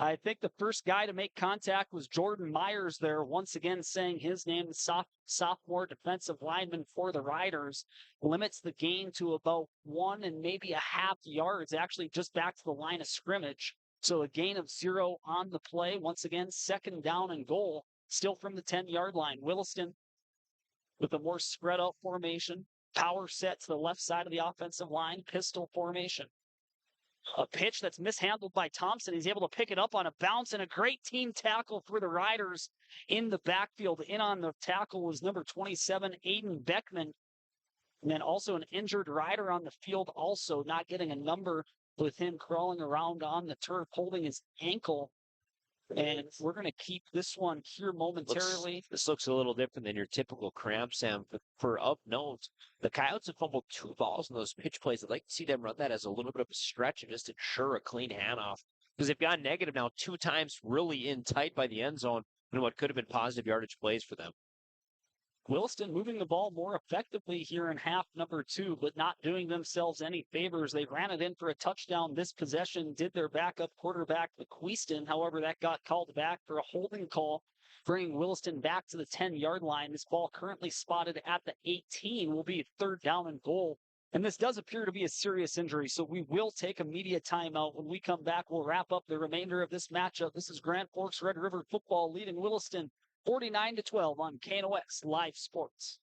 I think the first guy to make contact was Jordan Myers there, once again saying his name, the sophomore defensive lineman for the Riders. Limits the gain to about 1 and maybe a half yards, actually just back to the line of scrimmage. So a gain of 0 on the play. Once again, 2nd down and goal, still from the 10-yard line. Williston with a more spread out formation. Power set to the left side of the offensive line. Pistol formation. A pitch that's mishandled by Thompson. He's able to pick it up on a bounce, and a great team tackle for the Riders in the backfield. In on the tackle was number 27, Aiden Beckman. And then also an injured Rider on the field, also not getting a number, with him crawling around on the turf, holding his ankle. And we're going to keep this one here momentarily. This looks a little different than your typical cramp, Sam. But for up note, the Coyotes have fumbled 2 balls in those pitch plays. I'd like to see them run that as a little bit of a stretch and just ensure a clean handoff. Because they've gone negative now 2 times, really in tight by the end zone, in what could have been positive yardage plays for them. Williston moving the ball more effectively here in half number 2, but not doing themselves any favors. They ran it in for a touchdown this possession, did their backup quarterback, McQueeston. However, that got called back for a holding call, bringing Williston back to the 10-yard line. This ball currently spotted at the 18 will be 3rd down and goal. And this does appear to be a serious injury, so we will take a media timeout. When we come back, we'll wrap up the remainder of this matchup. This is Grand Forks Red River football leading Williston 49-12 on KNOX Live Sports.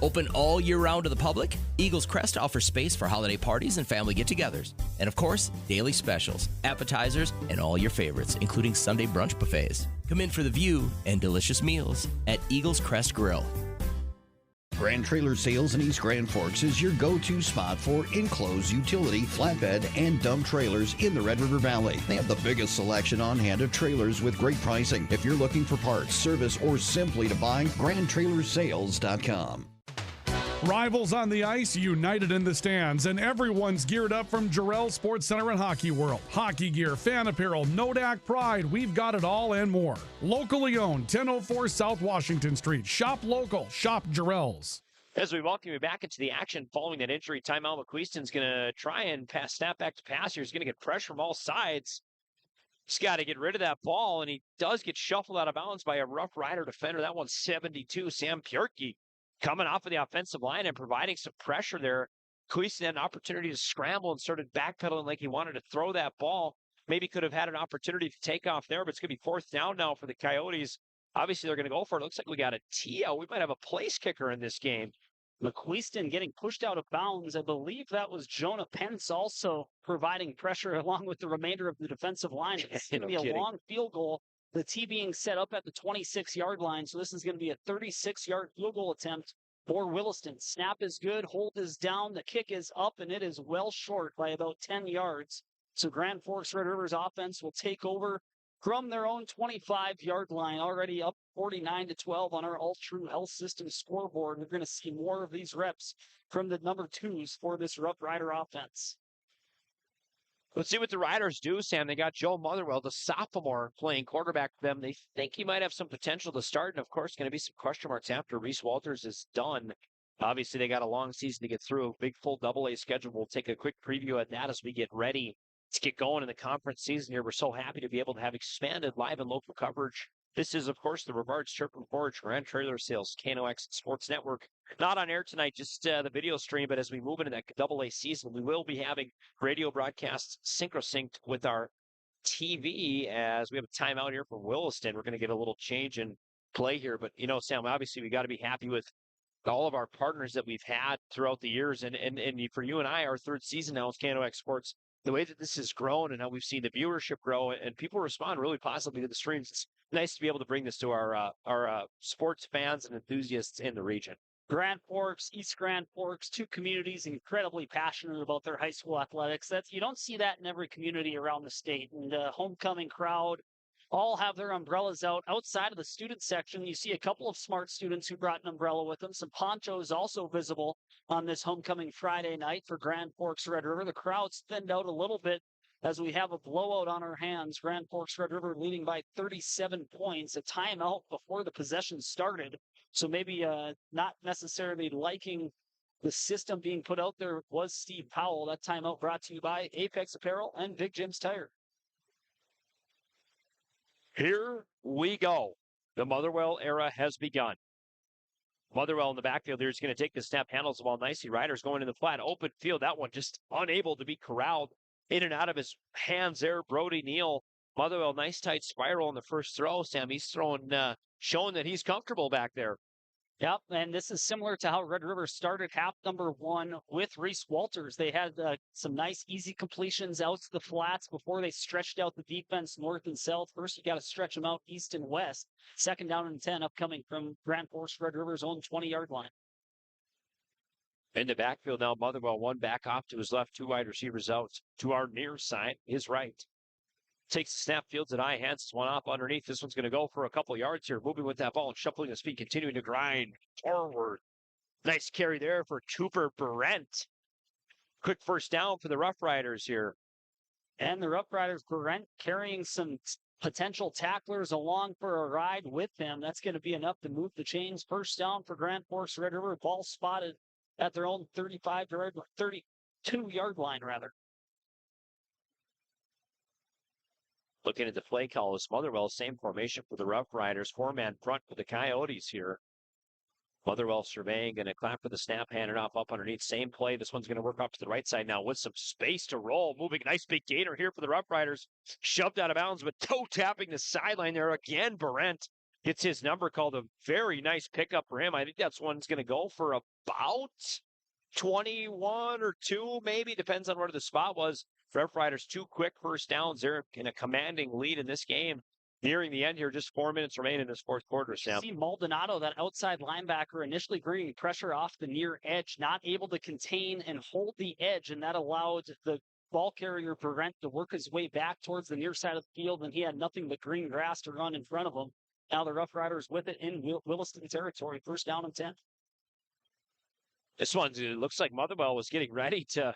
Open all year round to the public, Eagles Crest offers space for holiday parties and family get-togethers. And of course, daily specials, appetizers, and all your favorites, including Sunday brunch buffets. Come in for the view and delicious meals at Eagles Crest Grill. Grand Trailer Sales in East Grand Forks is your go-to spot for enclosed utility, flatbed, and dump trailers in the Red River Valley. They have the biggest selection on hand of trailers with great pricing. If you're looking for parts, service, or simply to buy, GrandTrailersales.com. Rivals on the ice, united in the stands, and everyone's geared up from Jarrell Sports Center and Hockey World. Hockey gear, fan apparel, Nodak Pride, we've got it all and more. Locally owned, 1004 South Washington Street. Shop local, shop Jarrell's. As we welcome you back into the action following that injury, timeout, McQueeston's going to try and snap back to pass here. He's going to get pressure from all sides. He's got to get rid of that ball, and he does get shuffled out of bounds by a Rough Rider defender. That one's 72, Sam Purkey. Coming off of the offensive line and providing some pressure there. Queaston had an opportunity to scramble and started backpedaling like he wanted to throw that ball. Maybe could have had an opportunity to take off there, but it's going to be fourth down now for the Coyotes. Obviously, they're going to go for it. Looks like we got a tee out. We might have a place kicker in this game. McQueeston getting pushed out of bounds. I believe that was Jonah Pence also providing pressure along with the remainder of the defensive line. It's going to be a long field goal. The tee being set up at the 26-yard line. So this is going to be a 36-yard field goal attempt for Williston. Snap is good. Hold is down. The kick is up, and it is well short by about 10 yards. So Grand Forks Red River's offense will take over from their own 25-yard line, already up 49-12 on our All True Health System scoreboard. We're going to see more of these reps from the number twos for this Rough Rider offense. Let's see what the Riders do, Sam. They got Joe Motherwell, the sophomore, playing quarterback for them. They think he might have some potential to start, and of course, going to be some question marks after Reese Walters is done. Obviously, they got a long season to get through. Big full AA schedule. We'll take a quick preview at that as we get ready to get going in the conference season here. We're so happy to be able to have expanded live and local coverage. This is, of course, the Rivards Turf and Forage Grand Trailer Sales, KNOX Sports Network. Not on air tonight, just the video stream, but as we move into that AA season, we will be having radio broadcasts synchrosynced with our TV as we have a timeout here from Williston. We're going to get a little change in play here, but, you know, Sam, obviously we got to be happy with all of our partners that we've had throughout the years, and for you and I, our third season now with KNOX Sports, the way that this has grown and how we've seen the viewership grow and people respond really positively to the streams. It's nice to be able to bring this to our sports fans and enthusiasts in the region. Grand Forks, East Grand Forks, two communities incredibly passionate about their high school athletics. You don't see that in every community around the state. And the homecoming crowd all have their umbrellas out. Outside of the student section, you see a couple of smart students who brought an umbrella with them. Some ponchos also visible on this homecoming Friday night for Grand Forks Red River. The crowd's thinned out a little bit as we have a blowout on our hands. Grand Forks Red River leading by 37 points, a timeout before the possession started. So maybe not necessarily liking the system being put out there was Steve Powell. That timeout brought to you by Apex Apparel and Big Jim's Tire. Here we go. The Motherwell era has begun. Motherwell in the backfield here is going to take the snap, handles the ball nicely. Riders going in the flat, open field. That one just unable to be corralled in and out of his hands there. Brody Neal. Motherwell, nice tight spiral in the first throw. Sam, he's throwing, showing that he's comfortable back there. Yep, and this is similar to how Red River started half number one with Reese Walters. They had some nice, easy completions out to the flats before they stretched out the defense north and south. First, you got to stretch them out east and west. Second down and 10 upcoming from Grand Forks Red River's own 20-yard line. In the backfield now, Motherwell one back off to his left, two wide receivers out to our near side, his right. Takes the snap, fields it high, hands one off underneath. This one's going to go for a couple yards here, moving with that ball and shuffling his feet, continuing to grind forward. Nice carry there for Cooper Brent. Quick first down for the Rough Riders here. And the Rough Riders, Brent carrying some potential tacklers along for a ride with him. That's going to be enough to move the chains. First down for Grand Forks Red River. Ball spotted at their own 32-yard line, rather. Looking at the play call, is Motherwell, same formation for the Rough Riders. Four-man front for the Coyotes here. Motherwell surveying, going to clap for the snap, hand it off up underneath. Same play. This one's going to work off to the right side now with some space to roll. Moving, nice big gainer here for the Rough Riders. Shoved out of bounds, but toe tapping the sideline there again. Barrent Gets his number called. A very nice pickup for him. I think that's one's going to go for about 21 or 2, maybe. Depends on where the spot was. Rough Riders, 2 quick first downs. They're in a commanding lead in this game. Nearing the end here, just 4 minutes remain in this fourth quarter, Sam. See Maldonado, that outside linebacker, initially bringing pressure off the near edge, not able to contain and hold the edge, and that allowed the ball carrier Brent to work his way back towards the near side of the field, and he had nothing but green grass to run in front of him. Now the Rough Riders with it in Williston territory, first down and 10. This one, it looks like Motherwell was getting ready to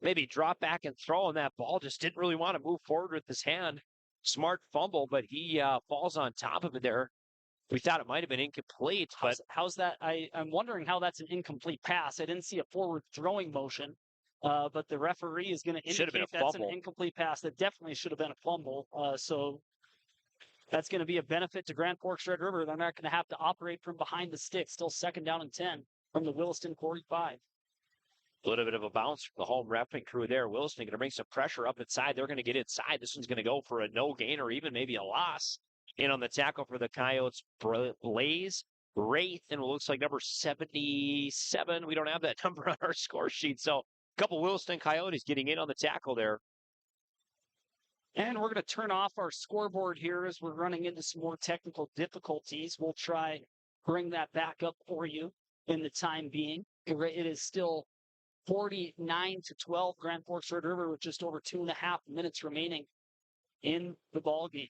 maybe drop back and throw, and that ball just didn't really want to move forward with his hand. Smart fumble, but he falls on top of it there. We thought it might have been incomplete, but how's that? I'm wondering how that's an incomplete pass. I didn't see a forward throwing motion, but the referee is going to indicate that's an incomplete pass. That definitely should have been a fumble. So that's going to be a benefit to Grand Forks Red River. They're not going to have to operate from behind the stick. Still second down and 10 from the Williston 45. A little bit of a bounce from the home repping crew there. Williston going to bring some pressure up inside. They're going to get inside. This one's going to go for a no gain or even maybe a loss. In on the tackle for the Coyotes, Blaze Wraith, and it looks like number 77. We don't have that number on our score sheet. So a couple Williston Coyotes getting in on the tackle there. And we're going to turn off our scoreboard here as we're running into some more technical difficulties. We'll try bring that back up for you in the time being. It is still 49-12 Grand Forks Red River with just over 2.5 minutes remaining in the ball game.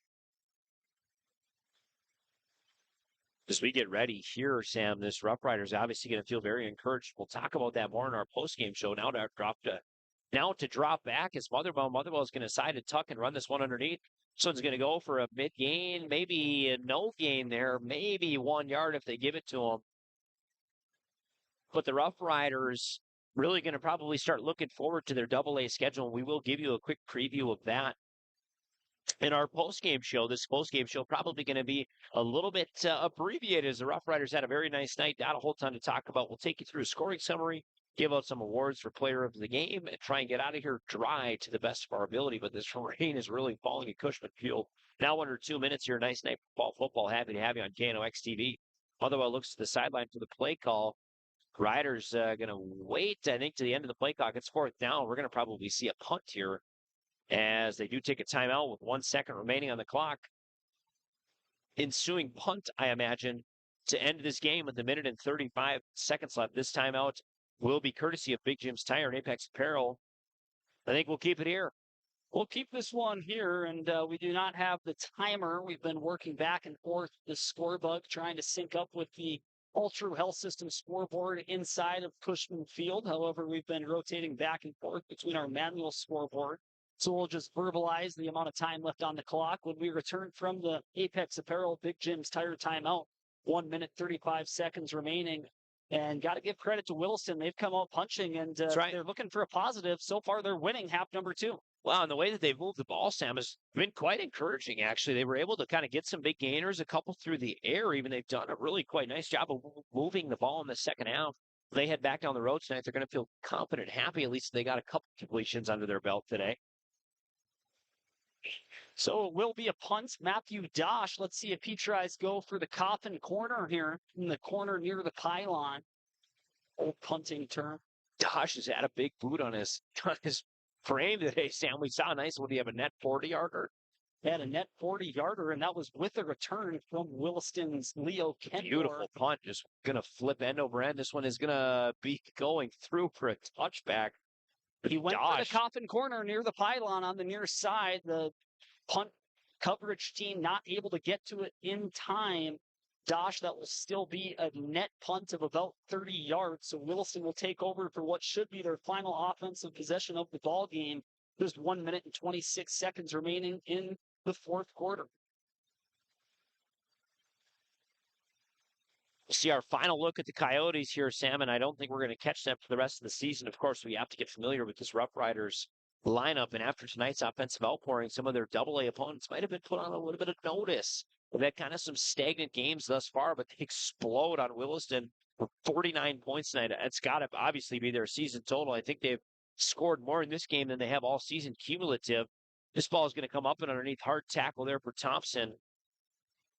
As we get ready here, Sam, this Rough Riders obviously going to feel very encouraged. We'll talk about that more in our post-game show. Now to drop back is Motherwell. Motherwell is going to decide to tuck and run this one underneath. This one's going to go for a mid-gain, maybe a no gain there, maybe 1 yard if they give it to them. But the Rough Riders really going to probably start looking forward to their AA schedule, and we will give you a quick preview of that in our post-game show. This post-game show probably going to be a little bit abbreviated, as the Rough Riders had a very nice night. Not a whole ton to talk about. We'll take you through a scoring summary, give out some awards for player of the game, and try and get out of here dry to the best of our ability. But this rain is really falling at Cushman Field. Now under 2 minutes here. Nice night for football. Happy to have you on KNOX TV. Motherwell looks to the sideline for the play call. Riders going to wait, I think, to the end of the play clock. It's fourth down. We're going to probably see a punt here as they do take a timeout with 1 second remaining on the clock. Ensuing punt, I imagine, to end this game with 1 minute and 35 seconds left. This timeout will be courtesy of Big Jim's Tire and Apex Apparel. I think we'll keep it here. We'll keep this one here, and we do not have the timer. We've been working back and forth the score bug, trying to sync up with the All True Health System scoreboard inside of Cushman Field. However, we've been rotating back and forth between our manual scoreboard. So we'll just verbalize the amount of time left on the clock when we return from the Apex Apparel Big Jim's Tire timeout. 1 minute, 35 seconds remaining. And got to give credit to Williston. They've come out punching, and they're looking for a positive. So far, they're winning half number 2. Wow, and the way that they've moved the ball, Sam, has been quite encouraging, actually. They were able to kind of get some big gainers, a couple through the air even. They've done a really quite nice job of moving the ball in the second half. They head back down the road tonight. They're going to feel confident, happy. At least they got a couple completions under their belt today. So it will be a punt. Matthew Dosh, let's see if he tries go for the coffin corner here, in the corner near the pylon. Old punting term. Dosh has had a big boot on his frame today, Sam. We saw a nice one. Do you have a net 40-yarder? Had a net 40-yarder, and that was with a return from Williston's Leo Kenmore. Beautiful punt. Just going to flip end over end. This one is going to be going through for a touchback. He went for the coffin corner near the pylon on the near side. The punt coverage team not able to get to it in time. Dosh, that will still be a net punt of about 30 yards. So Williston will take over for what should be their final offensive possession of the ball game. There's 1 minute and 26 seconds remaining in the fourth quarter. We'll see our final look at the Coyotes here, Sam, and I don't think we're going to catch them for the rest of the season. Of course, we have to get familiar with this Rough Riders lineup, and after tonight's offensive outpouring, some of their AA opponents might have been put on a little bit of notice. They've had kind of some stagnant games thus far, but they explode on Williston for 49 points tonight. It's got to obviously be their season total. I think they've scored more in this game than they have all season cumulative. This ball is going to come up and underneath hard tackle there for Thompson.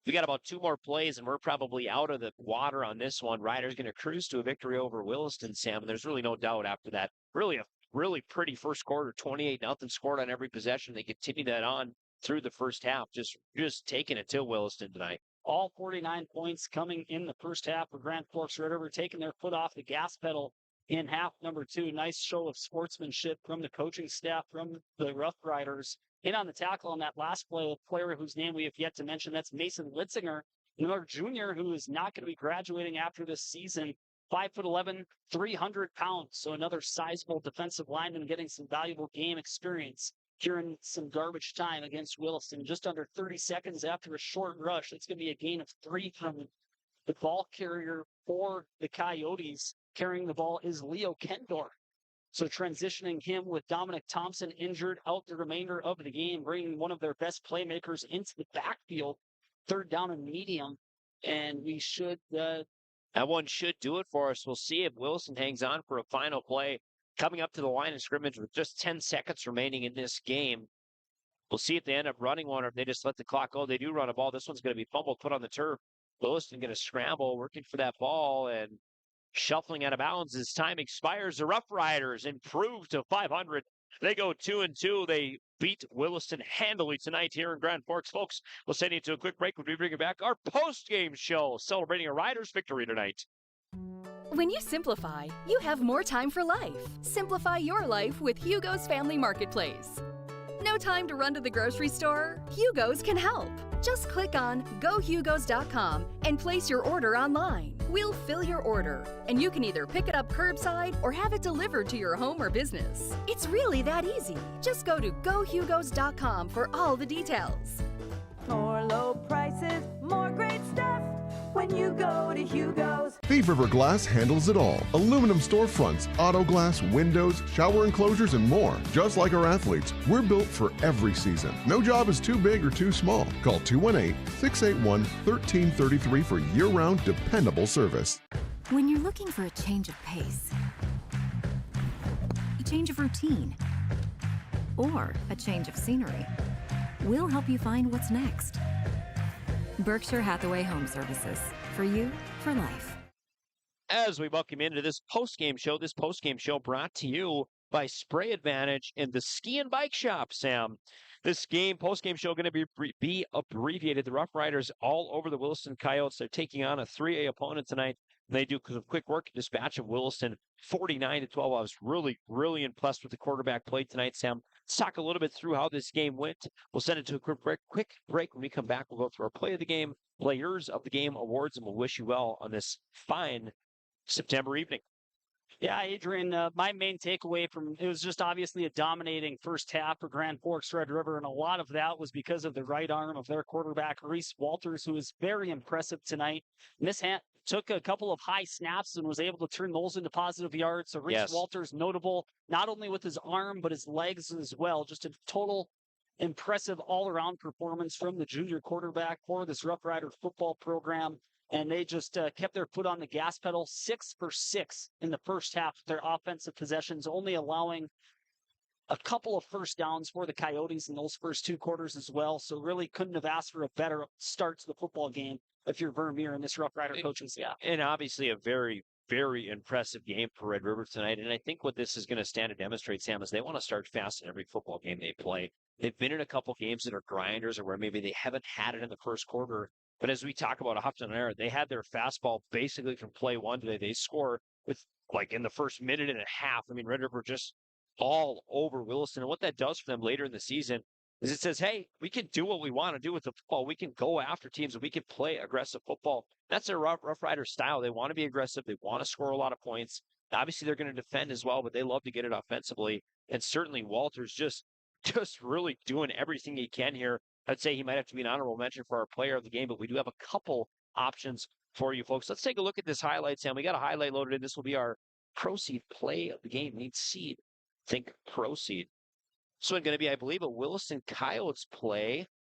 We got about 2 more plays, and we're probably out of the water on this one. Riders going to cruise to a victory over Williston, Sam. And there's really no doubt after that. Really a really pretty first quarter, 28-0 scored on every possession. They continue that on through the first half, just taking it to Williston tonight. All 49 points coming in the first half for Grand Forks Red River, taking their foot off the gas pedal in half number 2. Nice show of sportsmanship from the coaching staff, from the Rough Riders. In on the tackle on that last play, a player whose name we have yet to mention, that's Mason Litzinger, another junior who is not going to be graduating after this season. 5'11", 300 pounds. So another sizable defensive lineman getting some valuable game experience here in some garbage time against Williston. Just under 30 seconds after a short rush. It's going to be a gain of 3 from the ball carrier for the Coyotes. Carrying the ball is Leo Kendor. So transitioning him with Dominic Thompson injured out the remainder of the game, bringing one of their best playmakers into the backfield. 3rd down and medium. And we should... that one should do it for us. We'll see if Williston hangs on for a final play. Coming up to the line of scrimmage with just 10 seconds remaining in this game. We'll see if they end up running one or if they just let the clock go. They do run a ball. This one's going to be fumbled, put on the turf. Williston going to scramble, working for that ball, and shuffling out of bounds as time expires. The Rough Riders improve to 500. They go 2-2. They beat Williston handily tonight here in Grand Forks. Folks, we'll send you to a quick break when we bring it back. Our post-game show celebrating a Riders victory tonight. When you simplify, you have more time for life. Simplify your life with Hugo's Family Marketplace. No time to run to the grocery store? Hugo's can help. Just click on gohugos.com and place your order online. We'll fill your order, and you can either pick it up curbside or have it delivered to your home or business. It's really that easy. Just go to gohugos.com for all the details. More low prices, more great stuff when you go to Hugo's. Thief River Glass handles it all. Aluminum storefronts, auto glass, windows, shower enclosures, and more. Just like our athletes, we're built for every season. No job is too big or too small. Call 218-681-1333 for year-round dependable service. When you're looking for a change of pace, a change of routine, or a change of scenery, we'll help you find what's next. Berkshire Hathaway Home Services. For you, for life. As we welcome into this post-game show brought to you by Spray Advantage and the Ski and Bike Shop, Sam. This post-game show going to be abbreviated. The Rough Riders all over the Williston Coyotes. They're taking on a 3A opponent tonight. They do some quick work dispatch of Williston 49-12. I was really, really impressed with the quarterback play tonight, Sam. Let's talk a little bit through how this game went. We'll send it to a quick break. When we come back, we'll go through our play of the game, players of the game awards, and we'll wish you well on this fine September evening. Yeah, Adrian, my main takeaway from it was just obviously a dominating first half for Grand Forks Red River, and a lot of that was because of the right arm of their quarterback, Reese Walters, who was very impressive tonight. Took a couple of high snaps and was able to turn those into positive yards. So Reese Walters notable not only with his arm, but his legs as well. Just a total impressive all-around performance from the junior quarterback for this Rough Rider football program. And they just kept their foot on the gas pedal, 6 for 6 in the first half of their offensive possessions, only allowing a couple of first downs for the Coyotes in those first 2 quarters as well. So really couldn't have asked for a better start to the football game if you're Vermeer and this Rough Rider coaching staff. And obviously a very, very impressive game for Red River tonight. And I think what this is going to stand to demonstrate, Sam, is they want to start fast in every football game they play. They've been in a couple games that are grinders or where maybe they haven't had it in the first quarter. But as we talk about Houghton and Air, they had their fastball basically from play one today. They score with in the first minute and a half. I mean, Red River just all over Williston. And what that does for them later in the season is it says, hey, we can do what we want to do with the football. We can go after teams and we can play aggressive football. That's their Rough Rider style. They want to be aggressive. They want to score a lot of points. Obviously, they're going to defend as well, but they love to get it offensively. And certainly Walters just really doing everything he can here. I'd say he might have to be an honorable mention for our player of the game, but we do have a couple options for you folks. Let's take a look at this highlight, Sam. We got a highlight loaded in. This will be our proceed play of the game. Need seed. Think proceed. So it's going to be, I believe, a Williston Coyotes play.